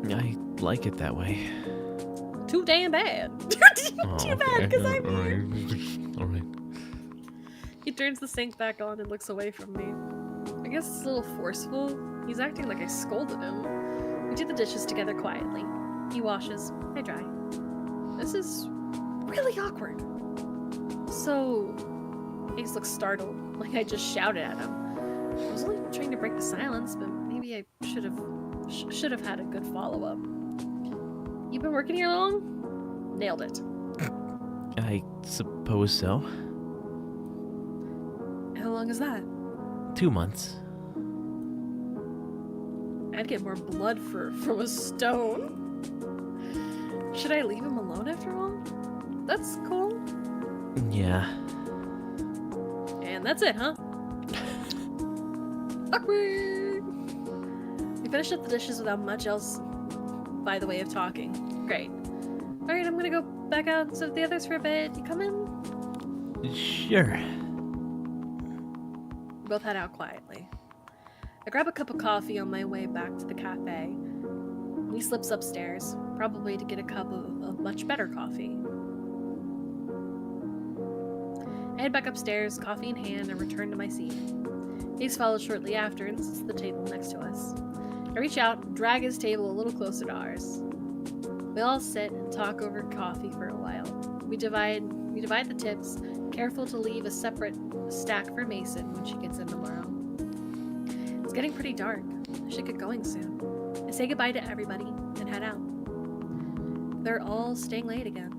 Speaker 2: I like it that way.
Speaker 1: Too damn bad. Too bad, because I'm here.
Speaker 2: All right.
Speaker 1: He turns the sink back on and looks away from me. I guess it's a little forceful. He's acting like I scolded him. We do the dishes together quietly. He washes, I dry. This is really awkward. So, Ace looks startled, like I just shouted at him. I was only trying to break the silence, but maybe I should have had a good follow-up. You been working here long? Nailed it.
Speaker 2: I suppose so.
Speaker 1: How long is that?
Speaker 2: 2 months.
Speaker 1: I'd get more blood from a stone. Should I leave him alone after all? That's cool.
Speaker 2: Yeah.
Speaker 1: And that's it, huh? Awkward! We finished up the dishes without much else by the way of talking. Great. Alright, I'm gonna go back out and sit with the others for a bit. You come in?
Speaker 2: Sure.
Speaker 1: We both head out quietly. I grab a cup of coffee on my way back to the cafe. He slips upstairs, probably to get a cup of much better coffee. I head back upstairs, coffee in hand, and return to my seat. Ace follows shortly after and sits at the table next to us. I reach out and drag his table a little closer to ours. We all sit and talk over coffee for a while. We divide the tips, careful to leave a separate stack for Mason when she gets in tomorrow. It's getting pretty dark. I should get going soon. I say goodbye to everybody and head out. They're all staying late again.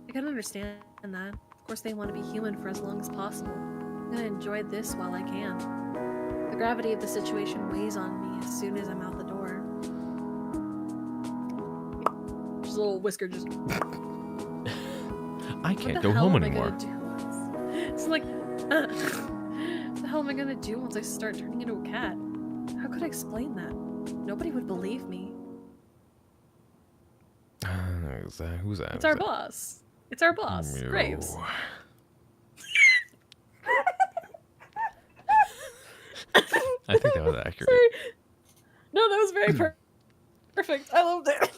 Speaker 1: I can understand that. Of course, they want to be human for as long as possible. I'm gonna enjoy this while I can. The gravity of the situation weighs on me as soon as I'm out the door. Just a little whisker just...
Speaker 2: I can't go home anymore.
Speaker 1: It's like, what the hell am I gonna do once I start turning into a cat? How could I explain that? Nobody would believe me.
Speaker 2: Who's that?
Speaker 1: It's our boss. It's our boss, Graves.
Speaker 2: I think that was accurate.
Speaker 1: Sorry. No, that was very perfect. I loved it.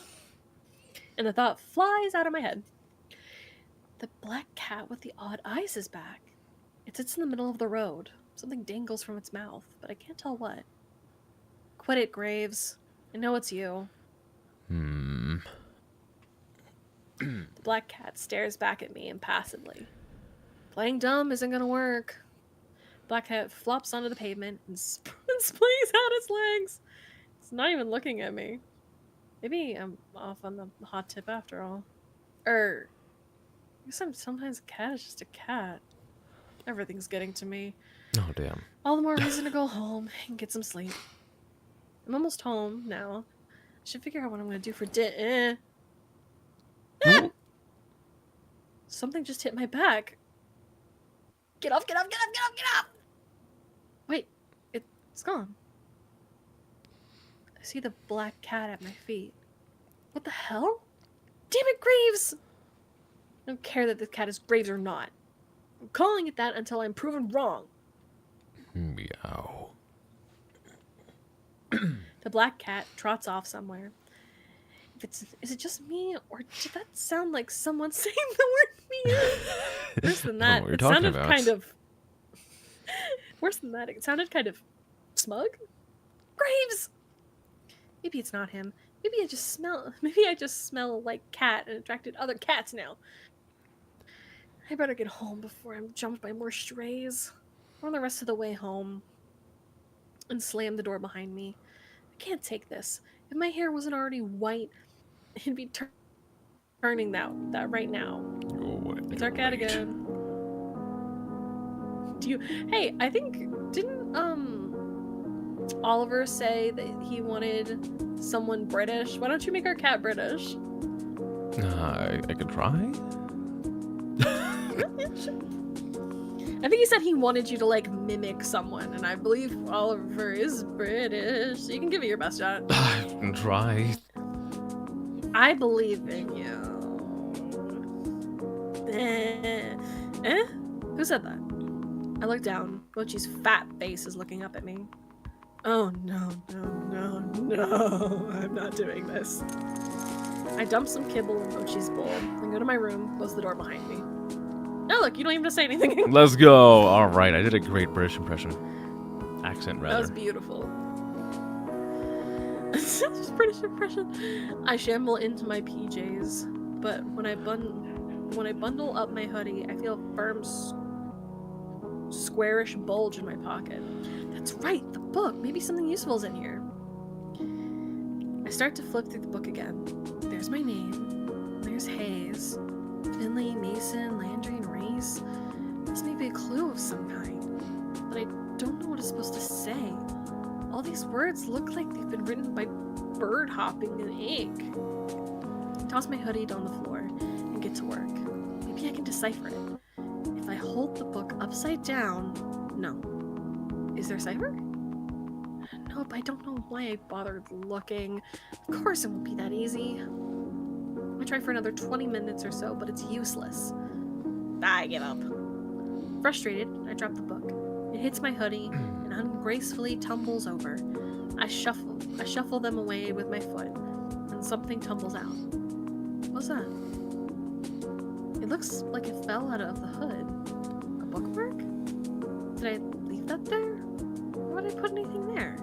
Speaker 1: And the thought flies out of my head. The black cat with the odd eyes is back. It sits in the middle of the road. Something dangles from its mouth, but I can't tell what. Quit it, Graves. I know it's you. The black cat stares back at me impassively. Playing dumb isn't gonna work. Black cat flops onto the pavement and splings out its legs. It's not even looking at me. Maybe I'm off on the hot tip after all. I guess sometimes a cat is just a cat. Everything's getting to me.
Speaker 2: Oh, damn.
Speaker 1: All the more reason to go home and get some sleep. I'm almost home now. I should figure out what I'm gonna do for Something just hit my back. Get off, get off, get off, get off, get off! Wait, it's gone. I see the black cat at my feet. What the hell? Damn it, Graves! I don't care that this cat is Graves or not. I'm calling it that until I'm proven wrong.
Speaker 2: Meow.
Speaker 1: The black cat trots off somewhere. Is it just me, or did that sound like someone saying the word meow? Worse than that,
Speaker 2: What you're
Speaker 1: it
Speaker 2: talking
Speaker 1: sounded
Speaker 2: about.
Speaker 1: kind of Worse than that, it sounded kind of smug. Graves! Maybe it's not him. Maybe I just smell like cat and attracted other cats now. I better get home before I'm jumped by more strays. Run the rest of the way home and slam the door behind me. I can't take this. If my hair wasn't already white, it'd be turning that right now. It's our cat again. Hey, I think didn't Oliver say that he wanted someone British? Why don't you make our cat British?
Speaker 2: I could try.
Speaker 1: I think he said he wanted you to like mimic someone, and I believe Oliver is British. So you can give it your best shot.
Speaker 2: I can try.
Speaker 1: I believe in you. Who said that? I look down. Mochi's fat face is looking up at me. Oh no, I'm not doing this. I dump some kibble in Mochi's bowl and go to my room, close the door behind me. Oh look, you don't even have to say anything.
Speaker 2: Let's go. All right, I did a great British impression. Accent, rather.
Speaker 1: That was beautiful. Just British impression. I shamble into my PJs, but when I bundle up my hoodie, I feel a firm, squarish bulge in my pocket. That's right, the book. Maybe something useful is in here. I start to flip through the book again. There's my name. There's Hayes. Finley, Mason, Landry, and Race. This may be a clue of some kind, but I don't know what it's supposed to say. All these words look like they've been written by bird hopping in ink. I toss my hoodie down the floor and get to work. Maybe I can decipher it. If I hold the book upside down... No. Is there a cipher? Nope, I don't know why I bothered looking. Of course it won't be that easy. I try for another 20 minutes or so, but it's useless. I give up. Frustrated, I drop the book. It hits my hoodie and ungracefully tumbles over. I shuffle them away with my foot, and something tumbles out. What's that? It looks like it fell out of the hood. A bookmark? Did I leave that there? Why would I put anything there?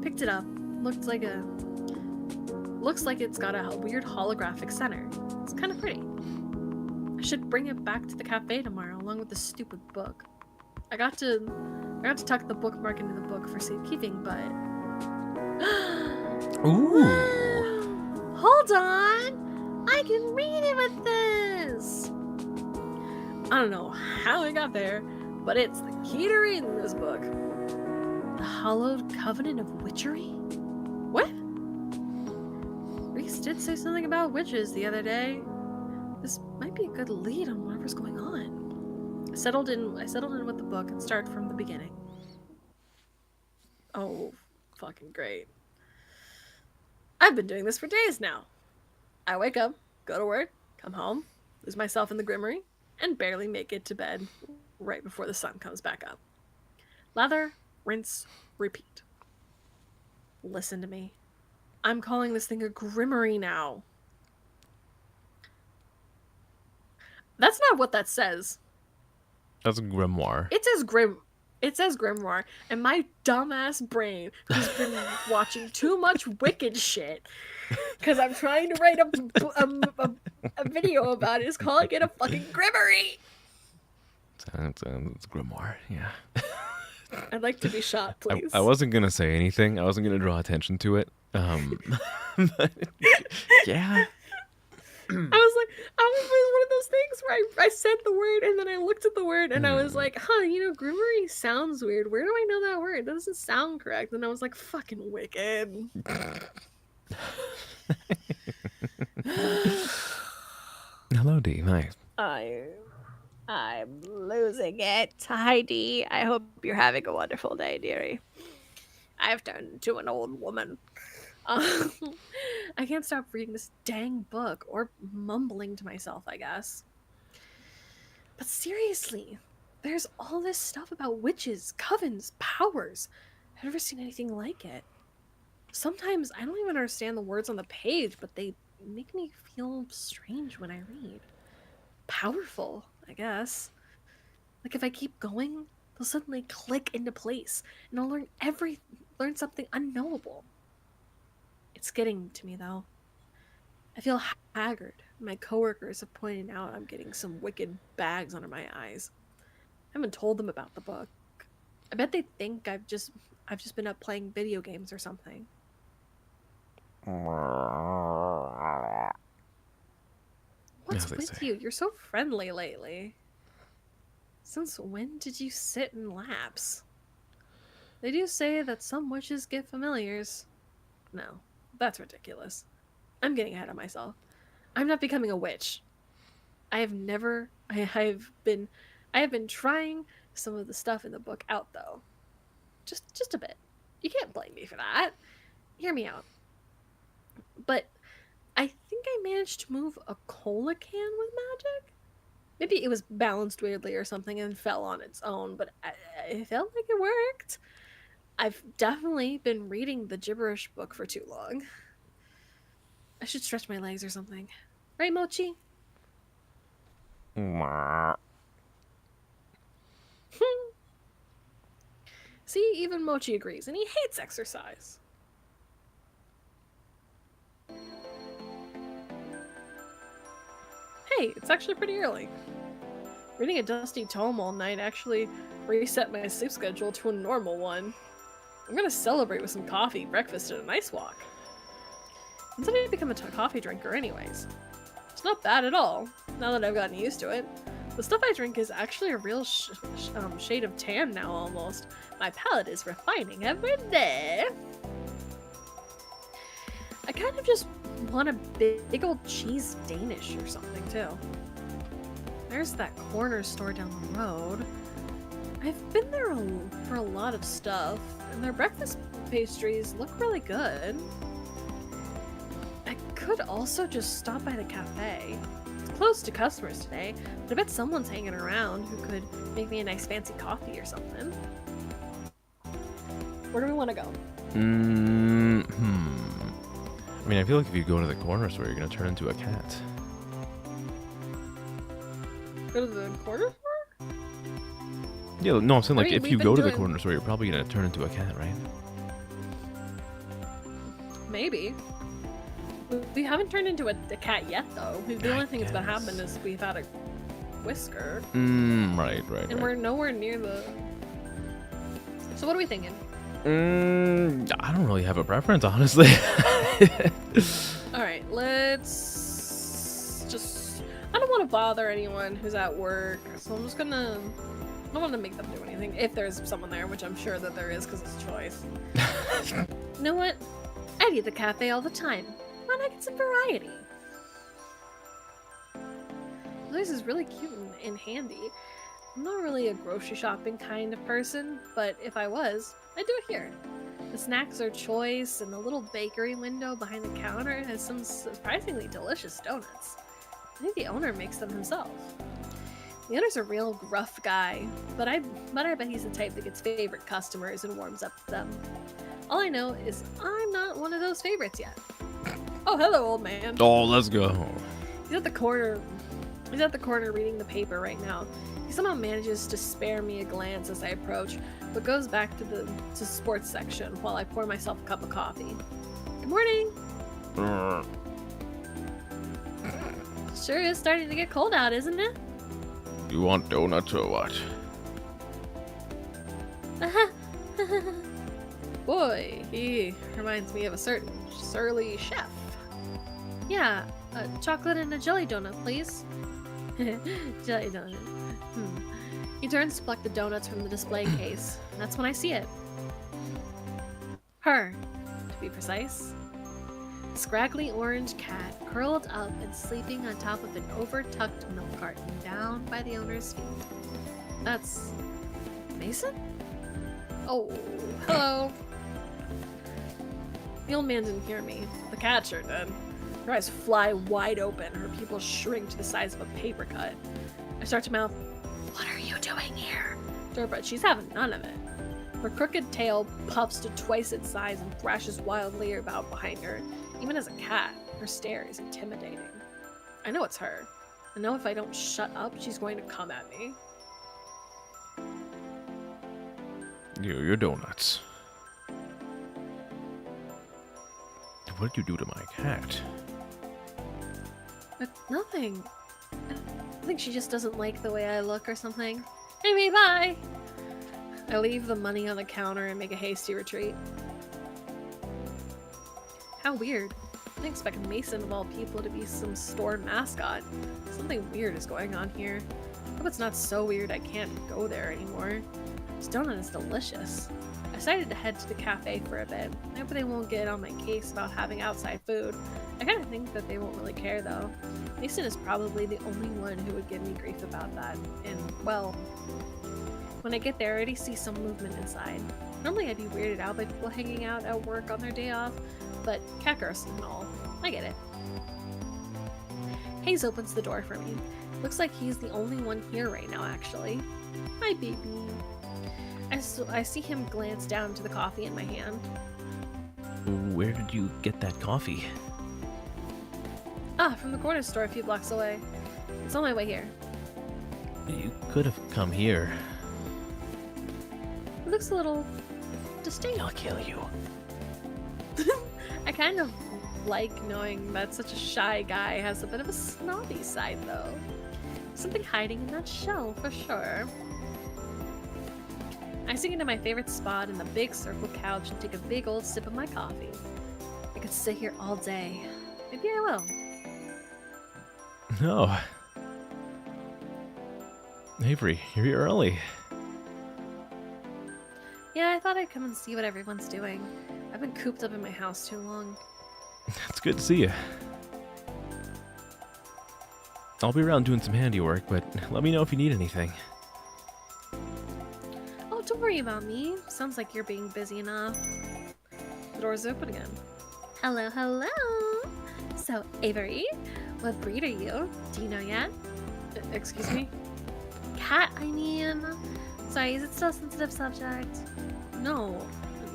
Speaker 1: Picked it up. Looks like it's got a weird holographic center. It's kind of pretty. I should bring it back to the cafe tomorrow along with the stupid book. I got to tuck the bookmark into the book for safekeeping, but...
Speaker 2: Ooh.
Speaker 1: Hold on! I can read it with this! I don't know how it got there, but it's the key to reading this book. The Hallowed Covenant of Witchery? What? Reese did say something about witches the other day. This might be a good lead on whatever's going on. I settled in with the book and started from the beginning. Oh, fucking great. I've been doing this for days now. I wake up, go to work, come home, lose myself in the grimoire, and barely make it to bed right before the sun comes back up. Lather, rinse, repeat. Listen to me. I'm calling this thing a grimoire now. That's not what that says.
Speaker 2: That's a grimoire.
Speaker 1: It says grimoire, and my dumbass brain, who's been watching too much Wicked shit, because I'm trying to write a video about it, is calling it a fucking grimoire.
Speaker 2: It's grimoire, yeah.
Speaker 1: I'd like to be shot, please.
Speaker 2: I wasn't gonna say anything. I wasn't gonna draw attention to it. But, yeah.
Speaker 1: I was one of those things where I said the word and then I looked at the word and I was like, grimoire sounds weird. Where do I know that word? That doesn't sound correct. And I was like, fucking Wicked.
Speaker 2: Hello, D. Hi.
Speaker 5: I'm losing it. Hi, Dee. I hope you're having a wonderful day, dearie. I've turned into an old woman.
Speaker 1: I can't stop reading this dang book or mumbling to myself, I guess. But seriously, there's all this stuff about witches, covens, powers. I've never seen anything like it. Sometimes I don't even understand the words on the page, but they make me feel strange when I read. Powerful, I guess. Like if I keep going, will suddenly click into place, and I'll learn something unknowable. It's getting to me though. I feel haggard. My coworkers have pointed out I'm getting some wicked bags under my eyes. I haven't told them about the book. I bet they think I've just been up playing video games or something. What's
Speaker 3: As they
Speaker 1: with
Speaker 3: say.
Speaker 1: you? You're so friendly lately. Since when did you sit in laps? They do say that some witches get familiars. No, that's ridiculous. I'm getting ahead of myself. I'm not becoming a witch. I have been trying some of the stuff in the book out though. Just a bit. You can't blame me for that. Hear me out. But I think I managed to move a cola can with magic. Maybe it was balanced weirdly or something and fell on its own, but I felt like it worked. I've definitely been reading the gibberish book for too long. I should stretch my legs or something. Right, Mochi? See, even Mochi agrees, and he hates exercise. Hey, it's actually pretty early. Reading a dusty tome all night actually reset my sleep schedule to a normal one. I'm gonna celebrate with some coffee, breakfast, and a nice walk. I'm starting to become a coffee drinker anyways. It's not bad at all, now that I've gotten used to it. The stuff I drink is actually a real shade of tan now almost. My palate is refining every day. I kind of just want a big old cheese Danish or something too. There's that corner store down the road. I've been there for a lot of stuff, and their breakfast pastries look really good. I could also just stop by the cafe. It's closed to customers today, but I bet someone's hanging around who could make me a nice fancy coffee or something. Where do we want to go?
Speaker 3: I mean, I feel like if you go to the corner store, you're gonna turn into a cat.
Speaker 1: Go to the corner store?
Speaker 3: Yeah, no, I'm saying like
Speaker 1: mean,
Speaker 3: if
Speaker 1: we've
Speaker 3: you
Speaker 1: been
Speaker 3: go to the
Speaker 1: doing-
Speaker 3: corner store, you're probably gonna turn into a cat, right?
Speaker 1: Maybe. We haven't turned into a cat yet, though. The
Speaker 3: I
Speaker 1: only thing that's been
Speaker 3: guess.
Speaker 1: happened is we've had a whisker,
Speaker 3: Right.
Speaker 1: and we're nowhere near the... So what are we thinking?
Speaker 3: I don't really have a preference, honestly.
Speaker 1: Alright, let's just... I don't want to bother anyone who's at work, so I'm just gonna... I don't want to make them do anything, if there's someone there, which I'm sure that there is, because it's a choice. You know what? I eat at the cafe all the time. Why not get some variety? This is really cute and handy. I'm not really a grocery shopping kind of person, but if I was, I'd do it here. The snacks are choice, and the little bakery window behind the counter has some surprisingly delicious donuts. I think the owner makes them himself. The owner's a real gruff guy, but I bet he's the type that gets favorite customers and warms up to them. All I know is I'm not one of those favorites yet. Oh, hello, old man.
Speaker 3: Oh, let's go.
Speaker 1: He's at the corner reading the paper right now. He somehow manages to spare me a glance as I approach, but goes back to the sports section while I pour myself a cup of coffee. Good morning. Sure is starting to get cold out, isn't it?
Speaker 3: You want donuts or what?
Speaker 1: Boy, he reminds me of a certain surly chef. Yeah, a chocolate and a jelly donut, please. Jelly donut. He turns to pluck the donuts from the display case. And that's when I see it. Her, to be precise. A scraggly orange cat curled up and sleeping on top of an over-tucked milk carton down by the owner's feet. That's... Mason? Oh, hello. The old man didn't hear me. The cat sure did. Her eyes fly wide open, her pupils shrink to the size of a paper cut. I start to mouth, "What are you doing here?" to her, but she's having none of it. Her crooked tail puffs to twice its size and thrashes wildly about behind her. Even as a cat, her stare is intimidating. I know it's her. I know if I don't shut up, she's going to come at me.
Speaker 2: Your donuts. What did you do to my cat?
Speaker 4: Nothing. I think she just doesn't like the way I look or something. Anyway, bye! I leave the money on the counter and make a hasty retreat. How weird. I didn't expect Mason of all people to be some store mascot. Something weird is going on here. I hope it's not so weird I can't go there anymore. This donut is delicious. I decided to head to the cafe for a bit. I hope they won't get on my case about having outside food. I kind of think that they won't really care though. Mason is probably the only one who would give me grief about that. And, well, when I get there I already see some movement inside. Normally I'd be weirded out by people hanging out at work on their day off, but cat girls and all. I get it. Hayes opens the door for me. Looks like he's the only one here right now, actually. Hi, baby. I see him glance down to the coffee in my hand.
Speaker 3: Where did you get that coffee?
Speaker 4: Ah, from the corner store a few blocks away. It's on my way here.
Speaker 3: You could have come here.
Speaker 4: It looks a little distinct.
Speaker 3: I'll kill you.
Speaker 4: I kind of like knowing that such a shy guy has a bit of a snobby side, though. Something hiding in that shell, for sure. I sink into my favorite spot in the big circle couch and take a big old sip of my coffee. I could sit here all day. Maybe I will.
Speaker 3: No. Avery, you're here early.
Speaker 4: Yeah, I thought I'd come and see what everyone's doing. I've been cooped up in my house too long.
Speaker 3: It's good to see you. I'll be around doing some handiwork, but let me know if you need anything.
Speaker 4: Oh, don't worry about me. Sounds like you're being busy enough. The door's open again. Hello, hello! So, Avery, what breed are you? Do you know yet?
Speaker 1: Excuse me?
Speaker 4: Cat, I mean. Sorry, is it still a sensitive subject?
Speaker 1: No.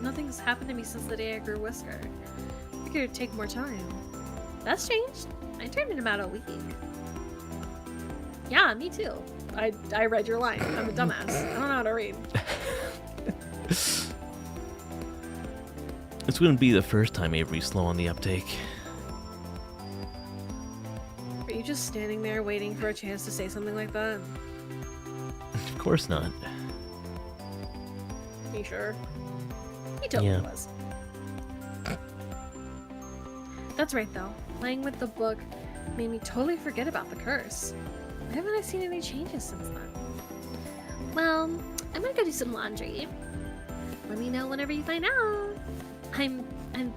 Speaker 1: Nothing's happened to me since the day I grew Whisker. I figured it'd take more time.
Speaker 4: That's changed. I turned in about a week.
Speaker 1: Yeah, me too. I read your line. I'm a dumbass. I don't know how to read.
Speaker 3: This wouldn't be the first time Avery's slow on the uptake.
Speaker 1: Are you just standing there waiting for a chance to say something like that?
Speaker 3: Of course not.
Speaker 1: You sure?
Speaker 4: He totally
Speaker 3: Yeah.
Speaker 4: was. That's right, though. Playing with the book made me totally forget about the curse. Why haven't I seen any changes since then? Well, I'm gonna go do some laundry. Let me know whenever you find out. I'm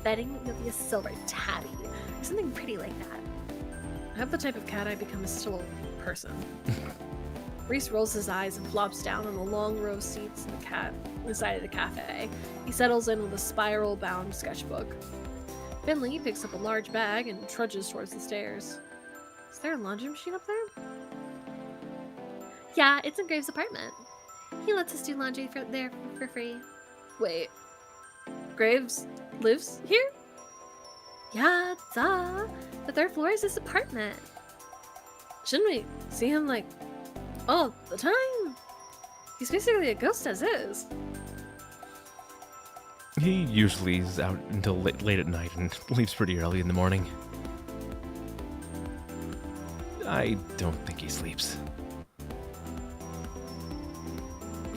Speaker 4: betting you'll be a silver tabby or something pretty like that.
Speaker 1: I have the type of cat I become a still person. Reese rolls his eyes and flops down on the long row of seats in the side of the cafe. He settles in with a spiral-bound sketchbook. Finley picks up a large bag and trudges towards the stairs. Is there a laundry machine up there?
Speaker 4: Yeah, it's in Graves' apartment. He lets us do laundry there for free.
Speaker 1: Wait. Graves lives here?
Speaker 4: Yeah, duh. The third floor is his apartment.
Speaker 1: Shouldn't we see him, like, all the time? He's basically a ghost as is.
Speaker 3: He usually is out until late at night and leaves pretty early in the morning. I don't think he sleeps.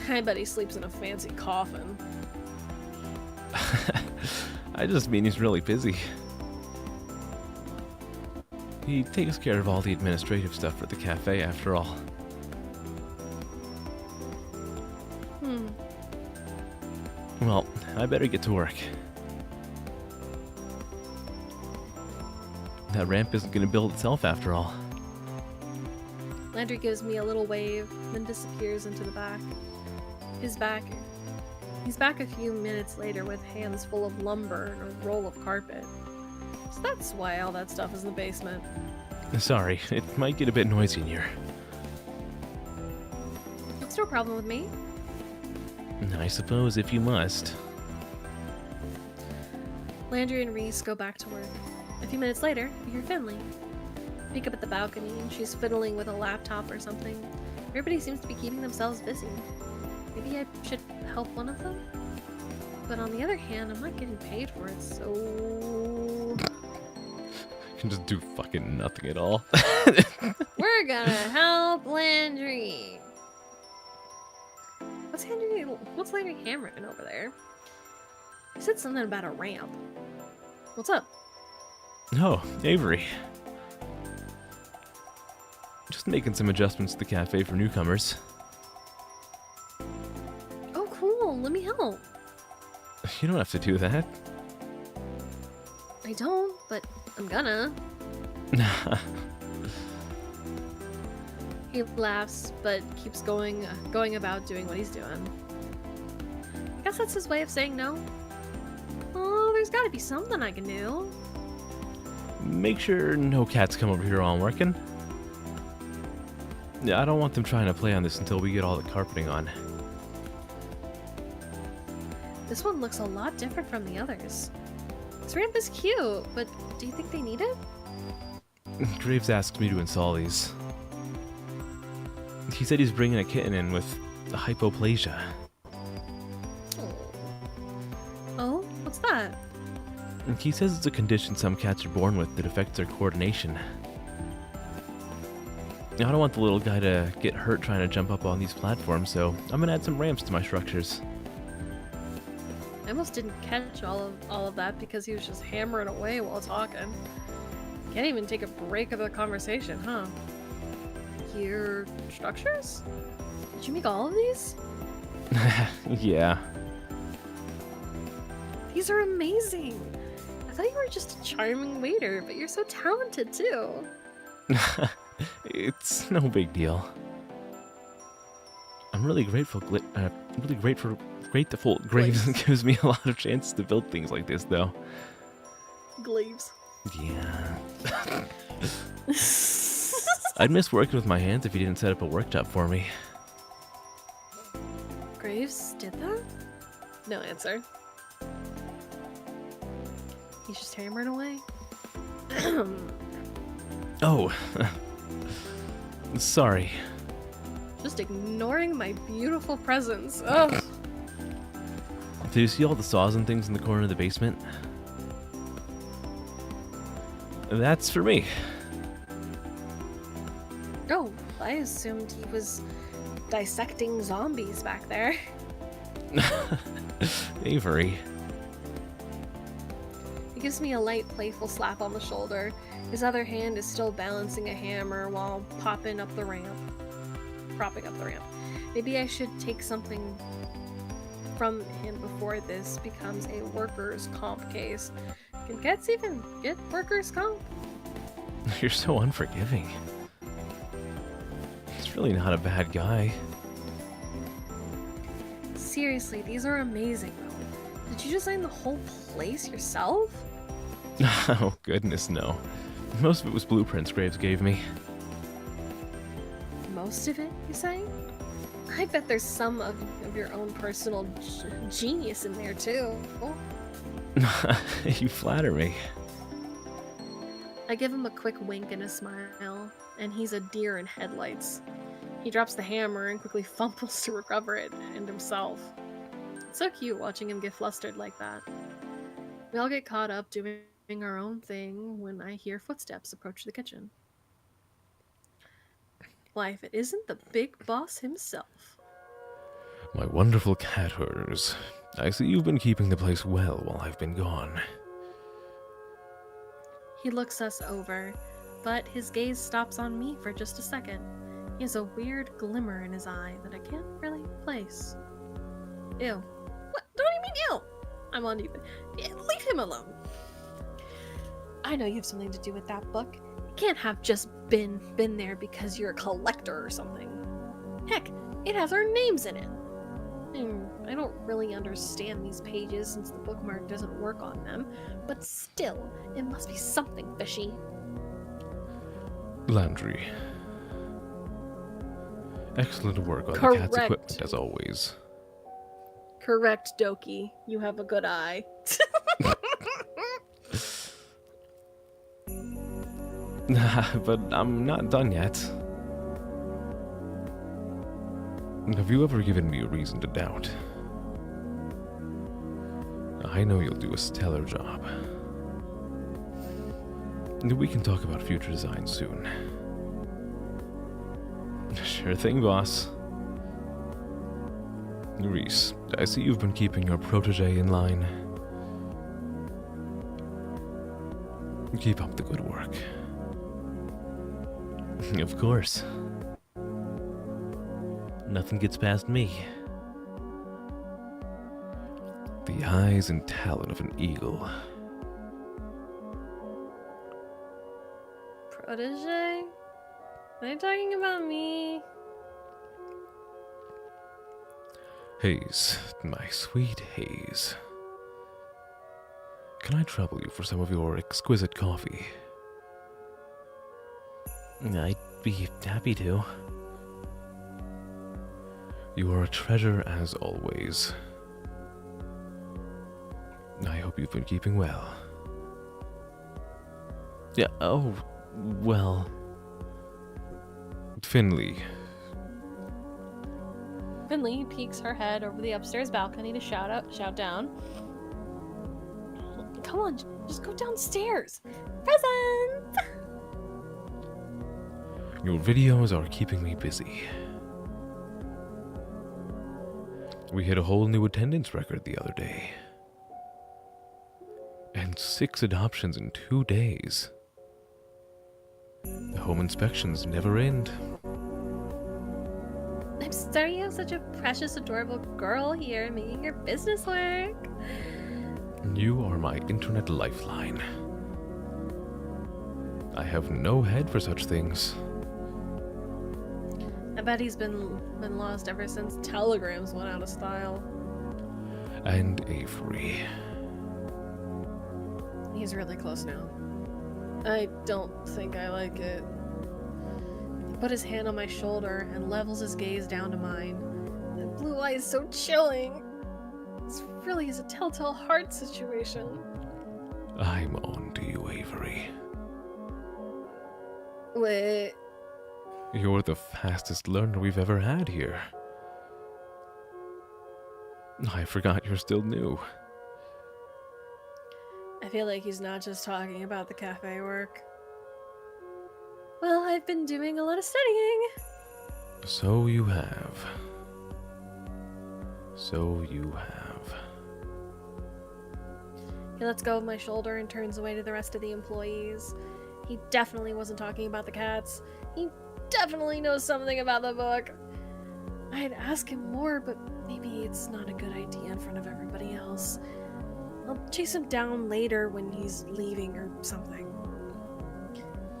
Speaker 1: I bet he sleeps in a fancy coffin.
Speaker 3: I just mean he's really busy. He takes care of all the administrative stuff for the cafe, after all. Well, I better get to work. That ramp isn't going to build itself, after all.
Speaker 1: Landry gives me a little wave, then disappears into the back. He's back a few minutes later with hands full of lumber and a roll of carpet. So that's why all that stuff is in the basement.
Speaker 3: Sorry, it might get a bit noisy in here.
Speaker 1: It's no problem with me.
Speaker 3: I suppose if you must.
Speaker 1: Landry and Reese go back to work. A few minutes later, we hear Finley. Peek up at the balcony and she's fiddling with a laptop or something. Everybody seems to be keeping themselves busy. Maybe
Speaker 4: maybe I should help one of them? But on the other hand, I'm not getting paid for it, so...
Speaker 2: I can just do fucking nothing at all.
Speaker 4: We're gonna help Landry. What's Landry hammering over there? He said something about a ramp. What's up?
Speaker 2: Oh, Avery. Just making some adjustments to the cafe for newcomers.
Speaker 4: Oh, cool. Let me help.
Speaker 2: You don't have to do that.
Speaker 4: I don't, but I'm gonna. He laughs, but keeps going about doing what he's doing. I guess that's his way of saying no. Oh, there's gotta be something I can do.
Speaker 2: Make sure no cats come over here while I'm working. Yeah, I don't want them trying to play on this until we get all the carpeting on.
Speaker 4: This one looks a lot different from the others. This ramp is cute, but do you think they need it?
Speaker 2: Graves asked me to install these. He said he's bringing a kitten in with hypoplasia.
Speaker 4: Oh, what's that?
Speaker 2: He says it's a condition some cats are born with that affects their coordination. I don't want the little guy to get hurt trying to jump up on these platforms, so I'm gonna add some ramps to my structures.
Speaker 4: I almost didn't catch all of that because he was just hammering away while talking. Can't even take a break of the conversation, huh? Your structures? Did you make all of these?
Speaker 2: Yeah.
Speaker 4: These are amazing! I thought you were just a charming waiter, but you're so talented too.
Speaker 2: It's no big deal. I'm really grateful. Grateful Graves gives me a lot of chances to build things like this, though.
Speaker 1: Glaives.
Speaker 2: Yeah. I'd miss working with my hands if he didn't set up a workshop for me.
Speaker 4: Graves did that?
Speaker 1: No answer.
Speaker 4: He's just hammering away.
Speaker 2: Oh. Sorry.
Speaker 1: Just ignoring my beautiful presence. Ugh.
Speaker 2: Do you see all the saws and things in the corner of the basement? That's for me.
Speaker 1: Oh, I assumed he was dissecting zombies back there.
Speaker 2: Avery.
Speaker 1: He gives me a light, playful slap on the shoulder. His other hand is still balancing a hammer while propping up the ramp. Maybe I should take something from him before this becomes a workers' comp case. Can cats even get workers' comp?
Speaker 2: You're so unforgiving. He's really not a bad guy.
Speaker 1: Seriously, these are amazing though. Did you design the whole place yourself?
Speaker 2: Oh, goodness, no. Most of it was blueprints Graves gave me.
Speaker 1: Most of it, you say? I bet there's some of your own personal genius in there too.
Speaker 2: You flatter me.
Speaker 1: I give him a quick wink and a smile, and he's a deer in headlights. He drops the hammer and quickly fumbles to recover it and himself. It's so cute watching him get flustered like that. We all get caught up doing our own thing when I hear footsteps approach the kitchen. Why, if it isn't the big boss himself.
Speaker 2: My wonderful cat herders. I see you've been keeping the place well while I've been gone.
Speaker 1: He looks us over, but his gaze stops on me for just a second. He has a weird glimmer in his eye that I can't really place. Ew. What? Don't you mean ew? I'm on even. Leave him alone. I know you have something to do with that book. It can't have just been there because you're a collector or something. Heck, it has our names in it. I don't really understand these pages since the bookmark doesn't work on them, but still, it must be something fishy.
Speaker 2: Landry. Excellent work on the cat's equipment, as always.
Speaker 1: Correct, Doki. You have a good eye.
Speaker 2: But I'm not done yet. Have you ever given me a reason to doubt? I know you'll do a stellar job. We can talk about future designs soon. Sure thing, boss. Reese, I see you've been keeping your protege in line. Keep up the good work.
Speaker 3: Of course. Nothing gets past me.
Speaker 2: The eyes and talon of an eagle.
Speaker 1: Protege? Are they talking about me?
Speaker 2: Hayes, my sweet Hayes. Can I trouble you for some of your exquisite coffee?
Speaker 3: I'd be happy to.
Speaker 2: You are a treasure as always. I hope you've been keeping well.
Speaker 3: Yeah, oh, well.
Speaker 2: Finley.
Speaker 1: Finley peeks her head over the upstairs balcony to shout down. Come on, just go downstairs.
Speaker 4: Present!
Speaker 2: Your videos are keeping me busy. We hit a whole new attendance record the other day. And 6 adoptions in 2 days. The home inspections never end.
Speaker 4: I'm sorry you have such a precious, adorable girl here making your business work.
Speaker 2: You are my internet lifeline. I have no head for such things.
Speaker 1: I bet he's been lost ever since telegrams went out of style.
Speaker 2: And Avery.
Speaker 1: He's really close now. I don't think I like it. He put his hand on my shoulder and levels his gaze down to mine. The blue eye is so chilling. This really is a telltale heart situation.
Speaker 2: I'm on to you, Avery.
Speaker 1: Wait.
Speaker 2: You're the fastest learner we've ever had here. I forgot you're still new.
Speaker 1: I feel like he's not just talking about the cafe work.
Speaker 4: Well, I've been doing a lot of studying.
Speaker 2: So you have. So you have.
Speaker 1: He lets go of my shoulder and turns away to the rest of the employees. He definitely wasn't talking about the cats. He definitely knows something about the book. I'd ask him more, but maybe it's not a good idea in front of everybody else. I'll chase him down later when he's leaving or something.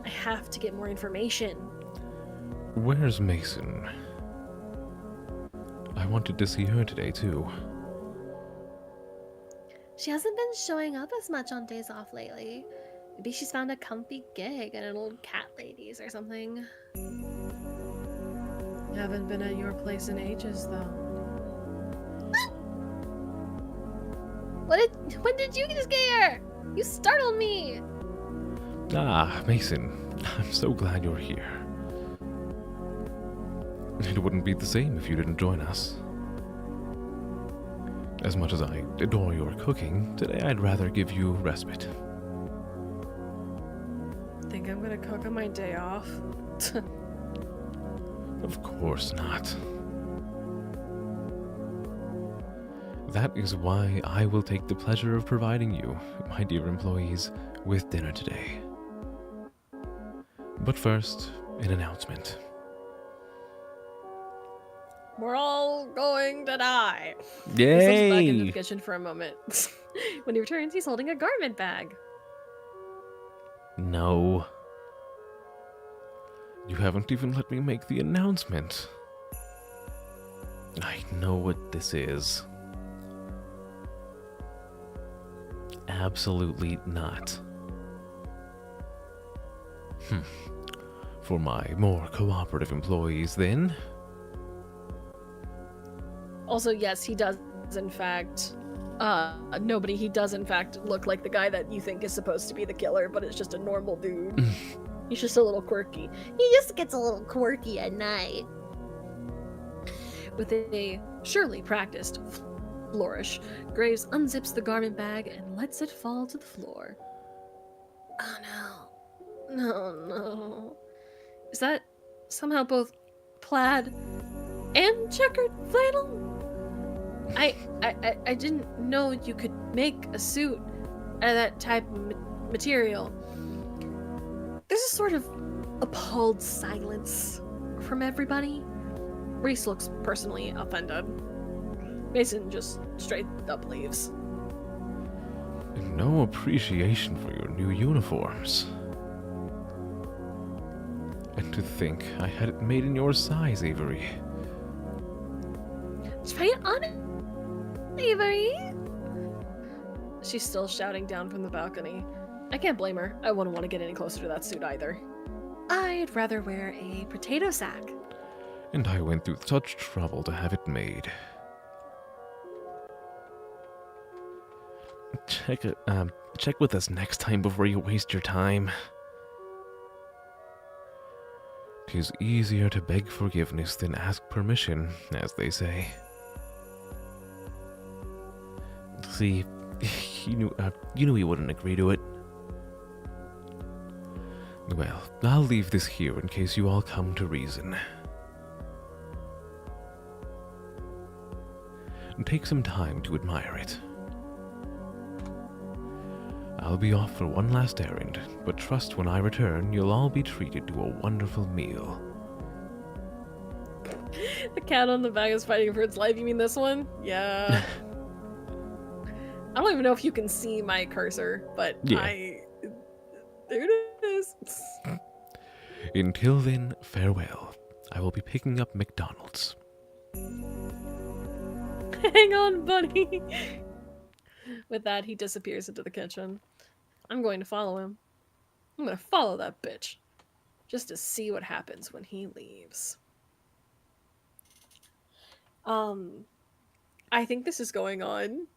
Speaker 1: I have to get more information.
Speaker 2: Where's Mason? I wanted to see her today, too.
Speaker 4: She hasn't been showing up as much on days off lately. Maybe she's found a comfy gig at an old cat lady's or something.
Speaker 1: Haven't been at your place in ages, though.
Speaker 4: When did you just get here? You startled me!
Speaker 2: Ah, Mason. I'm so glad you're here. It wouldn't be the same if you didn't join us. As much as I adore your cooking, today I'd rather give you respite.
Speaker 1: Think I'm gonna cook on my day off?
Speaker 2: Of course not. That is why I will take the pleasure of providing you, my dear employees, with dinner today. But first, an announcement.
Speaker 1: We're all going to die. He slips back into the
Speaker 3: Yay!
Speaker 1: kitchen for a moment. When he returns, he's holding a garment bag.
Speaker 3: No.
Speaker 2: You haven't even let me make the announcement.
Speaker 3: I know what this is. Absolutely not.
Speaker 2: For my more cooperative employees, then.
Speaker 1: Also, yes, he does, in fact. He does, in fact, look like the guy that you think is supposed to be the killer, but it's just a normal dude. He's just a little quirky.
Speaker 5: He just gets a little quirky at night.
Speaker 1: With a surely practiced flourish, Graves unzips the garment bag and lets it fall to the floor. Oh no. No. Is that somehow both plaid and checkered flannel? I didn't know you could make a suit out of that type of material. There's a sort of appalled silence from everybody. Reese looks personally offended. Mason just straight up leaves.
Speaker 2: No appreciation for your new uniforms. And to think I had it made in your size, Avery.
Speaker 1: Try it on, Avery. She's still shouting down from the balcony. I can't blame her. I wouldn't want to get any closer to that suit either. I'd rather wear a potato sack.
Speaker 2: And I went through such trouble to have it made. Check with us next time before you waste your time. 'Tis easier to beg forgiveness than ask permission, as they say. See, you knew he wouldn't agree to it. Well, I'll leave this here in case you all come to reason. Take some time to admire it. I'll be off for one last errand, but trust when I return, you'll all be treated to a wonderful meal.
Speaker 1: The cat on the bag is fighting for its life. You mean this one? Yeah. I don't even know if you can see my cursor, but
Speaker 2: yeah.
Speaker 1: There it is.
Speaker 2: Until then, farewell. I will be picking up McDonald's.
Speaker 1: Hang on, buddy. With that, he disappears into the kitchen. I'm going to follow him. I'm going to follow that bitch. Just to see what happens when he leaves. I think this is going on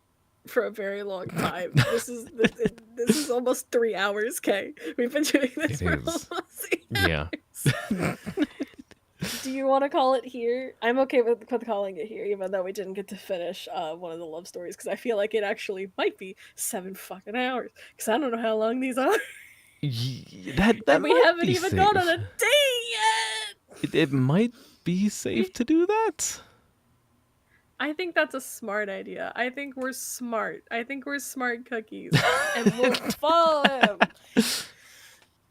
Speaker 1: for a very long time. This is almost 3 hours, Kay. We've been doing this for almost 3 hours.
Speaker 2: Yeah.
Speaker 1: Do you want to call it here? I'm okay with calling it here, even though we didn't get to finish one of the love stories, because I feel like it actually might be 7 fucking hours, because I don't know how long these are.
Speaker 2: That
Speaker 1: and we haven't even
Speaker 2: safe.
Speaker 1: gone on a date yet!
Speaker 2: It might be safe to do that.
Speaker 1: I think that's a smart idea. I think we're smart. I think we're smart cookies. And we'll follow him.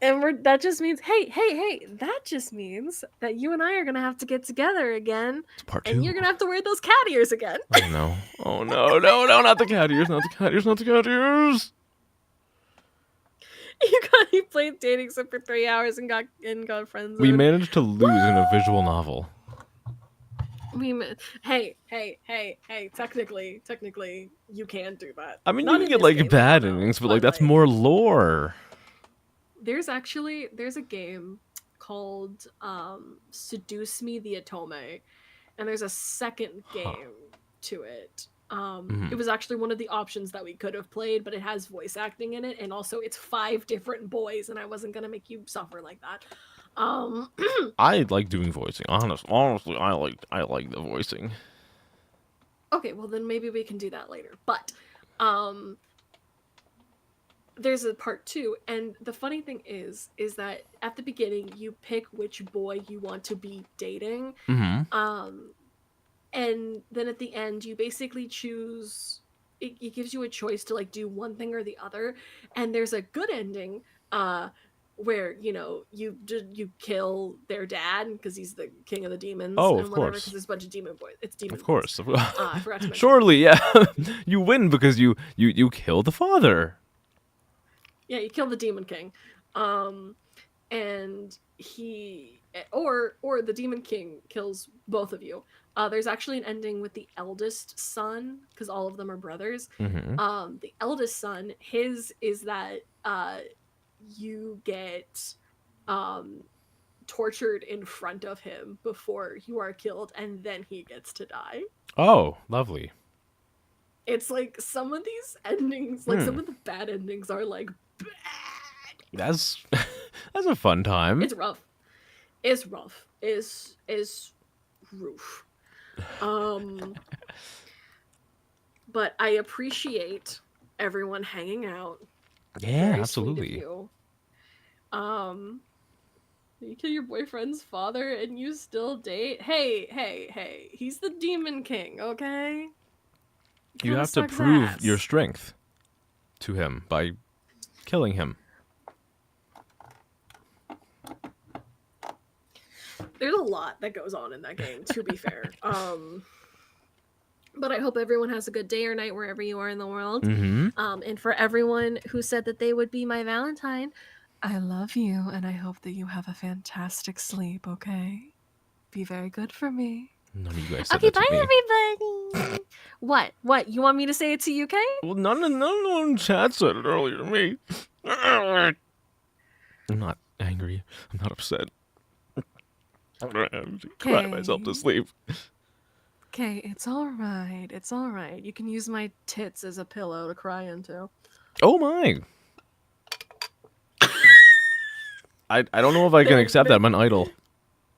Speaker 1: And that just means, hey, that just means that you and I are going to have to get together again.
Speaker 2: It's part 2.
Speaker 1: And you're going to have to wear those cat ears again.
Speaker 2: Oh, no. Oh, no, not the cat ears, not the cat ears, not the cat ears.
Speaker 1: You played dating sim for 3 hours and got friends.
Speaker 2: We managed to lose in a visual novel.
Speaker 1: Hey, technically, you can do that.
Speaker 2: I mean, you can get, like, bad endings, but, like, that's more lore.
Speaker 1: There's a game called Seduce Me the Otome, and there's a second game to it. It was actually one of the options that we could have played, but it has voice acting in it, and also it's 5 different boys, and I wasn't gonna make you suffer like that.
Speaker 2: I like doing voicing. Honestly, I like the voicing.
Speaker 1: Okay, well then maybe we can do that later. But there's a part 2, and the funny thing is that at the beginning you pick which boy you want to be dating.
Speaker 2: Mm-hmm.
Speaker 1: And then at the end you basically choose. It gives you a choice to like do one thing or the other, and there's a good ending. Where you kill their dad because he's the king of the demons.
Speaker 2: Oh,
Speaker 1: and
Speaker 2: of
Speaker 1: course.
Speaker 2: Course.
Speaker 1: Because there's a bunch of demon boys. It's demon.
Speaker 2: Of course.
Speaker 1: Boys. I forgot to mention.
Speaker 2: Surely, yeah. You win because you kill the father.
Speaker 1: Yeah, you kill the demon king, and he or the demon king kills both of you. There's actually an ending with the eldest son because all of them are brothers.
Speaker 2: Mm-hmm.
Speaker 1: The eldest son, his is that you get tortured in front of him before you are killed, and then he gets to die.
Speaker 2: Oh, lovely.
Speaker 1: It's like some of these endings, like some of the bad endings are like bad.
Speaker 2: That's a fun time.
Speaker 1: It's rough. It's roof. But I appreciate everyone hanging out.
Speaker 2: Yeah,
Speaker 1: Very
Speaker 2: absolutely.
Speaker 1: sweet of you. You kill your boyfriend's father and you still date? Hey. He's the Demon King, okay?
Speaker 2: You
Speaker 1: Kinda
Speaker 2: have to
Speaker 1: sucks
Speaker 2: prove your
Speaker 1: ass.
Speaker 2: strength to him by killing him.
Speaker 1: There's a lot that goes on in that game, to be fair. But I hope everyone has a good day or night wherever you are in the world.
Speaker 2: Mm-hmm.
Speaker 1: And for everyone who said that they would be my Valentine, I love you and I hope that you have a fantastic sleep, okay? Be very good for me.
Speaker 2: None of you guys said
Speaker 1: Okay,
Speaker 2: that to
Speaker 1: bye
Speaker 2: me.
Speaker 1: everybody. What? You want me to say it to you, Kay?
Speaker 3: Well, none of one in chat said it earlier to me.
Speaker 2: I'm not angry. I'm not upset.
Speaker 3: I'm gonna cry myself to sleep.
Speaker 1: Okay, it's alright. It's alright. You can use my tits as a pillow to cry into.
Speaker 2: Oh my! I don't know if I can accept that. I'm an idol.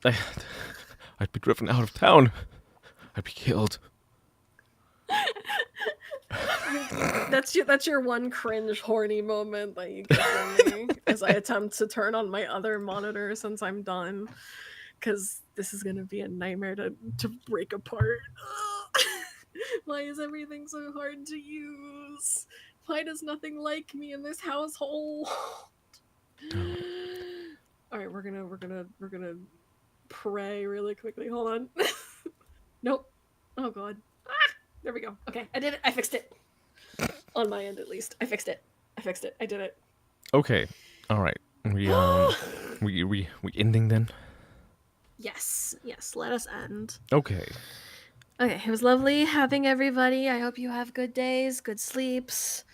Speaker 2: I'd be driven out of town. I'd be killed.
Speaker 1: That's your one cringe horny moment that you get from me as I attempt to turn on my other monitor since I'm done. Cause this is gonna be a nightmare to break apart. Why is everything so hard to use? Why does nothing like me in this household? Alright, we're gonna pray really quickly. Hold on. Nope. Oh god. Ah, there we go. Okay, I did it. I fixed it. On my end, at least. I fixed it. I did it.
Speaker 2: Okay. All right. We ending then?
Speaker 1: Yes. Let us end.
Speaker 2: Okay.
Speaker 1: Okay, it was lovely having everybody. I hope you have good days, good sleeps,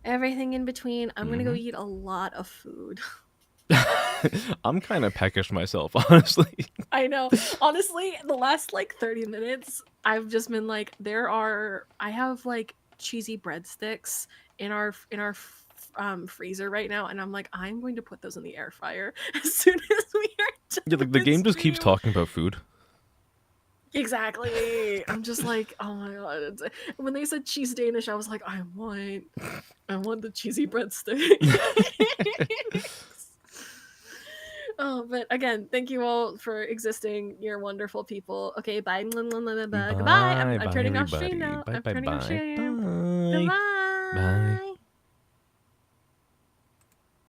Speaker 1: everything in between. I'm gonna go eat a lot of food.
Speaker 2: I'm kind of peckish myself, honestly.
Speaker 1: I know. Honestly, the last like 30 minutes, I've just been like, I have like cheesy breadsticks in our freezer right now, and I'm like, I'm going to put those in the air fryer as soon as we are done.
Speaker 2: Yeah, the game just keeps talking about food.
Speaker 1: Exactly. I'm just like, oh my god. When they said cheese Danish, I was like, I want the cheesy breadstick. Oh, but again, thank you all for existing. You're wonderful people. Okay, bye. Goodbye. I'm turning off stream now.
Speaker 2: Bye,
Speaker 1: I'm
Speaker 2: bye,
Speaker 1: turning off
Speaker 2: bye.
Speaker 1: stream.
Speaker 2: Bye.
Speaker 1: Goodbye.
Speaker 2: Bye.